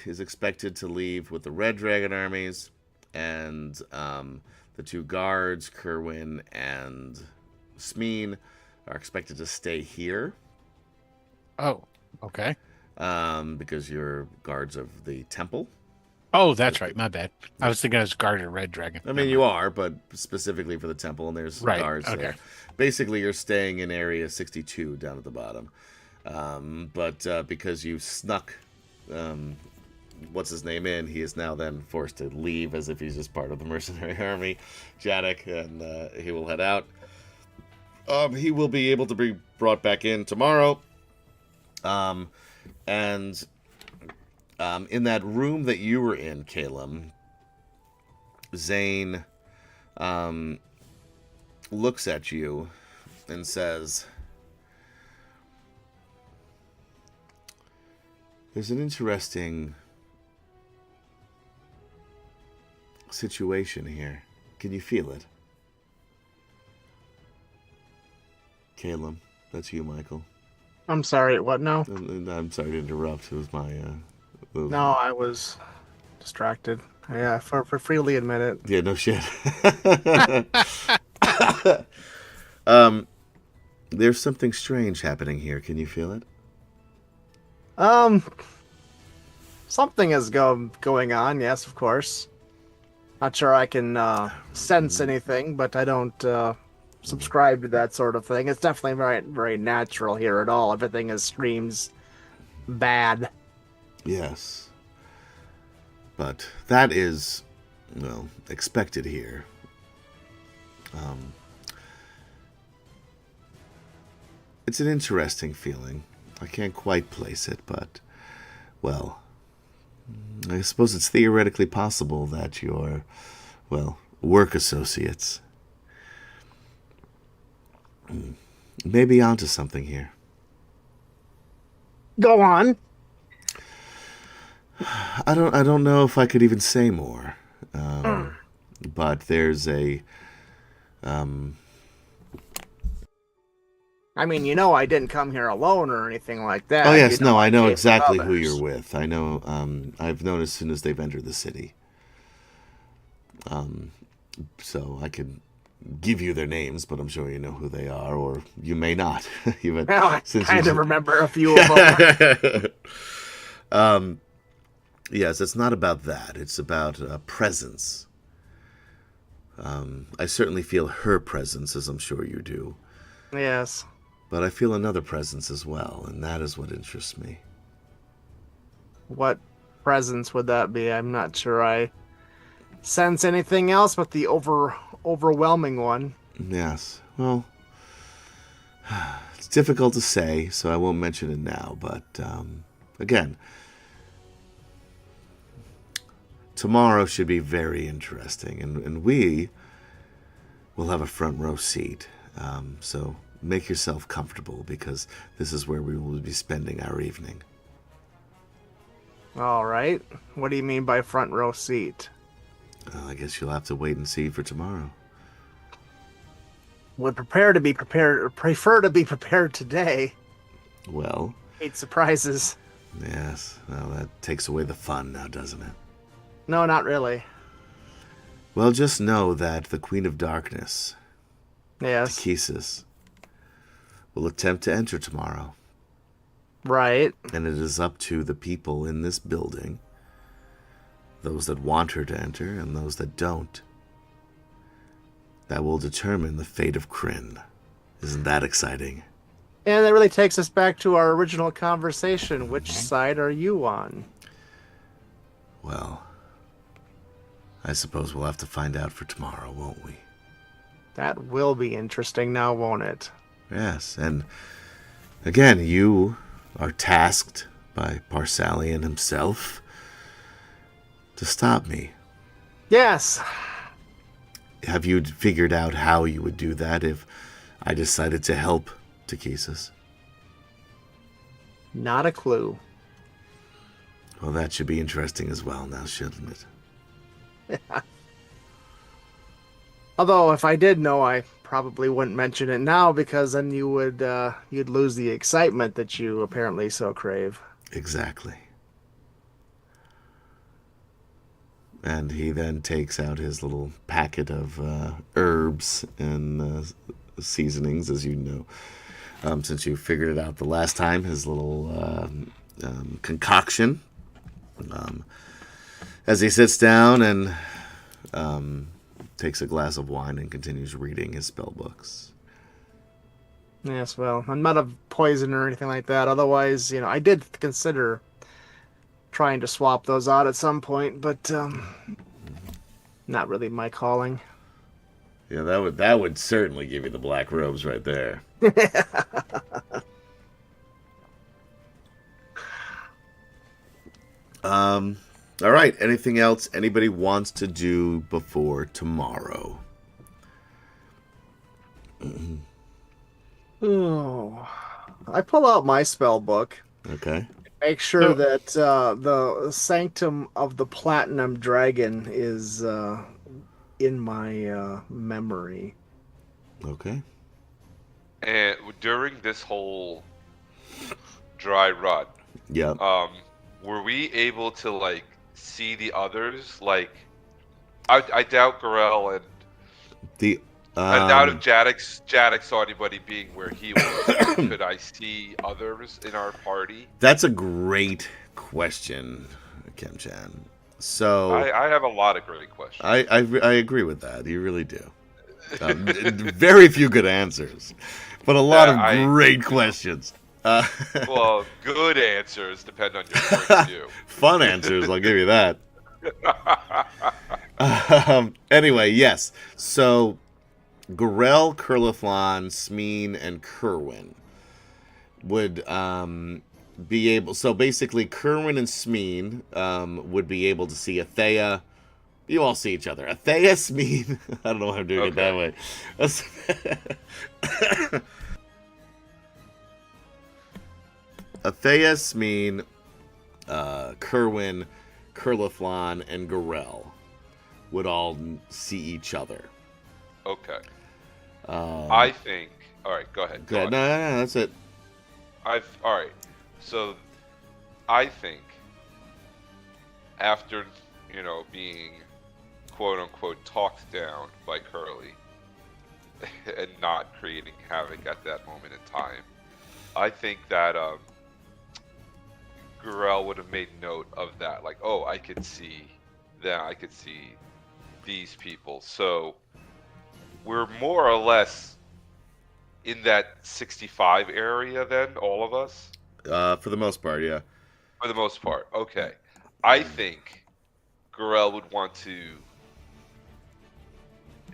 is expected to leave with the Red Dragon armies, and the 2 guards, Kerwin and Smeen, are expected to stay here. Oh, okay. Because you're guards of the temple. Oh, that's right. My bad. I was thinking I was guard of Red Dragon. I mean, you are, but specifically for the temple, and there's guards there. Basically, you're staying in Area 62 down at the bottom. Because you snuck what's-his-name in, he is now then forced to leave as if he's just part of the mercenary army, Jadok, and he will head out. He will be able to be brought back in tomorrow. In that room that you were in, Calum, Zane looks at you and says, "There's an interesting situation here. Can you feel it?" Calum, that's you, Michael. I'm sorry, what now? I'm sorry to interrupt. It was my... No, I was distracted. Yeah, for freely admit it. Yeah, no shit. There's something strange happening here. Can you feel it? Something is going on, yes, of course. Not sure I can sense anything, but I don't subscribe to that sort of thing. It's definitely very, very natural here at all. Everything screams bad. Yes. But that is, expected here. It's an interesting feeling. I can't quite place it, but, I suppose it's theoretically possible that your, work associates may be onto something here. Go on. I don't know if I could even say more. But there's a... I mean, I didn't come here alone or anything like that. Oh, yes, I know came with exactly who others. you're with. I know, I've known as soon as they've entered the city. So I could give you their names, but I'm sure you know who they are, or you may not. Well, I kind of remember a few of them. Yes, it's not about that. It's about presence. I certainly feel her presence, as I'm sure you do. Yes. But I feel another presence as well, and that is what interests me. What presence would that be? I'm not sure I sense anything else but the overwhelming one. Yes, well, it's difficult to say, so I won't mention it now, but again, tomorrow should be very interesting, and we will have a front row seat, so make yourself comfortable, because this is where we will be spending our evening. All right. What do you mean by front row seat? Well, I guess you'll have to wait and see for tomorrow. Would prefer to be prepared today. Well, Hate surprises. yes, well, that takes away the fun now, doesn't it? No, not really. Well, just know that the Queen of Darkness, Yes. Takesis, will attempt to enter tomorrow. Right. And it is up to the people in this building, those that want her to enter and those that don't, that will determine the fate of Kryn. Isn't that exciting? And that really takes us back to our original conversation. Which side are you on? Well, I suppose we'll have to find out for tomorrow, won't we? That will be interesting now, won't it? Yes, and again, you are tasked by Parsalian himself to stop me. Yes. Have you figured out how you would do that if I decided to help Takesis? Not a clue. Well, that should be interesting as well now, shouldn't it? Although, if I did know, I probably wouldn't mention it now, because then you'd lose the excitement that you apparently so crave. Exactly. And he then takes out his little packet of herbs and seasonings, as you know, since you figured it out the last time, his little concoction. As he sits down and takes a glass of wine and continues reading his spell books. Yes, well, I'm not a poisoner or anything like that. Otherwise, I did consider trying to swap those out at some point, but not really my calling. Yeah, that would certainly give you the black robes right there. All right. Anything else anybody wants to do before tomorrow? Oh, I pull out my spell book. Okay. Make sure that the Sanctum of the Platinum Dragon is in my memory. Okay. And during this whole dry run, Yep. were we able to see the others? I doubt Gorell and out of Jadek saw anybody being where he was. Could I see others in our party? That's a great question, Kim-chan. So I have a lot of great questions. I agree with that. You really do. Very few good answers, but a lot of great questions. Well, good answers depend on your point of view. Fun answers, I'll give you that. Anyway, yes. So, Gorell, Curlithlon, Smeen, and Kerwin would be able... So, basically, Kerwin and Smeen would be able to see Athea. You all see each other. Athea, Smeen... I don't know why I'm doing it that way. Athea, Smeen, Kerwin, Curlithlon, and Gorell would all see each other. Okay. I think... Alright, go ahead. Go ahead. No, that's it. Alright. So, I think after, being quote-unquote talked down by Curly and not creating havoc at that moment in time, I think that Gorell would have made note of that. I could see that. I could see these people. So we're more or less in that 65 area then, all of us? For the most part, yeah. For the most part. Okay. I think Gorell would want to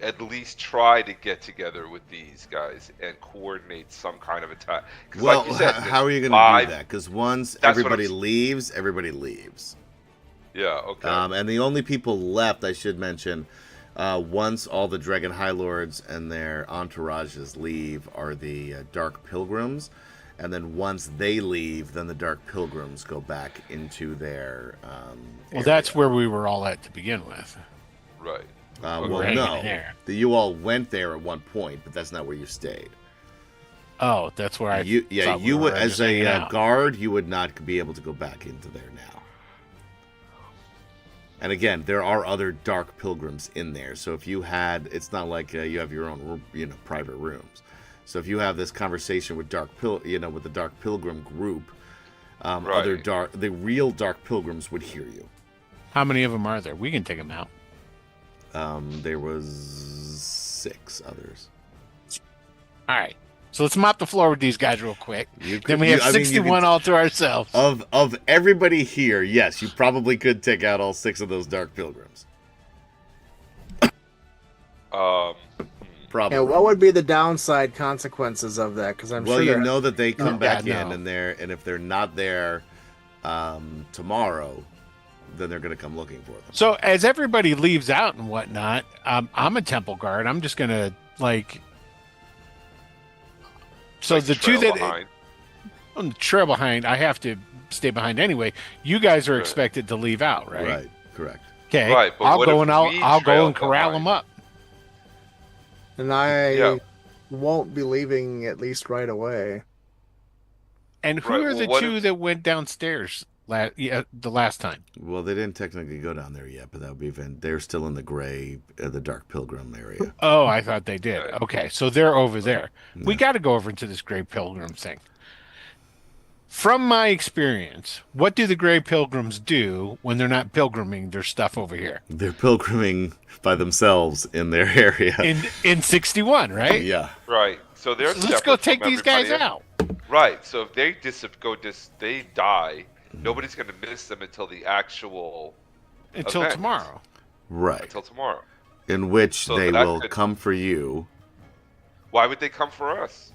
at least try to get together with these guys and coordinate some kind of attack. 'Cause Well, like you said, how are you going to do that? Because once That's what everybody I'm- leaves, everybody leaves. Yeah, okay. And the only people left, I should mention, once all the Dragon High Lords and their entourages leave, are the Dark Pilgrims. And then once they leave, then the Dark Pilgrims go back into their. Well, that's where we were all at to begin with. Right. Well, we're hanging no, in there. you all went there at one point, but that's not where you stayed. Oh, that's where I. You thought we would were as just hanging a out. guard, you would not be able to go back into there now. And again, there are other Dark Pilgrims in there. So if you had, it's not like you have your own, private rooms. So if you have this conversation with with the Dark Pilgrim group, Right. the real Dark Pilgrims would hear you. How many of them are there? We can take them out. There was 6 others. All right. So let's mop the floor with these guys real quick. You Then we have 61 all to ourselves. Of everybody here, yes, you probably could take out all 6 of those Dark Pilgrims. Probably. And what would be the downside consequences of that? Because I'm Well, sure you there- know that they come back Yeah, in, no. and if they're not there tomorrow, then they're going to come looking for them. So as everybody leaves out and whatnot, I'm a temple guard. I'm just gonna like. So Like the two trail that behind. on the trail behind, I have to stay behind anyway. You guys are Right. expected to leave out, right? Right, correct. Okay. Right, but I'll what go if and I'll we go trail and corral behind? them up. and I Yeah. won't be leaving at least right away. And who Right, are well, the what two if- that went downstairs the last time? Well, they didn't technically go down there yet, but that would be they're still in the gray, the Dark Pilgrim area. Oh, I thought they did. Right. Okay, so they're over there. We Yeah. got to go over into this Gray Pilgrim thing. From my experience, what do the Gray Pilgrims do when they're not pilgriming their stuff over here? They're pilgriming by themselves in their area. In 61, right? Yeah. Right. So they're So let's go separate take from these guys everybody out. Right. So if they they die, nobody's going to miss them until the actual Until event. tomorrow. Right. Until tomorrow. In which So they that will could- come for you. Why would they come for us?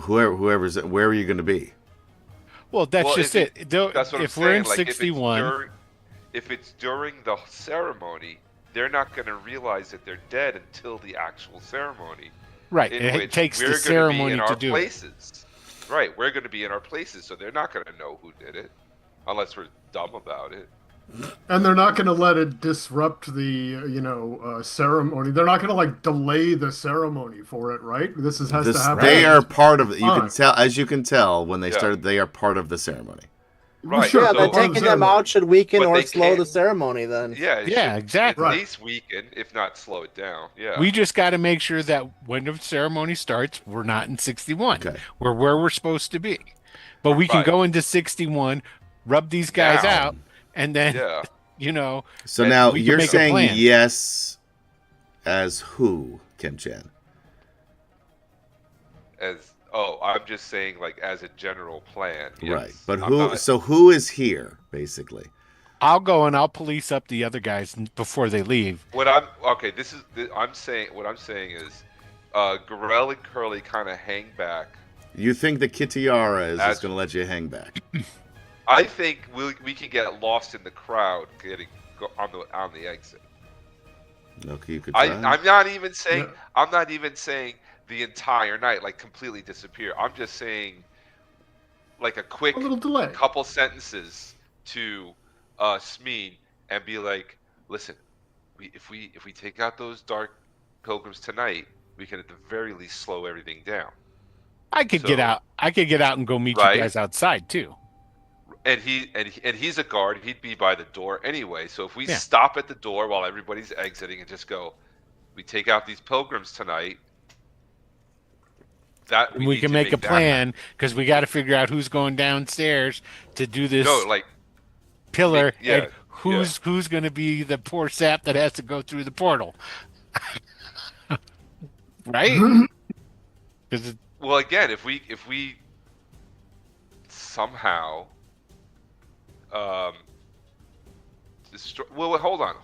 Whoever's where are you going to be? Well, that's Well, just if it. They'll- That's what if I'm we're saying. in Like, 61, if it's during the ceremony, they're not going to realize that they're dead until the actual ceremony. right, In it which takes we're the gonna be ceremony in to our do it. places. Right, we're going to be in our places, so they're not going to know who did it, unless we're dumb about it. And they're not going to let it disrupt the, ceremony. They're not going to like delay the ceremony for it, right? This has to happen. They are part of it. You can Fine. tell, as you can tell, when they Yeah. started, they are part of the ceremony. Right. Sure, Yeah, so- then part of the taking them ceremony. out should weaken But or they slow can't- the ceremony. Then Yeah, it Yeah, should exactly. At Right. least weaken, if not slow it down. Yeah. We just got to make sure that when the ceremony starts, we're not in 61. Okay. We're where we're supposed to be. But we can Right. go into 61, rub these guys Now. out, and then, Yeah. So And now we can you're make a saying plan. yes as who, Kim Chan? I'm just saying, like, as a general plan. Yes. Right. But I'm who not- so who is here, basically? I'll go and I'll police up the other guys before they leave. What I'm okay. What I'm saying is, Gorell and Curly kind of hang back. You think the Kitiara is As- just gonna let you hang back? I think we can get lost in the crowd on the exit. Okay, you could try. I'm not even saying Yeah. I'm not even saying the entire night, like completely disappear. I'm just saying like a quick A little delay. couple sentences to Smeen and be like, listen, if we take out those Dark Pilgrims tonight, we can at the very least slow everything down. I could So- get out. I could get out and go meet Right. you guys outside too. And he's a guard. He'd be by the door anyway. So if we Yeah. stop at the door while everybody's exiting and just go, we take out these pilgrims tonight. That We need can to make a that plan because we got to figure out who's going downstairs to do this No, like pillar yeah, and who's going to be the poor sap that has to go through the portal. Right? Because Well, again, if we somehow destroy. Well, hold on.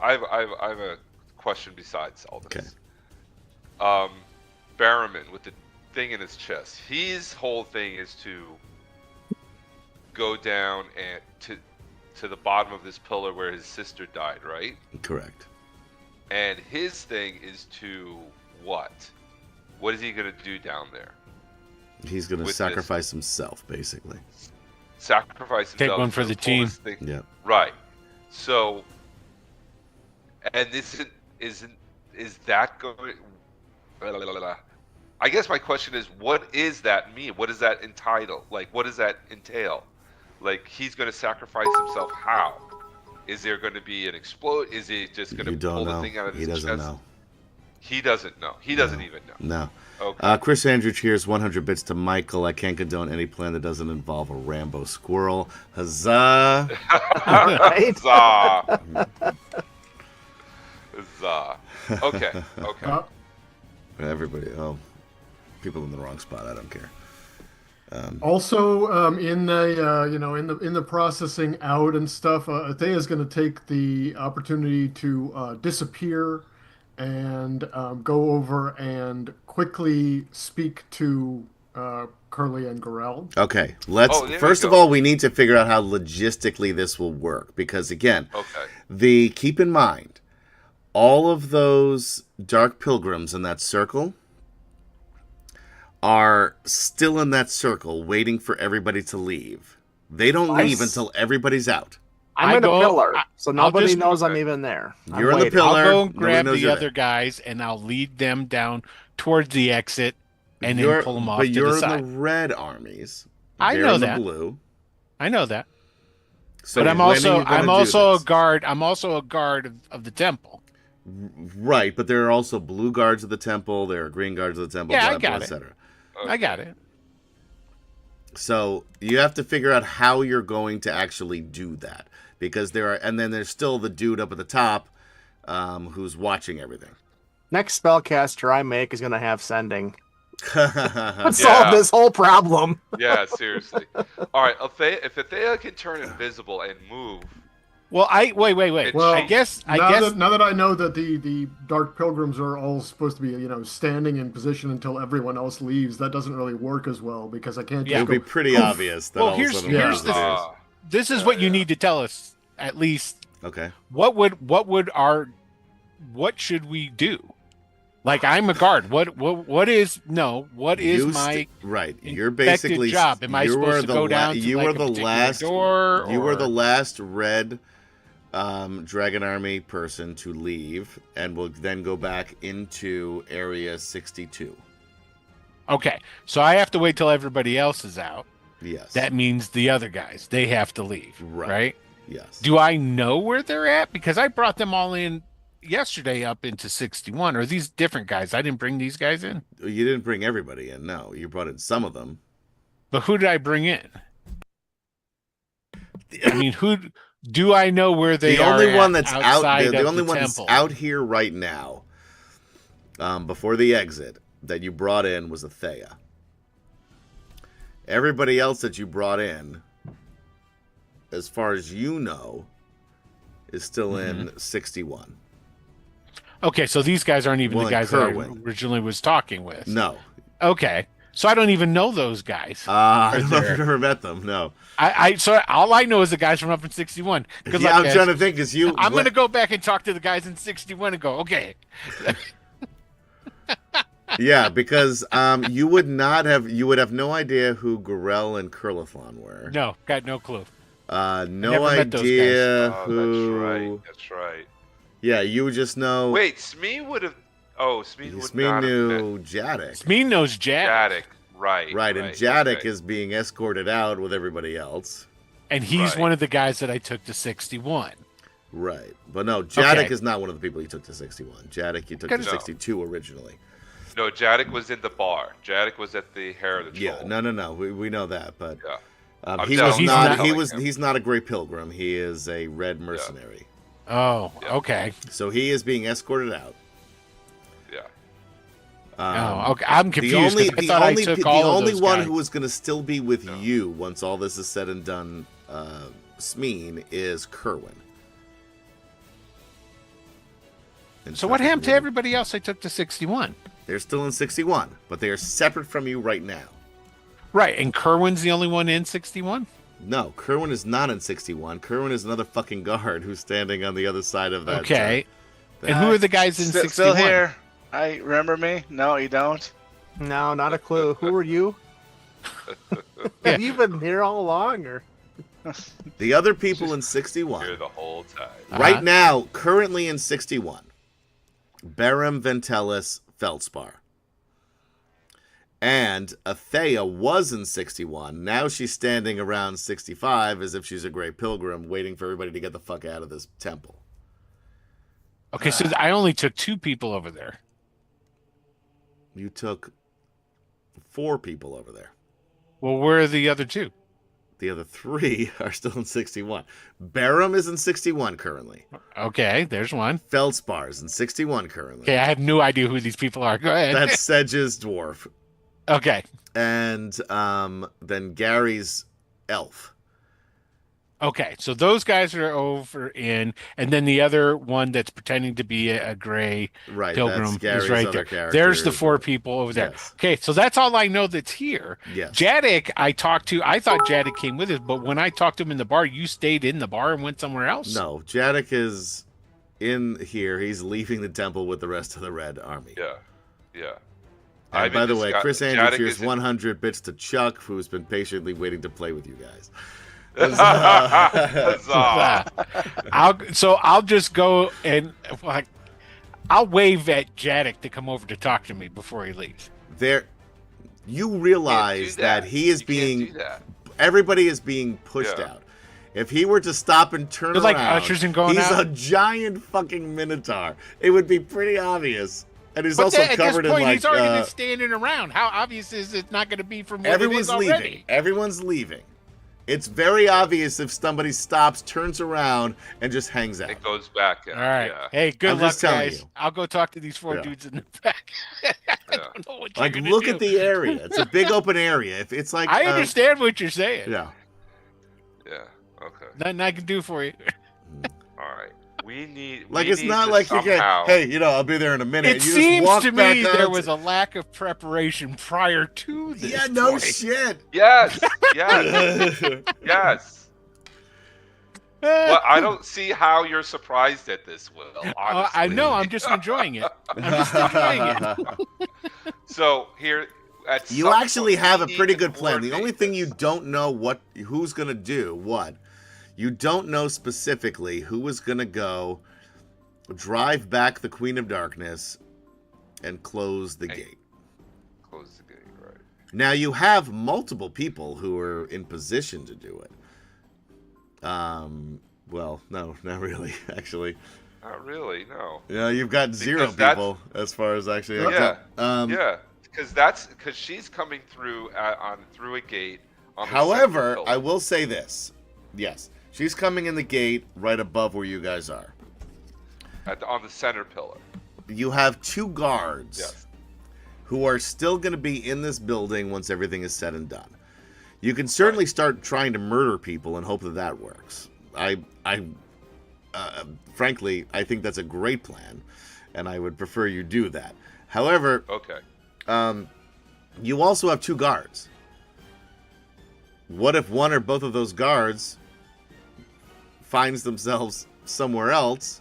I have a question besides all this. Okay. Barrowman with the thing in his chest. His whole thing is to go down and to the bottom of this pillar where his sister died, right? Correct. And his thing is to what? What is he gonna do down there? He's going to sacrifice himself, basically. Sacrifice himself. Take one for the team. Yeah. Right. So, and is that going? I guess my question is, what is that mean? What does that entitle? Like, what does that entail? Like, he's going to sacrifice himself. How? Is there going to be an explode? Is he just going to pull the thing out of his chest? He doesn't know. He doesn't know. He doesn't even know. No. Okay. Chris Andrew cheers 100 bits to Michael. I can't condone any plan that doesn't involve a Rambo squirrel. Huzzah! Right? Huzzah! Huzzah! Okay. Everybody, people in the wrong spot. I don't care. Also, in the in the processing out and stuff, Athea's going to take the opportunity to disappear and go over and quickly speak to Curly and Gorell. Okay, let's. First of all, we need to figure out how logistically this will work because, again, keep in mind, all of those dark pilgrims in that circle are still in that circle, waiting for everybody to leave. They don't leave until everybody's out. I'm in a pillar, so nobody knows I'm even there. You're in the pillar. I'll go and grab the other guys, and I'll lead them down towards the exit, and then pull them off to the side. But you're in the red armies. I know that. Blue. I know that. So but I'm also a guard. I'm also a guard of the temple. Right, but there are also blue guards of the temple. There are green guards of the temple. Yeah, blah, I got blah, it. Et I got it. So you have to figure out how you're going to actually do that. Because and then there's still the dude up at the top who's watching everything. Next spellcaster I make is going to have sending. Solve this whole problem. Yeah, seriously. All right, if Athea can turn invisible and move. Well, wait. Well, I guess now that I know that the Dark Pilgrims are all supposed to be, standing in position until everyone else leaves, that doesn't really work as well because I can't. It'll be pretty obvious. That this is what you need to tell us at least. Okay. What should we do? Like, I'm a guard. What is my right? You're basically job. Am I supposed to go down to you like were the last door? You were the last red Dragon Army person to leave, and will then go back into Area 62. Okay, so I have to wait till everybody else is out. Yes. That means the other guys, they have to leave, right? Yes. Do I know where they're at? Because I brought them all in yesterday up into 61. Or are these different guys? I didn't bring these guys in. You didn't bring everybody in, no. You brought in some of them. But who did I bring in? I mean, who do I know where they are? The only one that's out there, the only one that's out here right now, before the exit, that you brought in was Athea. Everybody else that you brought in, as far as you know, is still in 61. Okay, so these guys aren't even the guys that I originally was talking with. No. Okay, so I don't even know those guys. I don't know if you've never met them. No. So all I know is the guys from up in 61. Yeah, I'm trying to think. I'm going to go back and talk to the guys in 61 and go, okay. Yeah, because you would have no idea who Gorell and Curlithlon were. No, got no clue. No idea who. That's right. Yeah, you would just know. Wait, Smee would have. Oh, Smee would not knew Jadek. Smee knows Jadek. Right. And Jadek is being escorted out with everybody else. And he's one of the guys that I took to 61. Right. But no, Jadek is not one of the people you took to 61. Jadek you took to 62 originally. No, Jadek was in the bar. Jadek was at the Hair of the Troll. Yeah, no. We know that, but he's he's not a Grey Pilgrim. He is a red mercenary. Yeah. Oh, okay. So he is being escorted out. Oh, okay. I'm The confused. only 'cause I the thought I only took the all of only those one guys. who is going to still be with you once all this is said and done, Smeen, is Kerwin. And So what Chuck happened to Wooden. everybody else I took to 61? They're still in 61, but they are separate from you right now. Right, and Kerwin's the only one in 61? No, Kerwin is not in 61. Kerwin is another fucking guard who's standing on the other side of that. Okay. And who are the guys in 61? Still here. I remember me? No, you don't. No, not a clue. Who are you? Yeah. Have you been here all along, or? The other people in 61. Here the whole time. Right now, currently in 61, Barum Ventelis Feldspar. And Athea was in 61. Now she's standing around 65 as if she's a Grey Pilgrim waiting for everybody to get the fuck out of this temple. Okay, so I only took 2 people over there. You took 4 people over there. Well, where are the other 2? The other 3 are still in 61. Barum is in 61 currently. Okay, there's one. Feldspar is in 61 currently. Okay, I have no idea who these people are. Go ahead. That's Sedge's dwarf. Okay. And then Gary's elf. Okay, so those guys are over in, and then the other one that's pretending to be a gray Right, pilgrim that's Gary's is right other there. character. There's the 4 people over there. Yes. Okay, so that's all I know that's here. Yes. Jadek, I talked to. I thought Jadek came with us, but when I talked to him in the bar, you stayed in the bar and went somewhere else. No, Jadek is in here. He's leaving the temple with the rest of the Red Army. Yeah. And by the way, Chris Andrew Jadek cheers is in- 100 bits to Chuck, who's been patiently waiting to play with you guys. Huzzah. I'll just go and like I'll wave at Jadek to come over to talk to me before he leaves. You Can't realize do that he is You can't being, do that. everybody is being pushed Yeah. out. If he were to stop and turn They're around, like ushers and going he's out? a giant fucking minotaur. It would be pretty obvious. And he's But also at this covered in point, like he's already been standing around. How obvious is it not going to be from what everyone's it is leaving. already? Everyone's leaving. It's very obvious if somebody stops, turns around, and just hangs out. It goes back. All right. Yeah. Hey, good I'm luck, just telling guys. you. I'll go talk to these 4 Yeah. dudes in the back. I Yeah. don't know what you're Like, gonna look do. at the area. It's a big open area. If it's like, I understand what you're saying. Yeah. Yeah. Okay. Nothing I can do for you. All right. We need. Like we it's need not to like you somehow... can. Hey, I'll be there in a minute. It You seems just walk to back me on there to- was a lack of preparation prior to this. Yeah, no point. shit. Yes. Yes. Yes. Well, I don't see how you're surprised at this, Will. Honestly. I know. I'm just enjoying it. I'm just enjoying it. So here, at You some actually point, have we a need pretty to good plan. The only coordinate thing you this. don't know who's gonna do what. You don't know specifically who is gonna go drive back the Queen of Darkness and close the Hey. gate. Close the gate, right? Now you have multiple people who are in position to do it. Well, no, not really, actually. Not really, no. Yeah, you've got 0 Because that's- people as far as actually. Yeah. Um, Yeah, because she's coming through through a gate. On the However, central pillar. I will say this. Yes, she's coming in the gate right above where you guys are. On the center pillar. You have 2 guards Yes. who are still going to be in this building once everything is said and done. You can certainly start trying to murder people and hope that that works. Frankly, I think that's a great plan, and I would prefer you do that. However, Okay. you also have 2 guards. What if one or both of those guards finds themselves somewhere else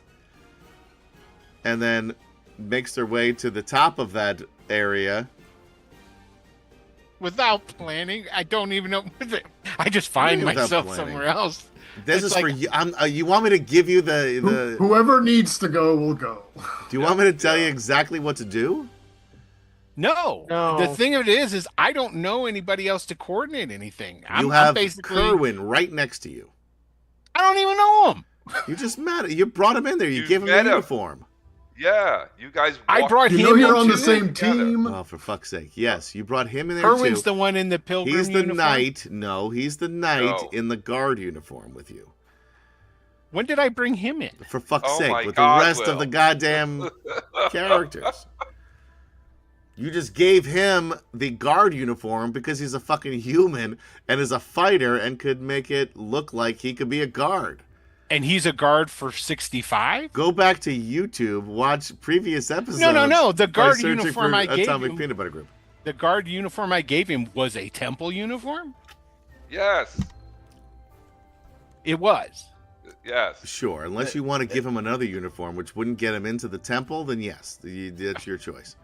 and then makes their way to the top of that area? Without planning, I don't even know. I just find Without myself planning. somewhere else. This It's is like- for you. You want me to give you the? Whoever needs to go will go. Do you want me to tell you exactly what to do? No. No. The thing of it is I don't know anybody else to coordinate anything. You I'm have basically. Kerwin right next to you. I don't even know him. You just met. You brought him in there. You You gave him met the him. uniform. Yeah, you guys. I walked brought You him know you're in on the too. same together. team. Oh, for fuck's sake! Yes, you brought him in there Kerwin's too. the one in the pilgrim He's the uniform. knight. No, he's the knight No. in the guard uniform with you. When did I bring him in? For fuck's Oh sake, my with God, the rest of Will. the goddamn characters. You just gave him the guard uniform because he's a fucking human and is a fighter and could make it look like he could be a guard. And he's a guard for 65? Go back to YouTube, watch previous episodes. No. The by guard searching uniform for I gave Atomic him. Peanut Butter Group. The guard uniform I gave him was a temple uniform? Yes. It was. Yes. Sure, unless you want to give him another uniform, which wouldn't get him into the temple, then yes, that's your choice.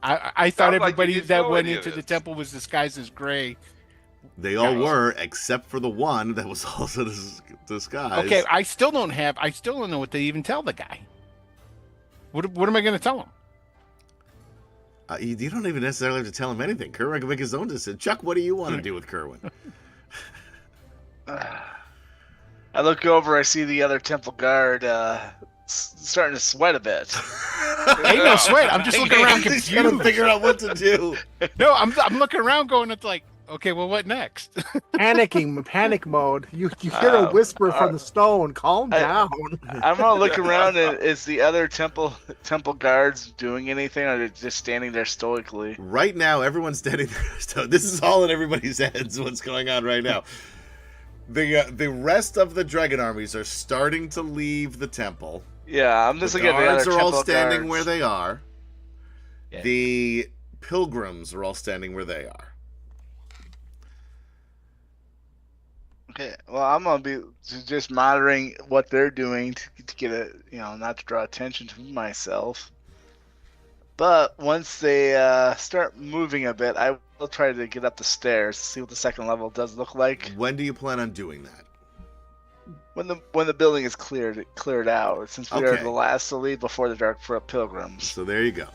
I thought Sounds like everybody you didn't that know went any of into the this. temple was disguised as gray. They all Guys. were, except for the one that was also disguised. Okay, I still don't know what to even tell the guy. What am I going to tell him? You don't even necessarily have to tell him anything. Kerwin can make his own decision. Chuck, what do you want to do with Kerwin? I look over, I see the other temple guard starting to sweat a bit. Ain't no sweat. I'm just looking around He's trying to confused. figure out what to do. No, I'm looking around going, it's like, okay, well, what next? Panic mode. You hear a whisper from the stone. Calm down. I'm gonna look around, and is the other temple guards doing anything, or they're just standing there stoically? Right now, everyone's standing there. So this is all in everybody's heads. What's going on right now? The rest of the dragon armies are starting to leave the temple. Yeah, I'm just The looking at the other guards are all temple standing guards. where they are. Yeah. The pilgrims are all standing where they are. Okay, well, I'm gonna be just monitoring what they're doing to get a, not to draw attention to myself. But once they start moving a bit, I will try to get up the stairs to see what the second level does look like. When do you plan on doing that? When the building is cleared out, since we are Okay. the last to leave before the Dark Pilgrims. So there you go.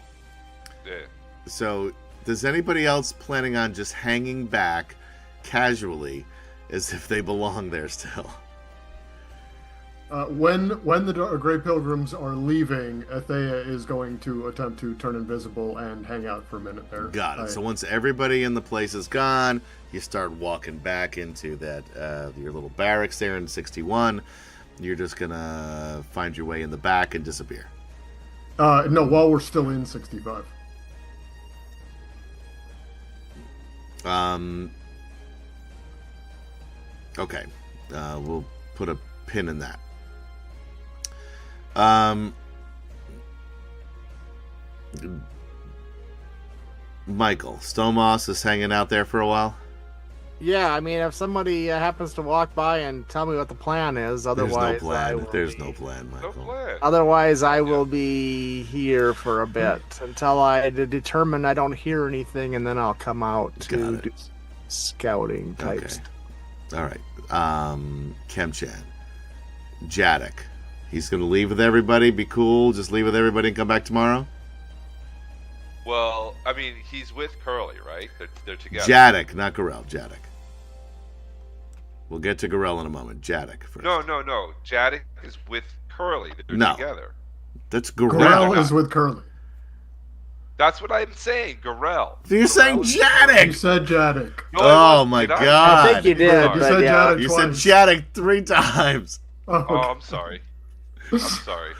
Yeah. So does anybody else planning on just hanging back casually as if they belong there still? When the Grey Pilgrims are leaving, Athea is going to attempt to turn invisible and hang out for a minute there. Got it. So once everybody in the place is gone, you start walking back into that your little barracks there in 61. You're just gonna find your way in the back and disappear. No, while we're still in 65. Okay. We'll put a pin in that. Michael, Stomos is hanging out there for a while. Yeah, I mean, if somebody happens to walk by and tell me what the plan is, otherwise There's no plan, No Michael. plan. Otherwise, I will be here for a bit until I determine I don't hear anything, and then I'll come out Got to it. do scouting type Okay. stuff. All right. Kemchan. Jadek. He's going to leave with everybody, be cool, just leave with everybody and come back tomorrow? Well, I mean, he's with Curly, right? They're together. Jadek, not Gorel. Jadek. We'll get to Gorel in a moment. Jadek first. No. Jadek is with Curly. They're No. together. That's Gorel. Gorel is with Curly. That's what I'm saying, Gorel. You're saying You Jadek! said Jadek. No, I Oh wasn't. my Did I? god! I think you did, Sorry. You but said yeah. Jadek You said twice. Jadek 3 times. Oh, Oh, I'm sorry. I'm sorry.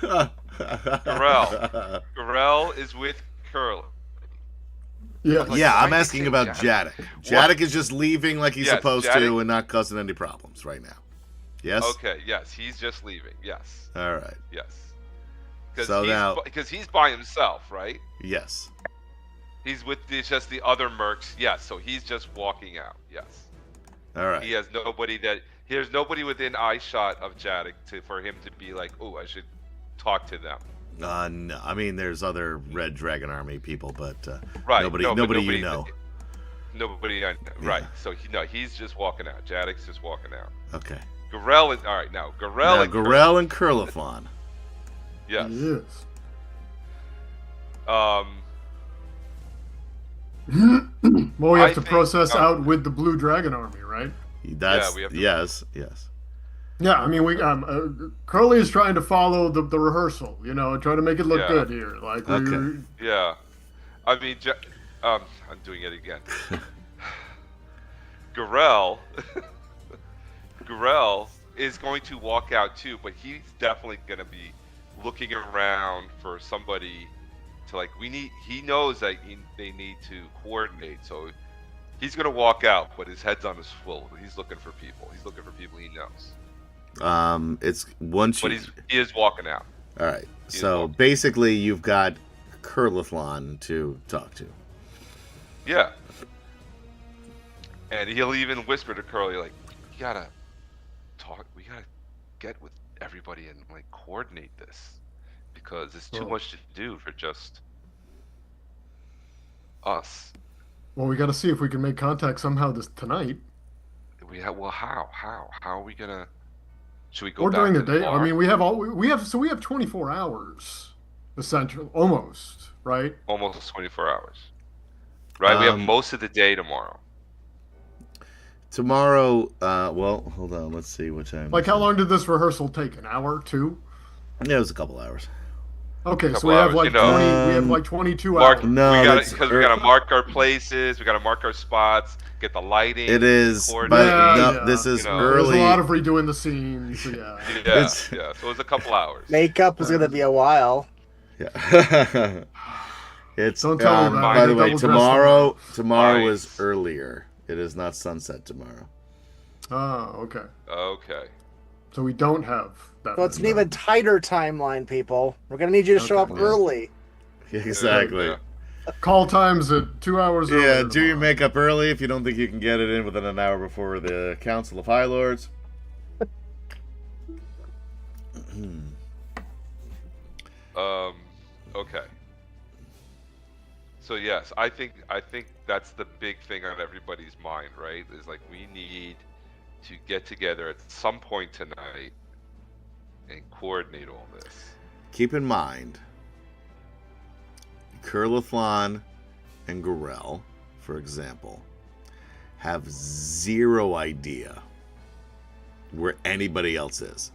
Gorel is with Curly. yeah. Yeah, Why I'm did you asking say about Jadek? Jadek. Jadek is just leaving like he's Yes, supposed to Jadek- and not causing any problems right now. Yes? Okay, yes, he's just leaving. Yes, All right. yes. So now- Because he's by himself, right? Yes. He's with just the other mercs. Yes, so he's just walking out. Yes. All right. He has nobody there's nobody within eye shot of Jadek for him to be like, oh, I should talk to them. No, I mean, there's other Red Dragon Army people, but Right. nobody no, but you know. Nobody I know. Yeah. Right. So he's just walking out. Jadek's just walking out. Okay. Gorel is all right now. Now, and Gorel and Kurlafon. Yes. Yes. Well, we I have to think- process out with the Blue Dragon Army, right? That's we have to- yes. Yeah, I mean, Curly is trying to follow the rehearsal, trying to make it look Yeah. good here. Like, Okay. Yeah. I mean, I'm doing it again. Gorel is going to walk out too, but he's definitely going to be looking around for somebody to like he knows that they need to coordinate, so he's gonna walk out, but his head's on his swivel. He's looking for people. He's looking for people he knows. It's once But you. he is walking out. All right. He is So walking. basically, you've got Curlithlon to talk to. Yeah. And he'll even whisper to Curly, like, we gotta talk, we gotta get with everybody and like coordinate this, because it's too much to do for just us. Well, we got to see if we can make contact somehow tonight. Well, how are we gonna? Should we go Or back during the to the day. bar? I mean, we have 24 hours, essentially, almost, right? Almost 24 hours. Right, we have most of the day tomorrow. Tomorrow, well, hold on. Let's see what time. Like, how long did this rehearsal take? An hour, 2? Yeah, it was a couple hours. Okay, so Couple we have hours, like you know. 20. We have like 22 Mark, hours. No, because we gotta mark our places, we gotta mark our spots, get the lighting. It is, coordinate. but Yeah, no, yeah. this is You know. There's early. a lot of redoing the scenes. Yeah. Yeah, It's- yeah. So it was a couple hours. Makeup is gonna be a while. Yeah. It's Don't tell me that. by I the get way, double tomorrow Fine. is earlier. It is not sunset tomorrow. Oh, okay. Okay. So we don't have that. So it's an many even tighter timeline, people. We're gonna need you to show up Okay. early. Exactly. Yeah. call times at 2 hours. Yeah, earlier do your tomorrow. makeup early if you don't think you can get it in within an hour before the Council of High Lords. Okay. So yes, I think that's the big thing on everybody's mind, right? Is like we need to get together at some point tonight and coordinate all this. Keep in mind, Curlithlon and Gorel, for example, have zero idea where anybody else is.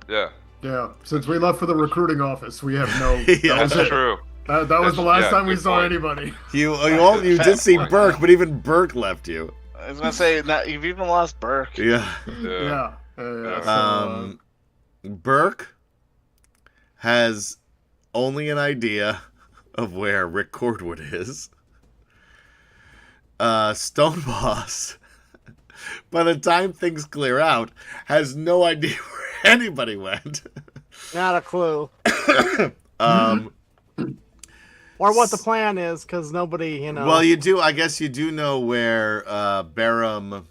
Yeah, Yeah, since we left for the recruiting office, we have no. Yeah, that was that's it. true. That was the last yeah, time we good saw point. anybody. You Fair did see point. Burke, but even Burke left you. I was gonna say, you've even lost Burke. Yeah. Yeah. So, Burke has only an idea of where Rick Cordwood is. Stone Boss, by the time things clear out, has no idea where anybody went. Not a clue. Or what the plan is, because nobody, you know. Well, you do. I guess you do know where Barum,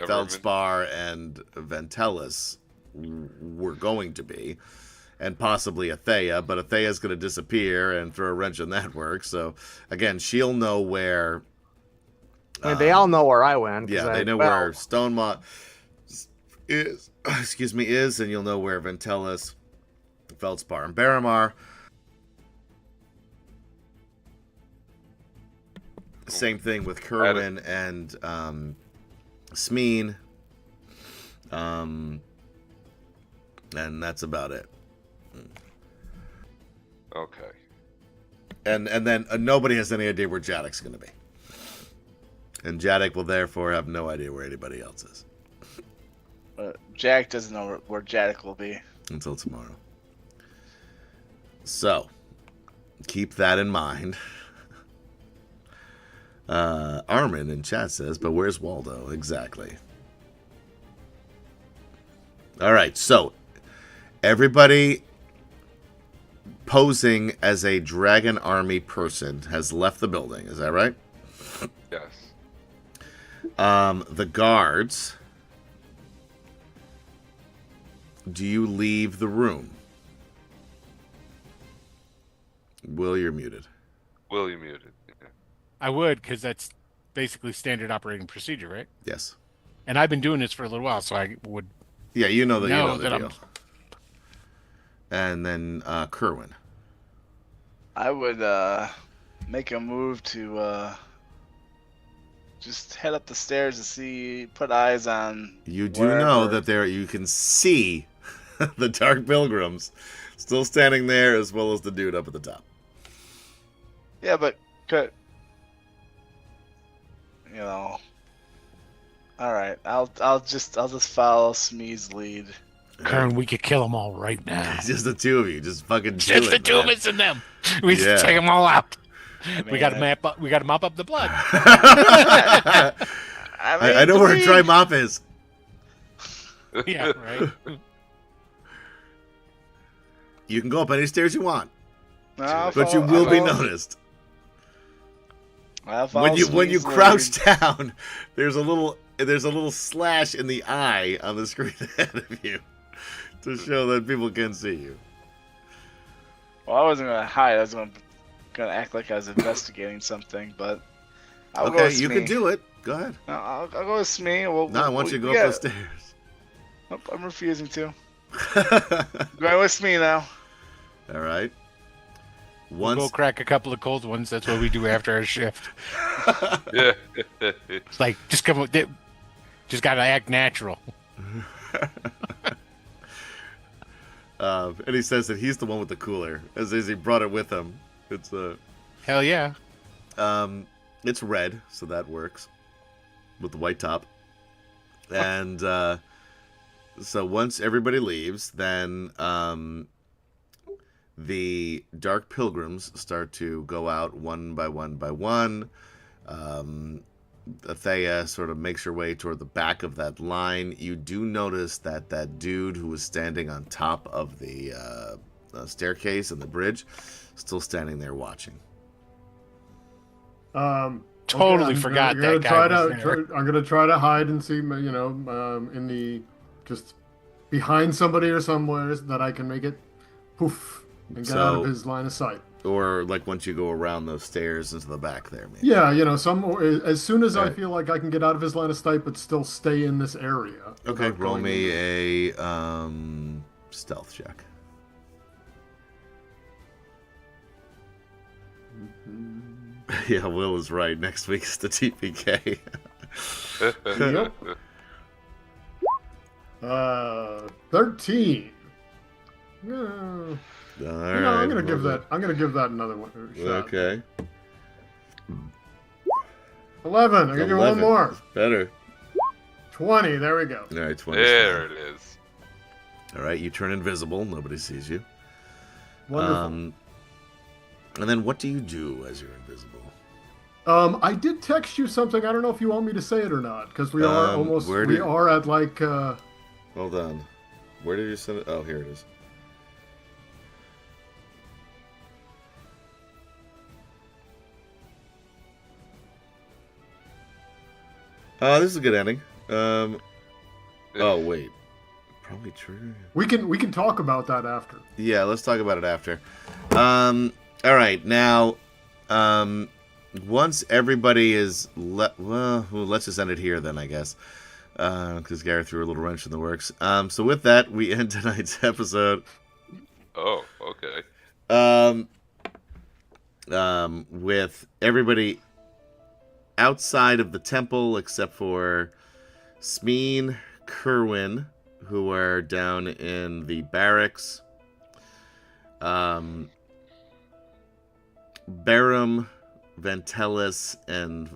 Feldspar, and Ventelis were going to be, and possibly Athea. But Athea's going to disappear and throw a wrench in that work. So again, she'll know where. I mean, they all know where I went. Yeah, they know where Stonemont is. Excuse me, and you'll know where Ventelis, Feldspar, and Barum are. Same thing with Kerwin and Smeen. And that's about it. Okay. And then nobody has any idea where Jadek's going to be. And Jadek will therefore have no idea where anybody else is. Jack doesn't know where Jadek will be. Until tomorrow. So, keep that in mind. Armin in chat says, but where's Waldo? Exactly. All right, so everybody posing as a Dragon Army person has left the building. Is that right? Yes. The guards. Do you leave the room? Will, you're muted. Will, you muted? Yeah. I would, because that's basically standard operating procedure, right? Yes. And I've been doing this for a little while, so I would Yeah, you know that. You know know the that deal. I'm. And then Kerwin. I would make a move to just head up the stairs to see, put eyes on. You do know wherever. that you can see the Dark Pilgrims still standing there, as well as the dude up at the top. Yeah, but could you know? All right, I'll just follow Smee's lead. Kern, we could kill them all right now. It's just the two of you. Just fucking do Just the it, two of man. us and them. We Yeah. just take them all out. mean, We got to map up. We got to mop up the blood. I know where a dry mop is. Yeah, right. You can go up any stairs you want, I'll but you follow- will be I'll follow- noticed. I'll follow When you Sweet's crouch lead. down, there's a little slash in the eye on the screen ahead of you to show that people can see you. Well, I wasn't gonna hide. I was gonna act like I was investigating something, but I'll go Okay, with you Smee. can do it. Go ahead. No, I'll go with Smee. We'll, No, I want you to go up those stairs. Nope, I'm refusing to. Going with Smee now. All right. We'll Once go crack a couple of cold ones. That's what we do after our shift. Yeah. It's like just come. Just gotta act natural. and he says that he's the one with the cooler, as he brought it with him. It's Hell yeah. it's red, so that works with the white top. And so once everybody leaves, then the Dark Pilgrims start to go out one by one by one. Athea sort of makes her way toward the back of that line. You do notice that that dude who was standing on top of the staircase and the bridge, still standing there watching. Totally forgot that guy was there. I'm gonna try to hide and see, in the just behind somebody or somewhere that I can make it poof and get out of his line of sight. Or like once you go around those stairs into the back there, maybe. Yeah, as soon as I Right. feel like I can get out of his line of sight, but still stay in this area. Okay, without roll going me in. a stealth check. Yeah, Will is right. Next week is the TPK. Yep. 13. Yeah. All I'm gonna right, give well, that. I'm gonna give that another one. A shot. Okay. 11. I'm gonna give it one 11. more. Better. 20. There we go. All right, 20. There it is. All right, you turn invisible. Nobody sees you. Wonderful. And then what do you do as you're invisible? I did text you something. I don't know if you want me to say it or not, because we are almost. where We did- are at like. Hold on. Where did you send it? Oh, here it is. This is a good ending. Oh wait, probably true. We can talk about that after. Yeah, let's talk about it after. All right, now, once everybody is well, let's just end it here then, I guess, because Gary threw a little wrench in the works. So with that, we end tonight's episode. Oh, okay. With everybody outside of the temple except for Smeen, Kerwin, who are down in the barracks. Barum, Ventelis, and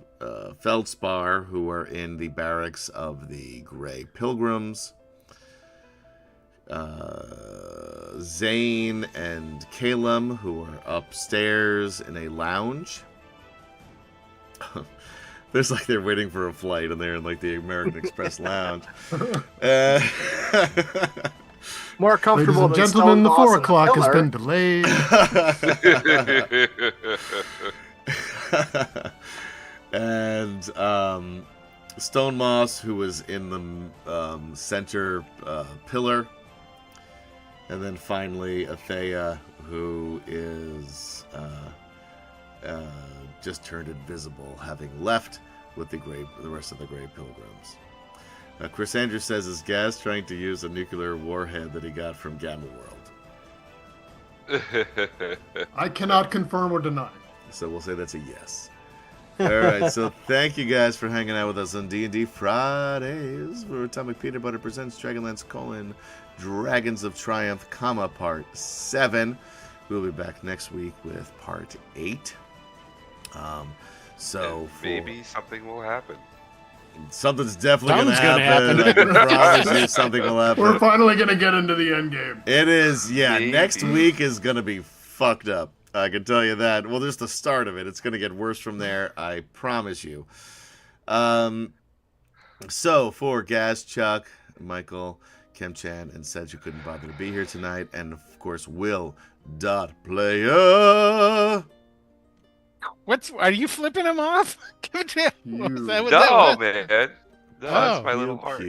Feldspar, who are in the barracks of the Grey Pilgrims. Zane and Calum, who are upstairs in a lounge. There's like they're waiting for a flight and they're in like the American Express lounge. More Ladies comfortable and than gentlemen, the Stone 4 Moss and o'clock has Killer. been delayed. And Stone Moss, who was in the center pillar. And then finally, Athea, who is just turned invisible, having left with the rest of the Grey Pilgrims. Chris Andrews says his guest trying to use a nuclear warhead that he got from Gamma World. I cannot confirm or deny. So we'll say that's a yes. All right, so thank you guys for hanging out with us on D&D Fridays, where Atomic Peanut Butter presents Dragonlance: Dragons of Triumph, Part 7. We'll be back next week with Part 8. And maybe something will happen. Something's definitely going to Something's happen. gonna I can promise you something will happen. We're finally gonna get into the end game. It is, yeah. Maybe. Next week is going to be fucked up. I can tell you that. Well, there's the start of it. It's going to get worse from there. I promise you. So for Gaz, Chuck, Michael, Kim Chan, and said you couldn't bother to be here tonight, and of course Will.Playa. Are you flipping him off? Was that what No, that was? man. No, that's my little heart.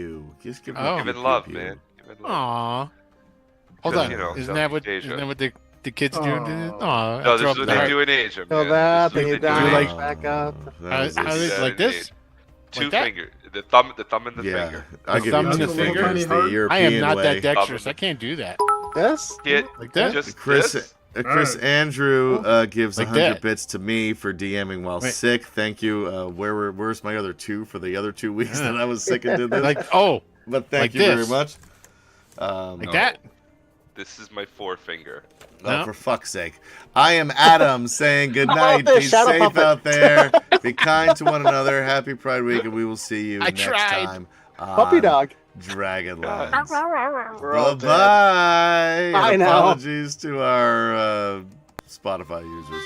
Just give Oh. him Give it love, man. Give it love. Aw. Hold Because, on. you know, isn't that what the kids do? Aw. Aw, No, I this throw is up what the they heart. do in Asia, So man. that, This is they what do in down, Asia. back up. That was How a- is Yeah, like this? Two Like that? fingers. The thumb and the yeah, finger. I'll The give thumb you and two the fingers tiny the heart? I European am not way. that dexterous. I can't do that. Yes? Hit Like that? just Chris this. Chris Alright. Andrew gives Like 100 that. bits to me for DMing while Wait. sick. Thank you. Where's my other 2 for the other 2 weeks Yeah. that I was sick and did this? Like, oh, but thank like you very this. much. like No. that? This is my forefinger. Oh, No. for fuck's sake. I am Adam saying good night. Oh, Be shadow safe puppet. out there. Be kind to one another. Happy Pride Week, and we will see you I next tried. time Puppy on dog. DragonLance. We're all dead. Bye-bye. Bye And now. apologies to our Spotify users.